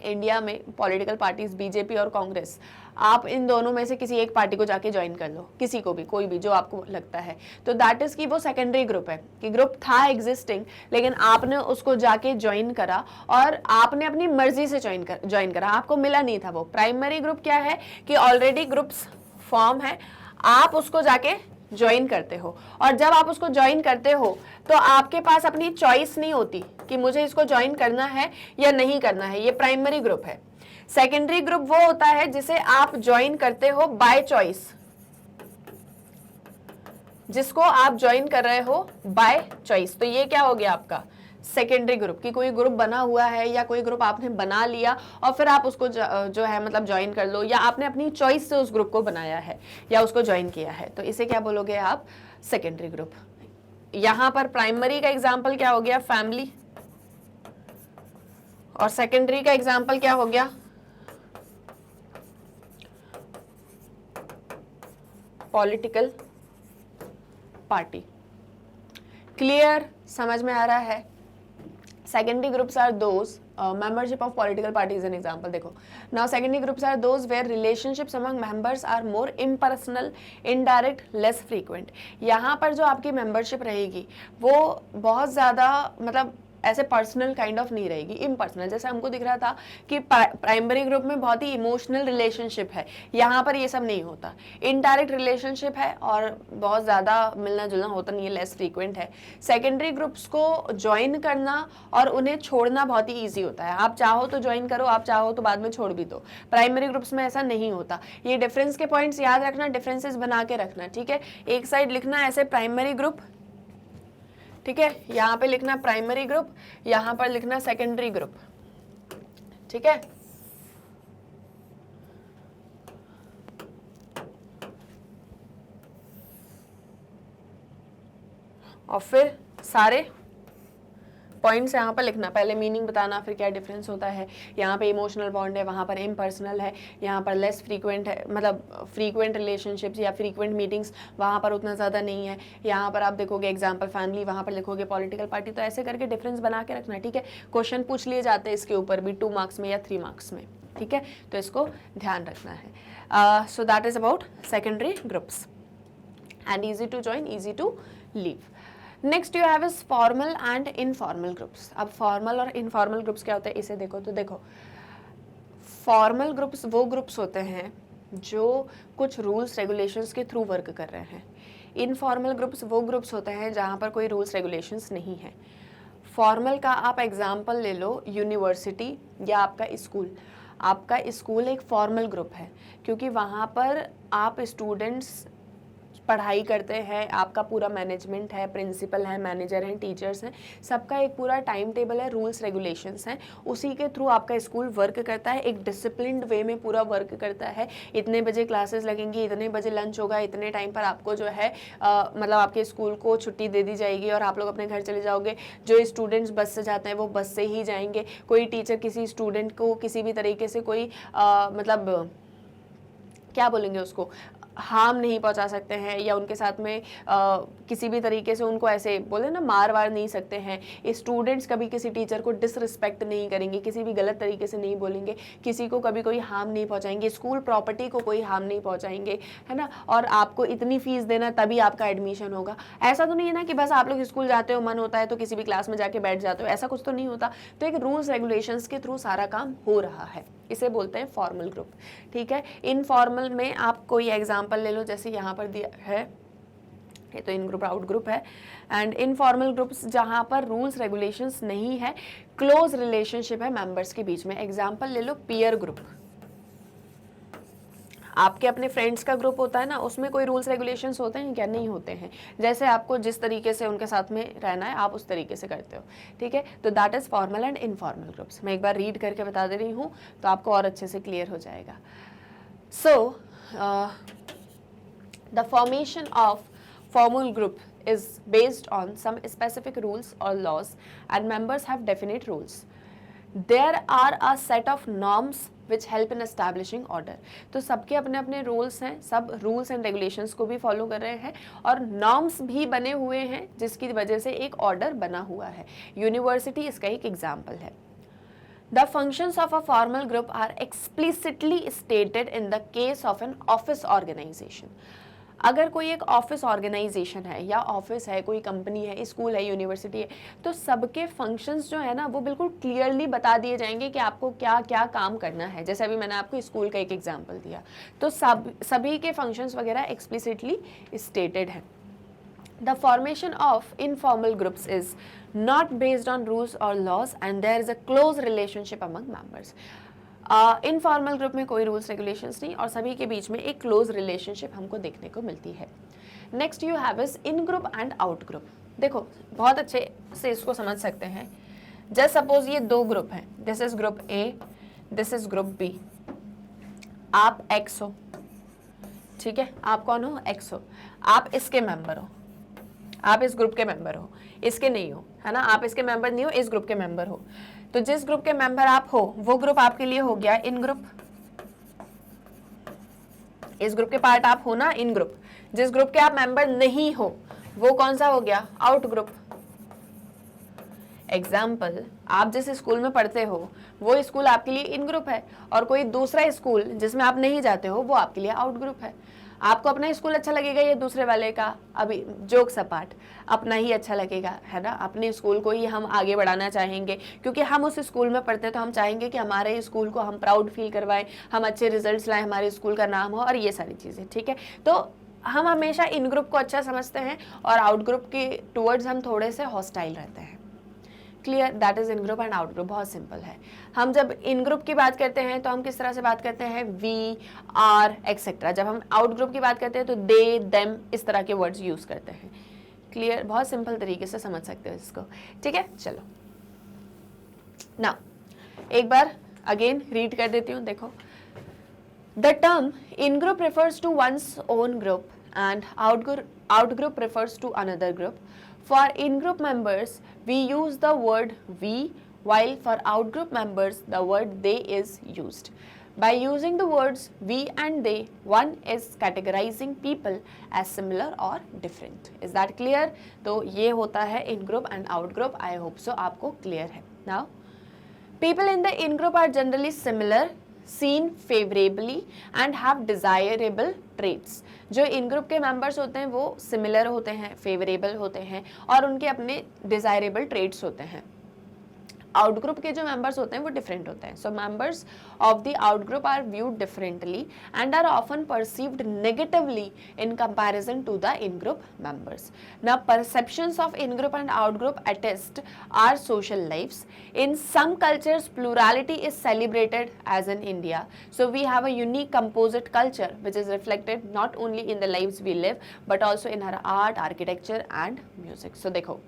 इंडिया में, पॉलिटिकल पार्टीज बीजेपी और कांग्रेस, आप इन दोनों में से किसी एक पार्टी को जाके ज्वाइन कर लो, किसी को भी, कोई भी जो आपको लगता है, तो दैट इज कि वो सेकेंडरी ग्रुप है, कि ग्रुप था एग्जिस्टिंग लेकिन आपने उसको जाके ज्वाइन करा और आपने अपनी मर्जी से ज्वाइन करा, आपको मिला नहीं था वो। प्राइमरी ग्रुप क्या है कि ऑलरेडी ग्रुप्स फॉर्म है, आप उसको जाके ज्वाइन करते हो, और जब आप उसको ज्वाइन करते हो तो आपके पास अपनी चॉइस नहीं होती कि मुझे इसको ज्वाइन करना है या नहीं करना है, ये प्राइमरी ग्रुप है। सेकेंडरी ग्रुप वो होता है जिसे आप ज्वाइन करते हो बाय चॉइस, जिसको आप ज्वाइन कर रहे हो बाय चॉइस। तो ये क्या हो गया आपका सेकेंडरी ग्रुप, की कोई ग्रुप बना हुआ है या कोई ग्रुप आपने बना लिया और फिर आप उसको जो है मतलब ज्वाइन कर लो, या आपने अपनी चॉइस से उस ग्रुप को बनाया है या उसको ज्वाइन किया है, तो इसे क्या बोलोगे आप, सेकेंडरी ग्रुप। यहां पर प्राइमरी का एग्जाम्पल क्या हो गया, फैमिली, और सेकेंडरी का एग्जाम्पल क्या हो गया, पॉलिटिकल पार्टी। क्लियर, समझ में आ रहा है। Secondary groups are those membership of political party is an example. देखो, now secondary groups are those where relationships among members are more impersonal, indirect, less frequent. यहाँ पर जो आपकी membership रहेगी वो बहुत ज़्यादा मतलब ऐसे पर्सनल काइंड ऑफ नहीं रहेगी, इम्पर्सनल। जैसे हमको दिख रहा था कि प्राइमरी ग्रुप में बहुत ही इमोशनल रिलेशनशिप है, यहाँ पर ये सब नहीं होता, इनडायरेक्ट रिलेशनशिप है और बहुत ज़्यादा मिलना जुलना होता नहीं है, लेस फ्रीक्वेंट है। सेकेंडरी ग्रुप्स को ज्वाइन करना और उन्हें छोड़ना बहुत ही ईजी होता है, आप चाहो तो ज्वाइन करो, आप चाहो तो बाद में छोड़ भी दो। प्राइमरी ग्रुप्स में ऐसा नहीं होता। ये डिफरेंस के पॉइंट्स याद रखना, डिफरेंसेस बना के रखना, ठीक है। एक साइड लिखना ऐसे प्राइमरी ग्रुप, ठीक है, यहाँ पे लिखना प्राइमरी ग्रुप, यहाँ पर लिखना सेकेंडरी ग्रुप, ठीक है। और फिर सारे पॉइंट्स यहाँ पर लिखना, पहले मीनिंग बताना, फिर क्या डिफरेंस होता है। यहाँ पे इमोशनल बॉन्ड है, वहाँ पर इम्पर्सनल है, यहाँ पर लेस फ्रीक्वेंट है, मतलब फ्रीक्वेंट रिलेशनशिप्स या फ्रीक्वेंट मीटिंग्स, वहाँ पर उतना ज़्यादा नहीं है। यहाँ पर आप देखोगे एग्जाम्पल फैमिली, वहाँ पर लिखोगे पॉलिटिकल पार्टी। तो ऐसे करके डिफरेंस बना के रखना, ठीक है। क्वेश्चन पूछ लिए जाते हैं इसके ऊपर भी 2 मार्क्स में या 3 मार्क्स में, ठीक है, तो इसको ध्यान रखना है। So that is about secondary groups and easy to join, easy to leave. Next you have is formal and informal groups. अब फॉर्मल और इनफॉर्मल ग्रुप्स क्या होते हैं इसे देखो। तो देखो, फॉर्मल ग्रुप्स वो ग्रुप्स होते हैं जो कुछ रूल्स रेगुलेशंस के थ्रू वर्क कर रहे हैं। इनफॉर्मल ग्रुप्स वो ग्रुप्स होते हैं जहाँ पर कोई रूल्स रेगुलेशंस नहीं है। फॉर्मल का आप एग्जाम्पल ले लो, यूनिवर्सिटी या आपका स्कूल। आपका स्कूल एक फॉर्मल ग्रुप है क्योंकि वहाँ पर आप स्टूडेंट्स पढ़ाई करते हैं, आपका पूरा मैनेजमेंट है, प्रिंसिपल है, मैनेजर हैं, टीचर्स हैं, सबका एक पूरा टाइम टेबल है, रूल्स रेगुलेशंस हैं, उसी के थ्रू आपका स्कूल वर्क करता है, एक डिसिप्लिन्ड वे में पूरा वर्क करता है। इतने बजे क्लासेस लगेंगी, इतने बजे लंच होगा, इतने टाइम पर आपको जो है मतलब आपके स्कूल को छुट्टी दे दी जाएगी और आप लोग अपने घर चले जाओगे। जो स्टूडेंट्स बस से जाते हैं वो बस से ही जाएंगे। कोई टीचर किसी स्टूडेंट को किसी भी तरीके से कोई मतलब क्या बोलेंगे उसको, हार्म नहीं पहुंचा सकते हैं या उनके साथ में किसी भी तरीके से उनको ऐसे बोले ना मार वार नहीं सकते हैं। स्टूडेंट्स कभी किसी टीचर को डिसरिस्पेक्ट नहीं करेंगे, किसी भी गलत तरीके से नहीं बोलेंगे, किसी को कभी कोई हार्म नहीं पहुंचाएंगे, स्कूल प्रॉपर्टी को कोई हार्म नहीं पहुंचाएंगे, है ना। और आपको इतनी फीस देना तभी आपका एडमिशन होगा। ऐसा तो नहीं है ना कि बस आप लोग स्कूल जाते हो, मन होता है तो किसी भी क्लास में जाके बैठ जाते हो, ऐसा कुछ तो नहीं होता। तो एक रूल्स रेगुलेशंस के थ्रू सारा काम हो रहा है, इसे बोलते हैं फॉर्मल ग्रुप, ठीक है। इनफॉर्मल में आप कोई एग्जांपल ले लो, जैसे यहाँ पर दिया है, ये तो इन ग्रुप आउट ग्रुप है। एंड इनफॉर्मल ग्रुप्स जहाँ पर रूल्स रेगुलेशंस नहीं है, क्लोज रिलेशनशिप है मेंबर्स के बीच में। एग्जांपल ले लो पीयर ग्रुप। आपके अपने फ्रेंड्स का ग्रुप होता है ना, उसमें कोई रूल्स रेगुलेशंस होते हैं क्या? नहीं होते हैं। जैसे आपको जिस तरीके से उनके साथ में रहना है आप उस तरीके से करते हो, ठीक है। तो that is formal and informal groups. मैं एक बार रीड करके बता दे रही हूँ तो आपको और अच्छे से क्लियर हो जाएगा। So the formation of formal group is based on some specific rules or laws and members have definite rules. There are a set of norms which help in establishing order. तो सबके अपने अपने rules हैं, सब rules and regulations को भी follow कर रहे हैं और नॉर्म्स भी बने हुए हैं जिसकी वजह से एक ऑर्डर बना हुआ है। यूनिवर्सिटी इसका एक एग्जाम्पल है। The functions of a formal group are explicitly stated in the case of an office organization. अगर कोई एक ऑफिस ऑर्गेनाइजेशन है या ऑफिस है, कोई कंपनी है, स्कूल है, यूनिवर्सिटी है, तो सबके फंक्शंस जो है ना वो बिल्कुल क्लियरली बता दिए जाएंगे कि आपको क्या क्या काम करना है। जैसे अभी मैंने आपको स्कूल का एक एग्जांपल दिया, तो सभी के फंक्शंस वगैरह एक्सप्लिसिटली स्टेटेड है। The formation of informal groups is not based on rules or laws and there is a close relationship among members. Informal group में कोई रूल्स रेगुलेशंस नहीं और सभी के बीच में एक क्लोज रिलेशनशिप हमको देखने को मिलती है। Next you have is in group and out group. देखो बहुत अच्छे से इसको समझ सकते हैं। जस्ट सपोज ये दो ग्रुप हैं, this is group A, this is group B. आप एक्स हो, ठीक है, आप कौन हो, एक्स हो, आप इसके मेंबर हो, आप इस ग्रुप के मेंबर हो, इसके नहीं हो, है ना, आप इसके मेंबर नहीं हो, इस ग्रुप के मेंबर हो। तो जिस ग्रुप के मेंबर आप हो वो ग्रुप आपके लिए हो गया इन ग्रुप, इस ग्रुप के पार्ट आप हो ना, इन ग्रुप। जिस ग्रुप के आप मेंबर नहीं हो वो कौन सा हो गया, आउट ग्रुप। एग्जाम्पल, आप जिस स्कूल में पढ़ते हो वो स्कूल आपके लिए इन ग्रुप है और कोई दूसरा स्कूल जिसमें आप नहीं जाते हो वो आपके लिए आउट ग्रुप है। आपको अपना स्कूल अच्छा लगेगा या दूसरे वाले का, अभी जोक्स अपार्ट, अपना ही अच्छा लगेगा, है ना, अपने स्कूल को ही हम आगे बढ़ाना चाहेंगे क्योंकि हम उस स्कूल में पढ़ते हैं तो हम चाहेंगे कि हमारे स्कूल को हम प्राउड फील करवाएं, हम अच्छे रिजल्ट्स लाएं, हमारे स्कूल का नाम हो और ये सारी चीज़ें, ठीक है। तो हम हमेशा इन ग्रुप को अच्छा समझते हैं और आउट ग्रुप के टूवर्ड्स हम थोड़े से हॉस्टाइल रहते हैं। Clear, that is in group and out group, बहुत सिंपल है। हम जब इन ग्रुप की बात करते हैं तो हम किस तरह से बात करते हैं, वी, आर, एक्सेट्रा। जब हम आउट ग्रुप की बात करते हैं तो दे, देम, इस तरह के वर्ड्स यूज करते हैं। क्लियर, बहुत सिंपल तरीके से समझ सकते हो इसको, ठीक है। चलो ना एक बार अगेन रीड कर देती हूँ, देखो। The term in group refers to one's own group and out group refers to another group. For in-group members, we use the word we, while for out-group members, the word they is used. By using the words we and they, one is categorizing people as similar or different. Is that clear? तो ये होता है in-group and out-group. I hope so आपको clear है. Now, people in the in-group are generally similar, seen favorably and have desirable traits. जो इन group के members होते हैं वो सिमिलर होते हैं, फेवरेबल होते हैं और उनके अपने डिजायरेबल ट्रेट्स होते हैं। आउट ग्रुप के जो मेंबर्स होते हैं वो डिफरेंट होते हैं। So members of the out group are viewed differently and are often perceived negatively in comparison to the in group members. Now perceptions of in group and out group attest are social lives. In some cultures, plurality is celebrated, as in India. So we have a unique composite culture which is reflected not only in the lives we live but also in our art, architecture and music. So देखो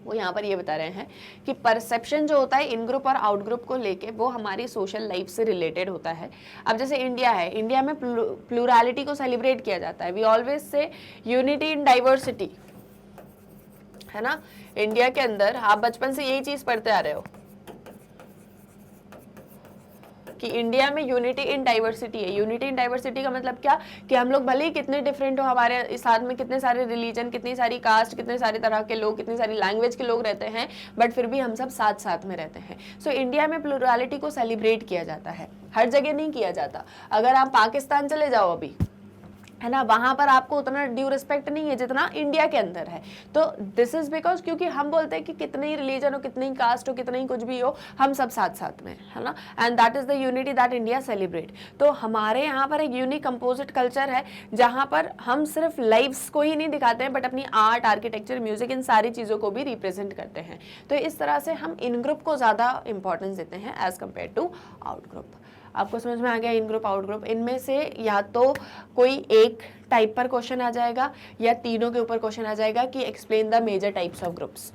वो यहाँ पर ये बता रहे हैं कि perception जो होता है इन ग्रुप और आउट ग्रुप को लेके वो हमारी सोशल लाइफ से रिलेटेड होता है। अब जैसे इंडिया है, इंडिया में प्लूरैलिटी को सेलिब्रेट किया जाता है। We always say unity in diversity, है ना। इंडिया के अंदर आप बचपन से यही चीज पढ़ते आ रहे हो कि इंडिया में यूनिटी इन डाइवर्सिटी है। यूनिटी इन डाइवर्सिटी का मतलब क्या, कि हम लोग भले ही कितने डिफरेंट हो, हमारे साथ में कितने सारे रिलीजन, कितनी सारी कास्ट, कितने सारे तरह के लोग, कितनी सारी लैंग्वेज के लोग रहते हैं, बट फिर भी हम सब साथ साथ में रहते हैं। सो इंडिया में प्लूरैलिटी को सेलिब्रेट किया जाता है, हर जगह नहीं किया जाता। अगर आप पाकिस्तान चले जाओ अभी, है ना, वहां पर आपको उतना ड्यू रिस्पेक्ट नहीं है जितना इंडिया के अंदर है। तो दिस इज बिकॉज क्योंकि हम बोलते हैं कि कितने ही रिलीजन हो, कितनी ही कास्ट हो, कितना ही कुछ भी हो, हम सब साथ साथ में, है ना, and that is the unity that India celebrate. तो हमारे यहाँ पर एक यूनिक कंपोजिट कल्चर है जहाँ पर हम सिर्फ लाइव्स को ही नहीं दिखाते हैं बट अपनी आर्ट, आर्किटेक्चर, म्यूजिक, इन सारी चीज़ों को भी रिप्रेजेंट करते हैं। तो इस तरह से हम इन ग्रुप को ज़्यादा इंपॉर्टेंस देते हैं as compared to out group. आपको समझ में आ गया इन ग्रुप आउट ग्रुप? इनमें से या तो कोई एक टाइप पर क्वेश्चन आ जाएगा या तीनों के ऊपर क्वेश्चन आ जाएगा कि explain the major types of groups.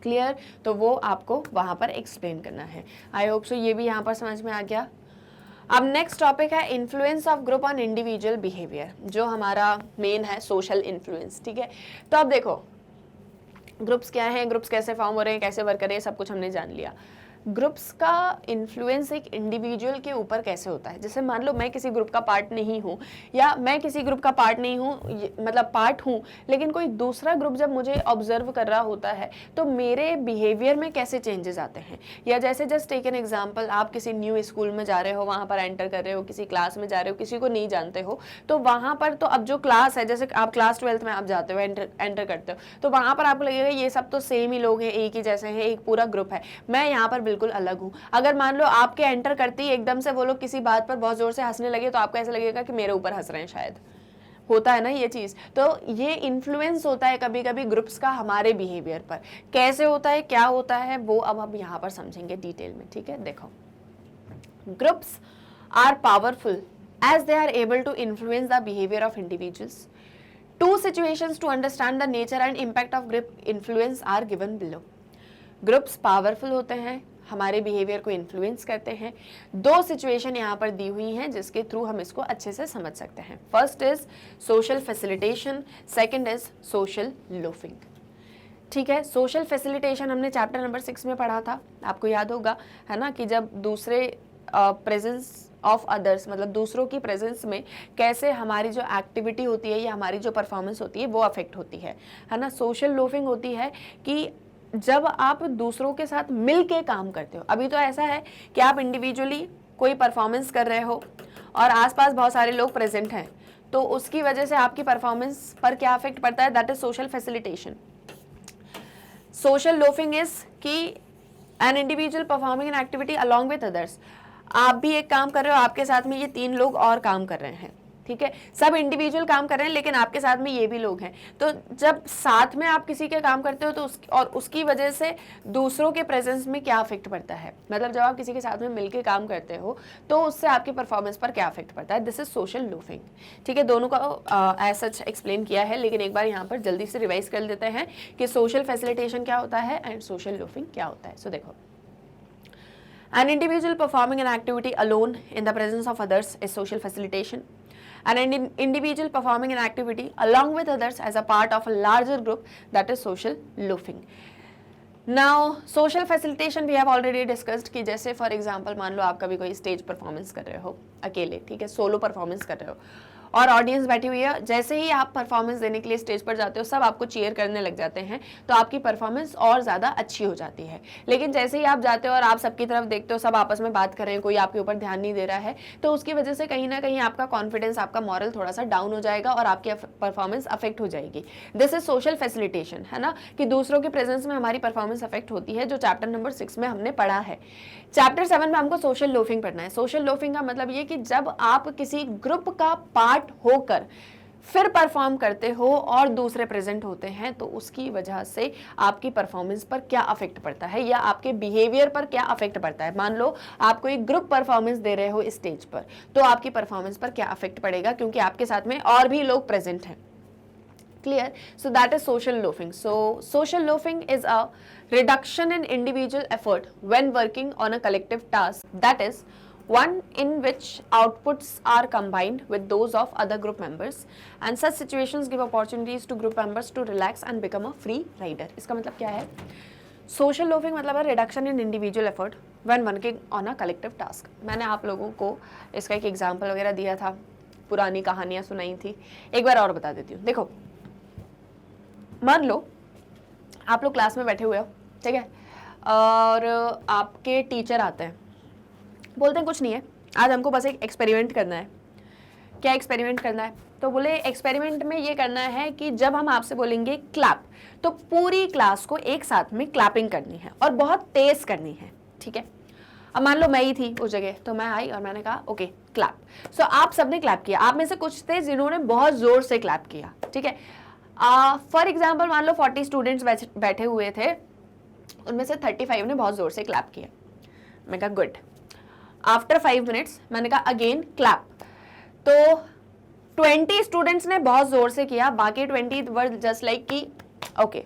Clear? तो वो आपको वहां पर एक्सप्लेन करना है। आई होप सो ये भी यहाँ पर समझ में आ गया। अब नेक्स्ट टॉपिक है influence of group on individual behaviour, जो हमारा मेन है सोशल इन्फ्लुएंस। ठीक है, तो अब देखो ग्रुप्स क्या हैं, ग्रुप्स कैसे फॉर्म हो रहे हैं, कैसे वर्क कर रहे हैं, सब कुछ हमने जान लिया। ग्रुप्स का इन्फ्लुएंस एक इंडिविजुअल के ऊपर कैसे होता है। जैसे मान लो मैं किसी ग्रुप का पार्ट नहीं हूँ या मैं किसी ग्रुप का पार्ट नहीं हूँ, मतलब पार्ट हूँ, लेकिन कोई दूसरा ग्रुप जब मुझे ऑब्जर्व कर रहा होता है तो मेरे बिहेवियर में कैसे चेंजेस आते हैं। या जैसे जस्ट टेक एन एग्जाम्पल, आप किसी न्यू स्कूल में जा रहे हो, वहाँ पर एंटर कर रहे हो, किसी क्लास में जा रहे हो, किसी को नहीं जानते हो, तो वहाँ पर तो अब जो क्लास है, जैसे आप क्लास 12th में आप जाते हो, एंटर करते हो, तो वहाँ पर आपको लगेगा ये सब तो सेम ही लोग हैं, एक ही जैसे हैं, एक पूरा ग्रुप है, मैं यहाँ पर बिल्कुल अलग हूँ। अगर मान लो आपके एंटर करते ही एकदम से वो लोग किसी बात पर बहुत जोर से हंसने लगे तो आपको ऐसा लगेगा कि मेरे ऊपर हंस रहे हैं, शायद होता है ना ये चीज। तो ये इन्फ्लुएंस होता है कभी कभी ग्रुप्स का हमारे बिहेवियर पर। कैसे होता है, क्या होता है, वो अब हम यहाँ पर समझेंगे डिटेल में। ठीक है, देखो Groups are powerful as they are able to influence the behavior of individuals. Two situations to understand the nature and impact of group influence are given below. Groups powerful होते हैं, हमारे बिहेवियर को influence करते हैं. दो situation यहाँ पर दी हुई हैं जिसके थ्रू हम इसको अच्छे से समझ सकते हैं. First is social facilitation, second is social loafing. ठीक है, सोशल फैसिलिटेशन हमने चैप्टर नंबर 6 में पढ़ा था, आपको याद होगा, है ना, कि जब दूसरे प्रेजेंस ऑफ अदर्स, मतलब दूसरों की प्रेजेंस में कैसे हमारी जो एक्टिविटी होती है या हमारी जो परफॉर्मेंस होती है वो अफेक्ट होती है ना. सोशल लोफिंग होती है कि जब आप दूसरों के साथ मिल के काम करते हो. अभी तो ऐसा है कि आप इंडिविजुअली कोई परफॉर्मेंस कर रहे हो और आसपास बहुत सारे लोग प्रेजेंट हैं, तो उसकी वजह से आपकी परफॉर्मेंस पर क्या अफेक्ट पड़ता है, that is social facilitation. Social loafing is कि an individual performing an activity along with others. आप भी एक काम कर रहे हो, आपके साथ में ये 3 लोग और काम कर रहे हैं. ठीक है, सब इंडिविजुअल काम कर रहे हैं लेकिन आपके साथ में ये भी लोग हैं. तो जब साथ में आप किसी के काम करते हो तो उसकी वजह से दूसरों के प्रेजेंस में क्या अफेक्ट पड़ता है, मतलब जब आप किसी के साथ में मिलके काम करते हो तो उससे आपकी परफॉर्मेंस पर क्या अफेक्ट पड़ता है. This is social loafing. ठीक है, दोनों का एज सच एक्सप्लेन किया है, लेकिन एक बार यहाँ पर जल्दी से रिवाइज कर देते हैं कि सोशल फैसिलिटेशन क्या होता है एंड सोशल लोफिंग क्या होता है. सो देखो, an individual performing an activity alone in the presence of others is social facilitation. And an individual performing an activity along with others as a part of a larger group, that is social loafing. Now social facilitation we have already discussed कि जैसे for example मान लो आप कभी कोई stage performance कर रहे हो अकेले, ठीक है, सोलो परफॉर्मेंस कर रहे हो और ऑडियंस बैठी हुई है. जैसे ही आप परफॉर्मेंस देने के लिए स्टेज पर जाते हो सब आपको चीयर करने लग जाते हैं, तो आपकी परफॉर्मेंस और ज़्यादा अच्छी हो जाती है. लेकिन जैसे ही आप जाते हो और आप सबकी तरफ देखते हो, सब आपस में बात कर रहे हैं, कोई आपके ऊपर ध्यान नहीं दे रहा है, तो उसकी वजह से कहीं ना कहीं आपका कॉन्फिडेंस, आपका मॉरल थोड़ा सा डाउन हो जाएगा और आपकी परफॉर्मेंस अफेक्ट हो जाएगी. दिस इज सोशल फैसिलिटेशन, है ना, कि दूसरों के प्रेजेंस में हमारी परफॉर्मेंस अफेक्ट होती है, जो चैप्टर नंबर 6 में हमने पढ़ा है. चैप्टर 7 में हमको सोशल लोफिंग पढ़ना है. सोशल लोफिंग का मतलब ये कि जब आप किसी ग्रुप का पार्ट होकर फिर परफॉर्म करते हो और दूसरे प्रेजेंट होते हैं, तो उसकी वजह से आपकी परफॉर्मेंस पर क्या अफेक्ट पड़ता है या आपके बिहेवियर पर क्या अफेक्ट पड़ता है. मान लो आप कोई ग्रुप परफॉर्मेंस दे रहे हो स्टेज पर, तो आपकी परफॉर्मेंस पर क्या अफेक्ट पड़ेगा, क्योंकि आपके साथ में और भी लोग प्रेजेंट हैं. Clear? So that is social loafing. So social loafing is a reduction in individual effort when working on a collective task, that is one in which outputs are combined with those of other group members, and such situations give opportunities to group members to relax and become a free rider. इसका मतलब क्या है? Social loafing मतलब है reduction in individual effort when working on a collective task. मैंने आप लोगों को इसका एक एग्जाम्पल वगैरह दिया था, पुरानी कहानियाँ सुनाई थी, एक बार और बता देती हूँ. देखो, मान लो आप लोग क्लास में बैठे हुए हो, ठीक है, और आपके टीचर आते हैं, बोलते हैं कुछ नहीं है, आज हमको बस एक एक्सपेरिमेंट करना है. क्या एक्सपेरिमेंट करना है? तो बोले एक्सपेरिमेंट में ये करना है कि जब हम आपसे बोलेंगे क्लैप, तो पूरी क्लास को एक साथ में क्लैपिंग करनी है और बहुत तेज करनी है. ठीक है, अब मान लो मैं ही थी उस जगह, तो मैं आई और मैंने कहा ओके क्लैप. सो आप सबने क्लैप किया. आप में से कुछ थे जिन्होंने बहुत जोर से क्लैप किया. ठीक है, फॉर एग्जाम्पल मान लो 40 स्टूडेंट्स बैठे हुए थे, उनमें से 35 ने बहुत जोर से क्लैप किया. मैं कहा गुड. आफ्टर 5 मिनट्स मैंने कहा अगेन क्लैप, तो 20 स्टूडेंट्स ने बहुत जोर से किया, बाकी 20 वर जस्ट लाइक कि ओके.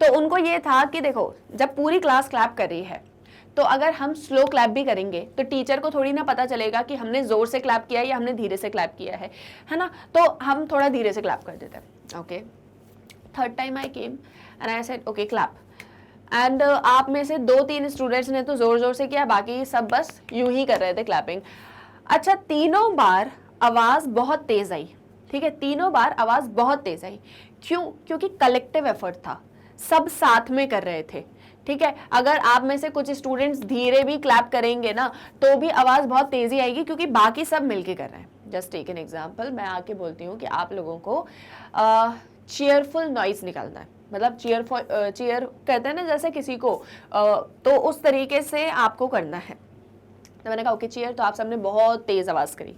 तो उनको ये था कि देखो, जब पूरी क्लास क्लैप कर रही है तो अगर हम स्लो क्लैप भी करेंगे तो टीचर को थोड़ी ना पता चलेगा कि हमने जोर से क्लैप किया है या हमने धीरे से क्लैप किया है ना, तो हम थोड़ा धीरे से क्लैप कर देते हैं. Okay, third time I came and I said okay clap, and आप में से 2-3 स्टूडेंट्स ने तो जोर जोर से किया, बाकी सब बस यूं ही कर रहे थे क्लैपिंग. अच्छा, तीनों बार आवाज बहुत तेज आई. ठीक है, तीनों बार आवाज बहुत तेज आई. क्यों? क्योंकि कलेक्टिव एफर्ट था, सब साथ में कर रहे थे. ठीक है, अगर आप में से कुछ स्टूडेंट्स धीरे भी क्लैप करेंगे ना तो भी आवाज बहुत तेजी आएगी, क्योंकि बाकी सब मिलके कर रहे हैं. जस्ट टेक एन एग्जांपल, मैं आके बोलती हूँ कि आप लोगों को चीयरफुल नॉइज निकालना है, मतलब चीयर कहते हैं ना जैसे किसी को, तो उस तरीके से आपको करना है. तो मैंने कहा ओके चीयर, तो आप सबने बहुत तेज आवाज करी.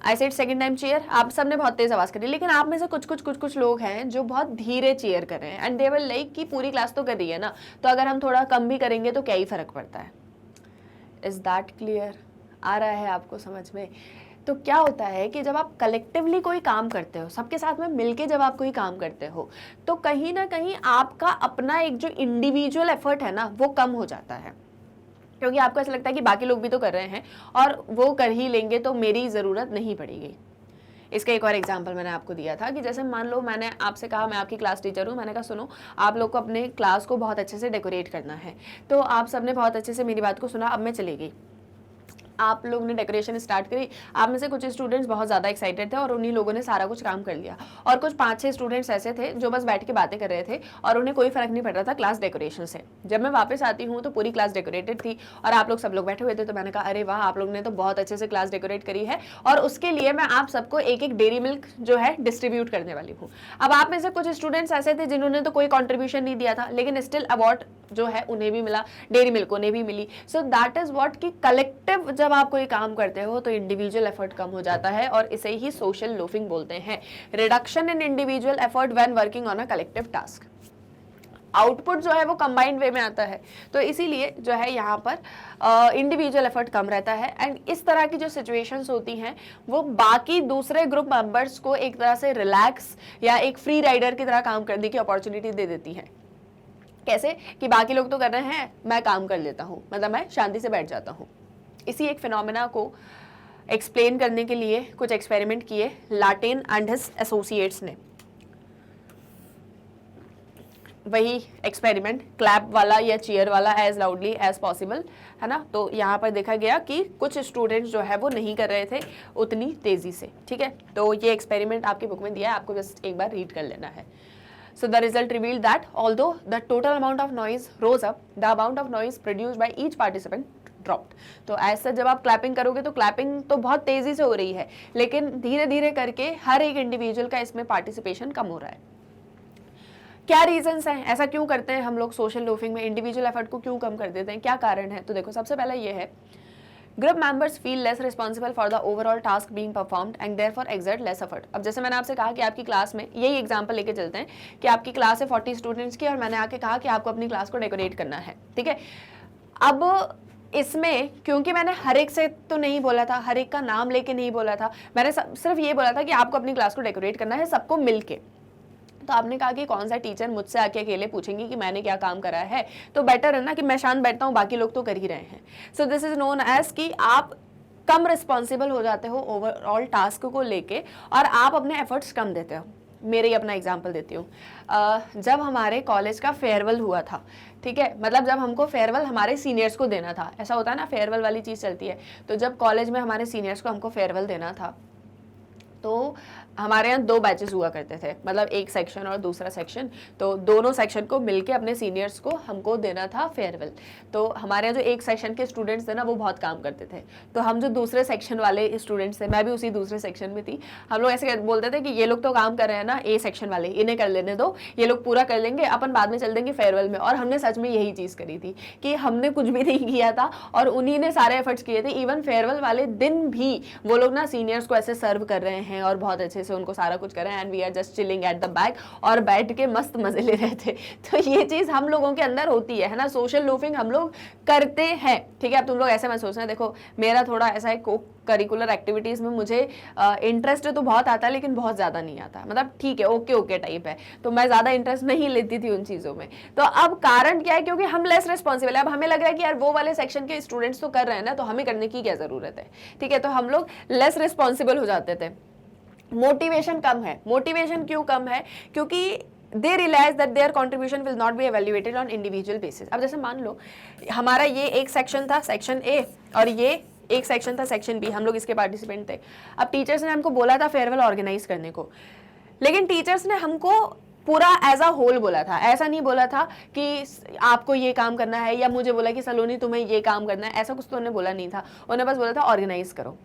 I said second time cheer, आप सबने बहुत तेज आवाज करी, लेकिन आप में से कुछ लोग हैं जो बहुत धीरे चीयर कर रहे हैं, एंड दे वर लाइक कि पूरी क्लास तो कर रही है ना, तो अगर हम थोड़ा कम भी करेंगे तो क्या ही फर्क पड़ता है. Is that clear? आ रहा है आपको समझ में? तो क्या होता है कि जब आप कलेक्टिवली कोई काम करते हो, सबके साथ में मिलके जब आप कोई काम करते हो, तो कहीं ना कहीं आपका अपना एक जो इंडिविजुअल एफर्ट है ना वो कम हो जाता है, क्योंकि आपको ऐसा लगता है कि बाकी लोग भी तो कर रहे हैं और वो कर ही लेंगे तो मेरी ज़रूरत नहीं पड़ेगी। इसका एक और एग्जांपल मैंने आपको दिया था कि जैसे मान लो मैंने आपसे कहा, मैं आपकी क्लास टीचर हूँ, मैंने कहा सुनो आप लोग को अपने क्लास को बहुत अच्छे से डेकोरेट करना है, तो आप सबने बहुत अच्छे से मेरी बात को सुना, अब मैं चली गई, आप लोग ने डेकोरेशन स्टार्ट करी, आप में से कुछ स्टूडेंट्स बहुत ज़्यादा एक्साइटेड थे और उन्हीं लोगों ने सारा कुछ काम कर लिया, और कुछ 5-6 स्टूडेंट्स ऐसे थे जो बस बैठ के बातें कर रहे थे और उन्हें कोई फर्क नहीं पड़ रहा था क्लास डेकोरेशन से। जब मैं वापस आती हूँ तो पूरी क्लास डेकोरेटेड थी और आप लोग सब लोग बैठे हुए थे, तो मैंने कहा अरे वाह, आप लोग ने तो बहुत अच्छे से क्लास डेकोरेट करी है और उसके लिए मैं आप सबको एक एक डेयरी मिल्क जो है डिस्ट्रीब्यूट करने वाली हूँ। अब आप में से कुछ स्टूडेंट्स ऐसे थे जिन्होंने तो कोई कॉन्ट्रीब्यूशन नहीं दिया था, लेकिन स्टिल अवार्ड जो है उन्हें भी मिला, डेयरी मिल्क उन्हें भी मिली। सो दैट इज व्हाट कि कलेक्टिव जब आप कोई काम करते हो तो इंडिविजुअल एफर्ट कम हो जाता है, और इसे ही सोशल लोफिंग बोलते हैं, reduction in individual effort when working on a collective task. Output जो है वो कंबाइंड वे में आता है, तो इसीलिए जो है यहाँ पर इंडिविजुअल एफर्ट कम रहता है। एंड इस तरह की जो सिचुएशंस होती हैं वो बाकी दूसरे ग्रुप मेंबर्स को एक तरह से रिलैक्स या एक फ्री राइडर की तरह काम करने की अपॉर्चुनिटी दे देती है। कैसे कि बाकी लोग तो कर रहे हैं, मैं काम कर लेता हूँ, मतलब मैं शांति से बैठ जाता हूँ। इसी एक फिनोमेना को एक्सप्लेन करने के लिए कुछ एक्सपेरिमेंट किए लाटेन एंड हिज एसोसिएट्स ने। वही एक्सपेरिमेंट क्लैप वाला या चीयर वाला, एज लाउडली एज पॉसिबल, है ना। तो यहाँ पर देखा गया कि कुछ स्टूडेंट्स जो है वो नहीं कर रहे थे उतनी तेजी से, ठीक है। तो ये एक्सपेरिमेंट आपकी बुक में दिया है, आपको जस्ट एक बार रीड कर लेना है। So the result revealed that although the total amount of noise rose up, the amount of noise produced by each participant dropped. तो ऐसा जब आप क्लैपिंग करोगे तो क्लैपिंग तो बहुत तेजी से हो रही है, लेकिन धीरे धीरे करके हर एक इंडिविजुअल का इसमें पार्टिसिपेशन कम हो रहा है। क्या रीजंस हैं, ऐसा क्यों करते हैं हम लोग सोशल लोफिंग में, इंडिविजुअल एफर्ट को क्यों कम कर देते हैं, क्या कारण है? तो देखो, सबसे पहला ये है, group members feel less responsible for the overall task being performed and therefore exert less effort. अब जैसे मैंने आपसे कहा कि आपकी क्लास में, यही एग्जांपल लेके चलते हैं कि आपकी क्लास है 40 स्टूडेंट्स की और मैंने आके कहा कि आपको अपनी क्लास को डेकोरेट करना है, ठीक है। अब इसमें क्योंकि मैंने हर एक से तो नहीं बोला था, हर एक का नाम लेके नहीं बोला था, मैंने सिर्फ ये बोला था कि आपको अपनी क्लास को डेकोरेट करना है सबको मिलके। तो आपने कहा कि कौन सा टीचर मुझसे आके अकेले पूछेंगी कि मैंने क्या काम करा है, तो बेटर है ना कि मैं शांत बैठता हूँ, बाकी लोग तो कर ही रहे हैं। So this is known as कि आप कम रिस्पॉन्सिबल हो जाते हो ओवरऑल टास्क को लेके और आप अपने एफर्ट्स कम देते हो। मेरे ही अपना एग्जांपल देती हूँ। जब हमारे कॉलेज का फेयरवेल हुआ था, ठीक है, मतलब जब हमको फेयरवेल हमारे सीनियर्स को देना था, ऐसा होता है ना, फेयरवेल वाली चीज़ चलती है। तो जब कॉलेज में हमारे सीनियर्स को हमको फेयरवेल देना था, तो हमारे यहाँ 2 बैचेस हुआ करते थे, मतलब एक सेक्शन और दूसरा सेक्शन, तो दोनों सेक्शन को मिलके अपने सीनियर्स को हमको देना था फेयरवेल। तो हमारे यहाँ जो एक सेक्शन के स्टूडेंट्स थे ना वो बहुत काम करते थे, तो हम जो दूसरे सेक्शन वाले स्टूडेंट्स थे, मैं भी उसी दूसरे सेक्शन में थी, हम लोग ऐसे बोलते थे कि ये लोग तो काम कर रहे हैं ना, ए सेक्शन वाले, इन्हें कर लेने दो, ये लोग पूरा कर लेंगे, अपन बाद में चल देंगे फेयरवेल में। और हमने सच में यही चीज़ करी थी कि हमने कुछ भी नहीं किया था और उन्हीं ने सारे एफर्ट्स किए थे। इवन फेयरवेल वाले दिन भी वो लोग ना सीनियर्स को ऐसे सर्व कर रहे हैं और बहुत अच्छे से उनको सारा कुछ कर रहे हैं, and we are just chilling at the back, और बैठ के मस्त मजे ले रहे थे। तो ये चीज हम लोगों के अंदर होती है ना, सोशल लोफिंग हम लोग करते हैं, ठीक है। अब तुम लोग ऐसे मत सोचना, देखो मेरा थोड़ा ऐसा है, को करिकुलर एक्टिविटीज में मुझे इंटरेस्ट तो बहुत आता है लेकिन बहुत ज्यादा नहीं आता, मतलब ठीक है, ओके ओके टाइप है, तो मैं ज्यादा इंटरेस्ट नहीं लेती थी उन चीजों में। तो अब कारण क्या है, क्योंकि हम लेस रिस्पॉन्सिबल है। अब हमें लग रहा है कि यार वो वाले सेक्शन के स्टूडेंट्स तो कर रहे हैं ना, तो हमें करने की क्या जरूरत है, ठीक है। तो हम लोग लेस रिस्पॉन्सिबल हो जाते थे। मोटिवेशन कम है। मोटिवेशन क्यों कम है? क्योंकि they realise that their contribution will not be evaluated on individual basis. अब जैसे मान लो हमारा ये एक सेक्शन था, सेक्शन ए, और ये एक सेक्शन था, सेक्शन बी, हम लोग इसके पार्टिसिपेंट थे। अब टीचर्स ने हमको बोला था फेयरवेल ऑर्गेनाइज करने को, लेकिन टीचर्स ने हमको पूरा एज अ होल बोला था, ऐसा नहीं बोला था कि आपको ये काम करना है, या मुझे बोला कि सलोनी तुम्हें ये काम करना है, ऐसा कुछ तो उन्होंने बोला नहीं था। उन्होंने बस बोला था ऑर्गेनाइज करो।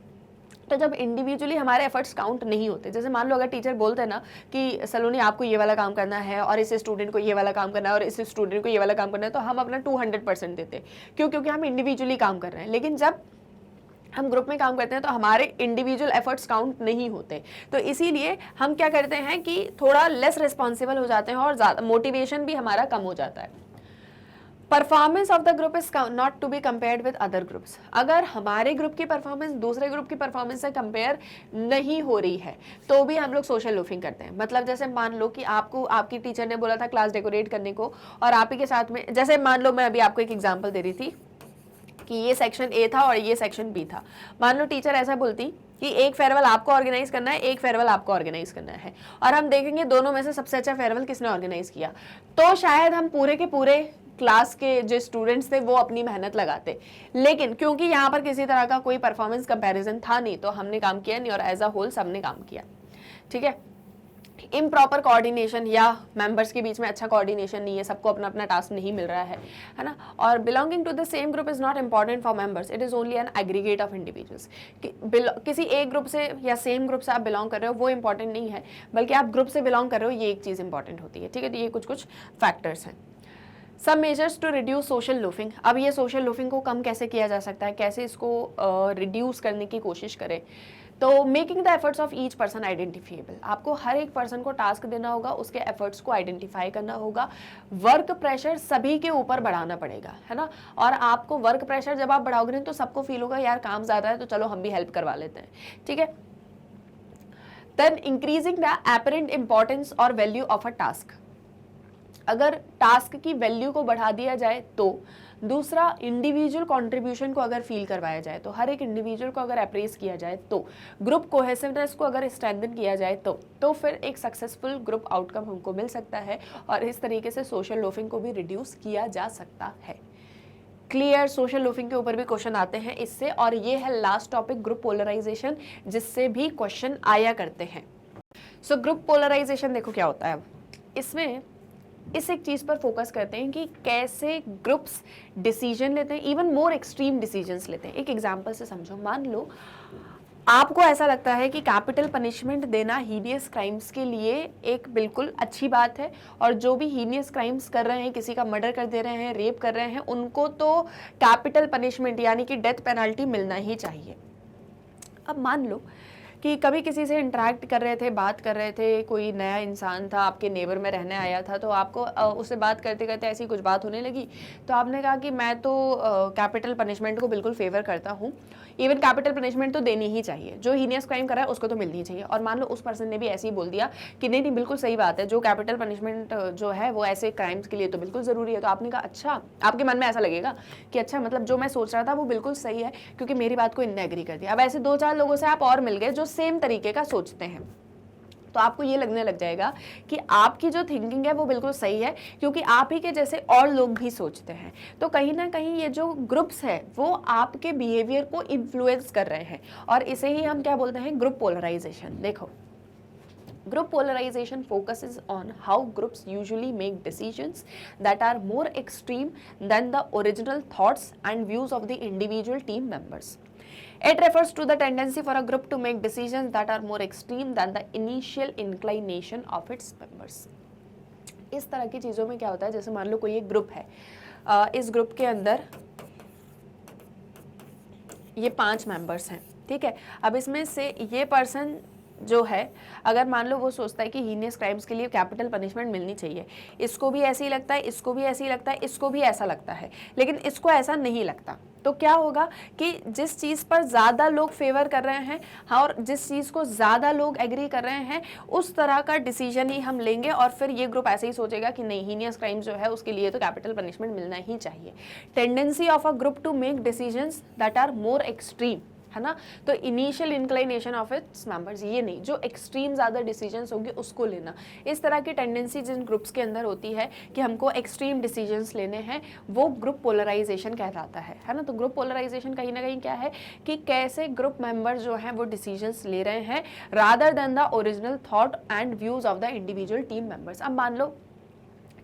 तो जब इंडिविजुअली हमारे एफर्ट्स काउंट नहीं होते, जैसे मान लो अगर टीचर बोलते हैं ना कि सलोनी आपको ये वाला काम करना है और इस स्टूडेंट को ये वाला काम करना है और इस स्टूडेंट को ये वाला काम करना है, तो हम अपना 200% देते, क्यों? क्योंकि हम इंडिविजुअली काम कर रहे हैं। लेकिन जब हम ग्रुप में काम करते हैं तो हमारे इंडिविजुअल एफर्ट्स काउंट नहीं होते, तो इसीलिए हम क्या करते हैं कि थोड़ा लेस रिस्पॉन्सिबल हो जाते हैं और ज़्यादा मोटिवेशन भी हमारा कम हो जाता है। Performance of the group is not to be compared with other groups. अगर हमारे ग्रुप की परफॉर्मेंस दूसरे ग्रुप की परफॉर्मेंस से कंपेयर नहीं हो रही है तो भी हम लोग सोशल लूफिंग करते हैं। मतलब जैसे मान लो कि आपको आपकी टीचर ने बोला था क्लास डेकोरेट करने को, और आप ही के साथ में, जैसे मान लो मैं अभी आपको एक एग्जांपल दे रही थी कि ये सेक्शन ए था और ये सेक्शन बी था। मान लो टीचर ऐसा बोलती कि एक फेयरवेल आपको ऑर्गेनाइज करना है, एक फेयरवेल आपको ऑर्गेनाइज करना है, और हम देखेंगे दोनों में से सबसे अच्छा फेयरवेल किसने ऑर्गेनाइज किया, तो शायद हम पूरे के पूरे क्लास के जो स्टूडेंट्स थे वो अपनी मेहनत लगाते। लेकिन क्योंकि यहाँ पर किसी तरह का कोई परफॉर्मेंस कंपैरिजन था नहीं, तो हमने काम किया नहीं और एज अ होल सबने काम किया। ठीक है, इम्प्रॉपर कोऑर्डिनेशन या मेंबर्स के बीच में अच्छा कोऑर्डिनेशन नहीं है, सबको अपना अपना टास्क नहीं मिल रहा है ना। और belonging to the same group is not important for members, it is only an aggregate of individuals. किसी एक ग्रुप से या सेम ग्रुप से आप बिलोंग कर रहे हो वो इंपॉर्टेंट नहीं है, बल्कि आप ग्रुप से बिलोंग कर रहे हो ये एक चीज़ इंपॉर्टेंट होती है। ठीक है, तो ये कुछ कुछ फैक्टर्स हैं। सब measures to reduce social luffing. अब ये सोशल लूफिंग को कम कैसे किया जा सकता है, कैसे इसको रिड्यूस करने की कोशिश करें, तो making the efforts of each person identifiable. आपको हर एक पर्सन को टास्क देना होगा, उसके एफर्ट्स को आइडेंटिफाई करना होगा। वर्क प्रेशर सभी के ऊपर बढ़ाना पड़ेगा, है ना। और आपको वर्क प्रेशर जब आप बढ़ाओगे ना तो सबको फील होगा यार काम ज़्यादा है तो चलो हम भी हेल्प करवा लेते हैं। ठीक है, then increasing the apparent importance और वैल्यू ऑफ अ टास्क। अगर टास्क की वैल्यू को बढ़ा दिया जाए तो, दूसरा इंडिविजुअल कंट्रीब्यूशन को अगर फील करवाया जाए तो, हर एक इंडिविजुअल को अगर अप्रेस किया जाए तो, ग्रुप कोहेसिवनेस को अगर स्ट्रेंथन किया जाए तो फिर एक सक्सेसफुल ग्रुप आउटकम हमको मिल सकता है और इस तरीके से सोशल लूफिंग को भी रिड्यूस किया जा सकता है। क्लियर, सोशल लूफिंग के ऊपर भी क्वेश्चन आते हैं इससे, और ये है लास्ट टॉपिक ग्रुप पोलराइजेशन, जिससे भी क्वेश्चन आया करते हैं। सो ग्रुप पोलराइजेशन देखो क्या होता है। अब इसमें इस एक चीज़ पर फोकस करते हैं कि कैसे ग्रुप्स डिसीजन लेते हैं, इवन मोर एक्सट्रीम डिसीजंस लेते हैं। एक एग्जांपल से समझो, मान लो आपको ऐसा लगता है कि कैपिटल पनिशमेंट देना हीनियस क्राइम्स के लिए एक बिल्कुल अच्छी बात है, और जो भी हीनियस क्राइम्स कर रहे हैं, किसी का मर्डर कर दे रहे हैं, रेप कर रहे हैं, उनको तो कैपिटल पनिशमेंट यानी कि डेथ पेनल्टी मिलना ही चाहिए। अब मान लो कि कभी किसी से इंटरेक्ट कर रहे थे, बात कर रहे थे, कोई नया इंसान था, आपके नेबर में रहने आया था, तो आपको उससे बात करते करते ऐसी कुछ बात होने लगी, तो आपने कहा कि मैं तो कैपिटल पनिशमेंट को बिल्कुल फेवर करता हूँ, इवन कैपिटल पनिशमेंट तो देनी ही चाहिए, जो हीनियस क्राइम कर रहा है उसको तो मिलनी ही चाहिए। और मान लो उस पर्सन ने भी ऐसे ही बोल दिया कि नहीं नहीं बिल्कुल सही बात है, जो कैपिटल पनिशमेंट जो है वो ऐसे क्राइम्स के लिए तो बिल्कुल ज़रूरी है। तो आपने कहा अच्छा, आपके मन में ऐसा लगेगा कि अच्छा मतलब जो मैं सोच रहा था वो बिल्कुल सही है, क्योंकि मेरी बात को इनने एग्री कर दिया। अब ऐसे 2-4 लोगों से आप और मिल गए जो सेम तरीके का सोचते हैं, तो आपको ये लगने लग जाएगा कि आपकी जो थिंकिंग है वो बिल्कुल सही है, क्योंकि आप ही के जैसे और लोग भी सोचते हैं। तो कहीं ना कहीं ये जो ग्रुप्स है वो आपके बिहेवियर को इन्फ्लुएंस कर रहे हैं, और इसे ही हम क्या बोलते हैं, ग्रुप पोलराइजेशन। देखो, group polarization focuses on how groups usually make decisions that are more extreme than the original thoughts and views of the individual team members. It refers to the tendency for a group to make decisions that are more extreme than the initial inclination of its members. इस तरह की चीज़ों में क्या होता है, जैसे मान लो कोई एक ग्रुप है, इस ग्रुप के अंदर ये 5 मेंबर्स हैं, ठीक है। अब इसमें से ये पर्सन जो है, अगर मान लो वो सोचता है कि हीनियस क्राइम्स के लिए कैपिटल पनिशमेंट मिलनी चाहिए, इसको भी ऐसे ही लगता है, इसको भी ऐसे ही लगता है, इसको भी ऐसा लगता है, लेकिन इसको ऐसा नहीं लगता, तो क्या होगा कि जिस चीज़ पर ज़्यादा लोग फेवर कर रहे हैं, हाँ, और जिस चीज़ को ज़्यादा लोग एग्री कर रहे हैं, उस तरह का डिसीजन ही हम लेंगे, और फिर ये ग्रुप ऐसे ही सोचेगा कि नहीं, हीनियस क्राइम जो है उसके लिए तो कैपिटल पनिशमेंट मिलना ही चाहिए। Tendency of a group to make decisions that are more extreme, है ना। तो initial inclination of its members, ये नहीं, जो एक्सट्रीम ज़्यादा डिसीजंस होंगे उसको लेना। इस तरह की टेंडेंसी जिन ग्रुप्स के अंदर होती है कि हमको एक्सट्रीम डिसीजंस लेने हैं, वो ग्रुप पोलराइजेशन कहलाता है ना। तो ग्रुप पोलराइजेशन कहीं ना कहीं क्या है कि कैसे ग्रुप मेंबर्स जो हैं वो डिसीजंस ले रहे हैं rather than the original thought and views of the individual team members. अब मान लो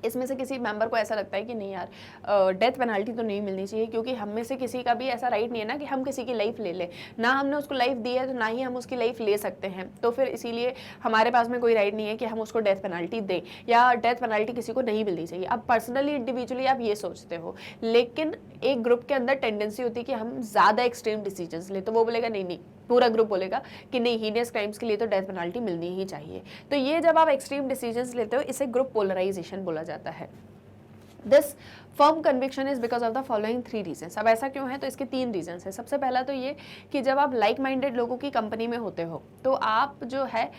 इसमें से किसी मेंबर को ऐसा लगता है कि नहीं यार डेथ पेनल्टी तो नहीं मिलनी चाहिए, क्योंकि हम में से किसी का भी ऐसा राइट नहीं है ना कि हम किसी की लाइफ ले लें, ना हमने उसको लाइफ दी है तो ना ही हम उसकी लाइफ ले सकते हैं, तो फिर इसीलिए हमारे पास में कोई राइट नहीं है कि हम उसको डेथ पेनल्टी दें, या डेथ पेनल्टी किसी को नहीं मिलनी चाहिए। अब पर्सनली इंडिविजुअली आप ये सोचते हो, लेकिन एक ग्रुप के अंदर टेंडेंसी होती है कि हम ज़्यादा एक्सट्रीम डिसीजंस ले, तो वो बोलेगा नहीं नहीं, पूरा ग्रुप बोलेगा कि नहीं, हीनियस क्राइम्स के लिए तो डेथ पेनल्टी मिलनी ही चाहिए। तो ये जब आप एक्सट्रीम डिसीजंस लेते हो, इसे ग्रुप पोलराइजेशन बोला जाता है। This firm conviction is because of the following 3 reasons. अब ऐसा क्यों है, तो इसके 3 रीजन्स हैं। सबसे पहला तो ये कि जब आप लाइक माइंडेड लोगों की कंपनी में होते हो तो आप जो है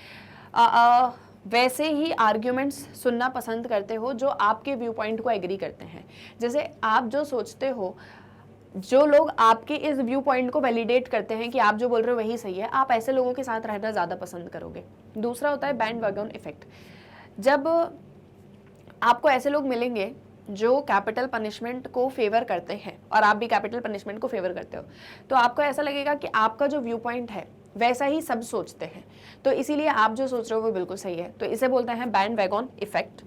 वैसे ही आर्ग्यूमेंट्स सुनना पसंद करते हो जो आपके व्यू पॉइंट को एग्री करते हैं। जैसे आप जो सोचते हो, जो लोग आपके इस व्यू पॉइंट को वैलिडेट करते हैं कि आप जो बोल रहे हो वही सही है, आप ऐसे लोगों के साथ रहना ज़्यादा पसंद करोगे। दूसरा होता है बैंड वैगन इफेक्ट। जब आपको ऐसे लोग मिलेंगे जो कैपिटल पनिशमेंट को फेवर करते हैं और आप भी कैपिटल पनिशमेंट को फेवर करते हो, तो आपको ऐसा लगेगा कि आपका जो व्यू पॉइंट है वैसा ही सब सोचते हैं, तो इसीलिए आप जो सोच रहे हो वो बिल्कुल सही है। तो इसे बोलते हैं bandwagon effect.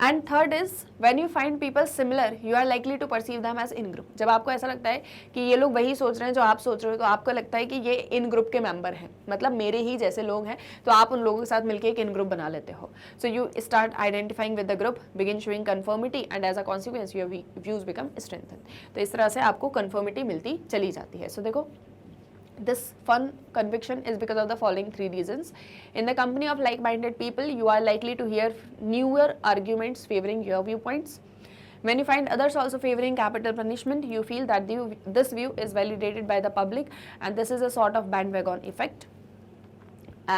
And third is when you find people similar you are likely to perceive them as in group. जब आपको ऐसा लगता है कि ये लोग वही सोच रहे हैं जो आप सोच रहे हो, तो आपको लगता है कि ये इन ग्रुप के मेंबर हैं, मतलब मेरे ही जैसे लोग हैं, तो आप उन लोगों के साथ मिलकर एक इन ग्रुप बना लेते हो। So you start identifying with the group, begin showing conformity and as a consequence your views become strengthen. तो इस तरह से आपको कन्फर्मिटी मिलती चली जाती है। सो देखो, this fun conviction is because of the following 3 reasons. In the company of like-minded people, you are likely to hear newer arguments favoring your viewpoints. When you find others also favoring capital punishment, you feel that this view is validated by the public, and this is a sort of bandwagon effect.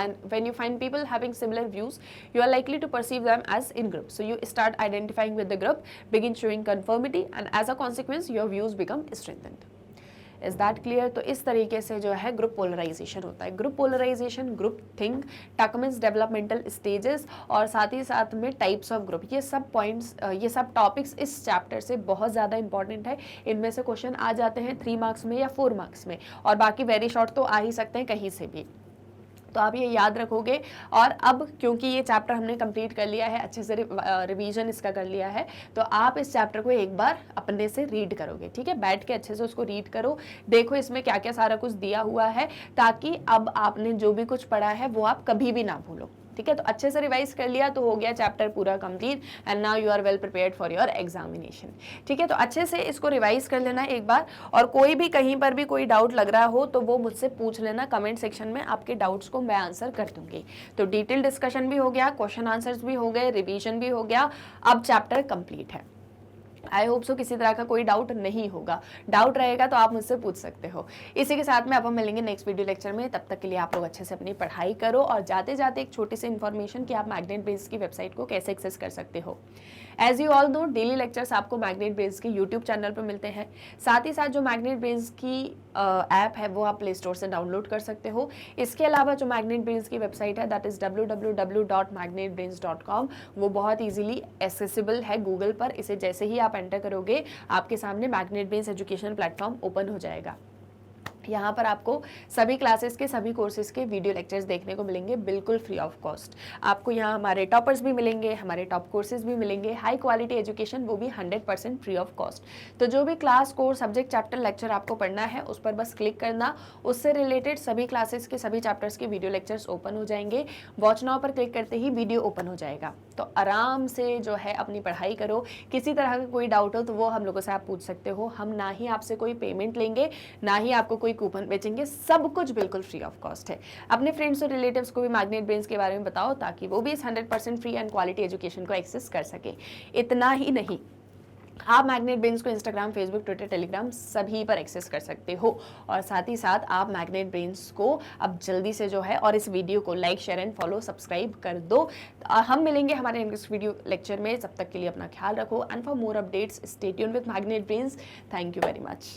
And when you find people having similar views, you are likely to perceive them as in group. So you start identifying with the group, begin showing conformity, and as a consequence, your views become strengthened. Is that clear? तो इस तरीके से जो है group polarisation होता है। Group polarisation, group think, Tuckman's developmental stages और साथ ही साथ में टाइप्स ऑफ ग्रुप, ये सब पॉइंट्स, ये सब टॉपिक्स इस चैप्टर से बहुत ज़्यादा इंपॉर्टेंट है। इनमें से क्वेश्चन आ जाते हैं 3 मार्क्स में या 4 मार्क्स में, और बाकी वेरी शॉर्ट तो आ ही सकते हैं कहीं से भी। तो आप ये याद रखोगे। और अब क्योंकि ये चैप्टर हमने कंप्लीट कर लिया है, अच्छे से रिवीजन इसका कर लिया है, तो आप इस चैप्टर को एक बार अपने से रीड करोगे, ठीक है? बैठ के अच्छे से उसको रीड करो, देखो इसमें क्या क्या सारा कुछ दिया हुआ है, ताकि अब आपने जो भी कुछ पढ़ा है वो आप कभी भी ना भूलो, ठीक है? तो अच्छे से रिवाइज कर लिया तो हो गया चैप्टर पूरा complete, and now you are well prepared for your examination, ठीक है? तो अच्छे से इसको रिवाइज कर लेना एक बार, और कोई भी कहीं पर भी कोई डाउट लग रहा हो तो वो मुझसे पूछ लेना कमेंट सेक्शन में, आपके डाउट्स को मैं आंसर कर दूंगी। तो डिटेल डिस्कशन भी हो गया, क्वेश्चन आंसर्स भी हो गए, रिवीजन भी हो गया, अब चैप्टर कंप्लीट है। आई होप सो किसी तरह का कोई डाउट नहीं होगा। डाउट रहेगा तो आप मुझसे पूछ सकते हो। इसी के साथ में अब हम मिलेंगे नेक्स्ट वीडियो लेक्चर में। तब तक के लिए आप लोग अच्छे से अपनी पढ़ाई करो, और जाते जाते एक छोटी सी इन्फॉर्मेशन कि आप मैग्नेट ब्रेन्स की वेबसाइट को कैसे एक्सेस कर सकते हो। As you all know, daily lectures आपको मैग्नेट ब्रेन्स के यूट्यूब चैनल पर मिलते हैं। साथ ही साथ जो मैग्नेट ब्रेन्स की ऐप है वो आप प्ले स्टोर से डाउनलोड कर सकते हो। इसके अलावा जो मैग्नेट ब्रेन्स की वेबसाइट है दैट इज़ www.magnetbrains.com, वो बहुत ईजिली एक्सेसिबल है गूगल पर। इसे जैसे ही आप एंटर करोगे आपके सामने magnet brains education platform open हो जाएगा। यहाँ पर आपको सभी क्लासेस के सभी कोर्सेज के वीडियो लेक्चर्स देखने को मिलेंगे बिल्कुल फ्री ऑफ कॉस्ट। आपको यहाँ हमारे टॉपर्स भी मिलेंगे, हमारे टॉप कोर्सेज भी मिलेंगे, हाई क्वालिटी एजुकेशन, वो भी 100% फ्री ऑफ कॉस्ट। तो जो भी class, course, subject, chapter, lecture आपको पढ़ना है उस पर बस क्लिक करना, उससे रिलेटेड सभी क्लासेस के सभी चैप्टर्स के वीडियो लेक्चर्स ओपन हो जाएंगे। वॉच नाउ पर क्लिक करते ही वीडियो ओपन हो जाएगा। तो आराम से जो है अपनी पढ़ाई करो। किसी तरह का कोई डाउट हो तो वो हम लोगों से आप पूछ सकते हो। हम ना ही आपसे कोई पेमेंट लेंगे, ना ही आपको कोई कूपन बेचेंगे, सब कुछ बिल्कुल फ्री ऑफ कॉस्ट है। अपने फ्रेंड्स और रिलेटिव्स को भी मैग्नेट ब्रेन्स के बारे में बताओ, ताकि वो भी इस 100% फ्री एंड क्वालिटी एजुकेशन को एक्सेस कर सके। इतना ही नहीं, आप मैग्नेट ब्रेन्स को इंस्टाग्राम, फेसबुक, ट्विटर, टेलीग्राम सभी पर एक्सेस कर सकते हो। और साथ ही साथ आप मैग्नेट ब्रेन्स को अब जल्दी से जो है, और इस वीडियो को like, share and follow, subscribe कर दो। हम मिलेंगे हमारे नेक्स्ट वीडियो लेक्चर में। तब तक के लिए अपना ख्याल रखो, and for more updates stay tuned with magnet brains. Thank you very much.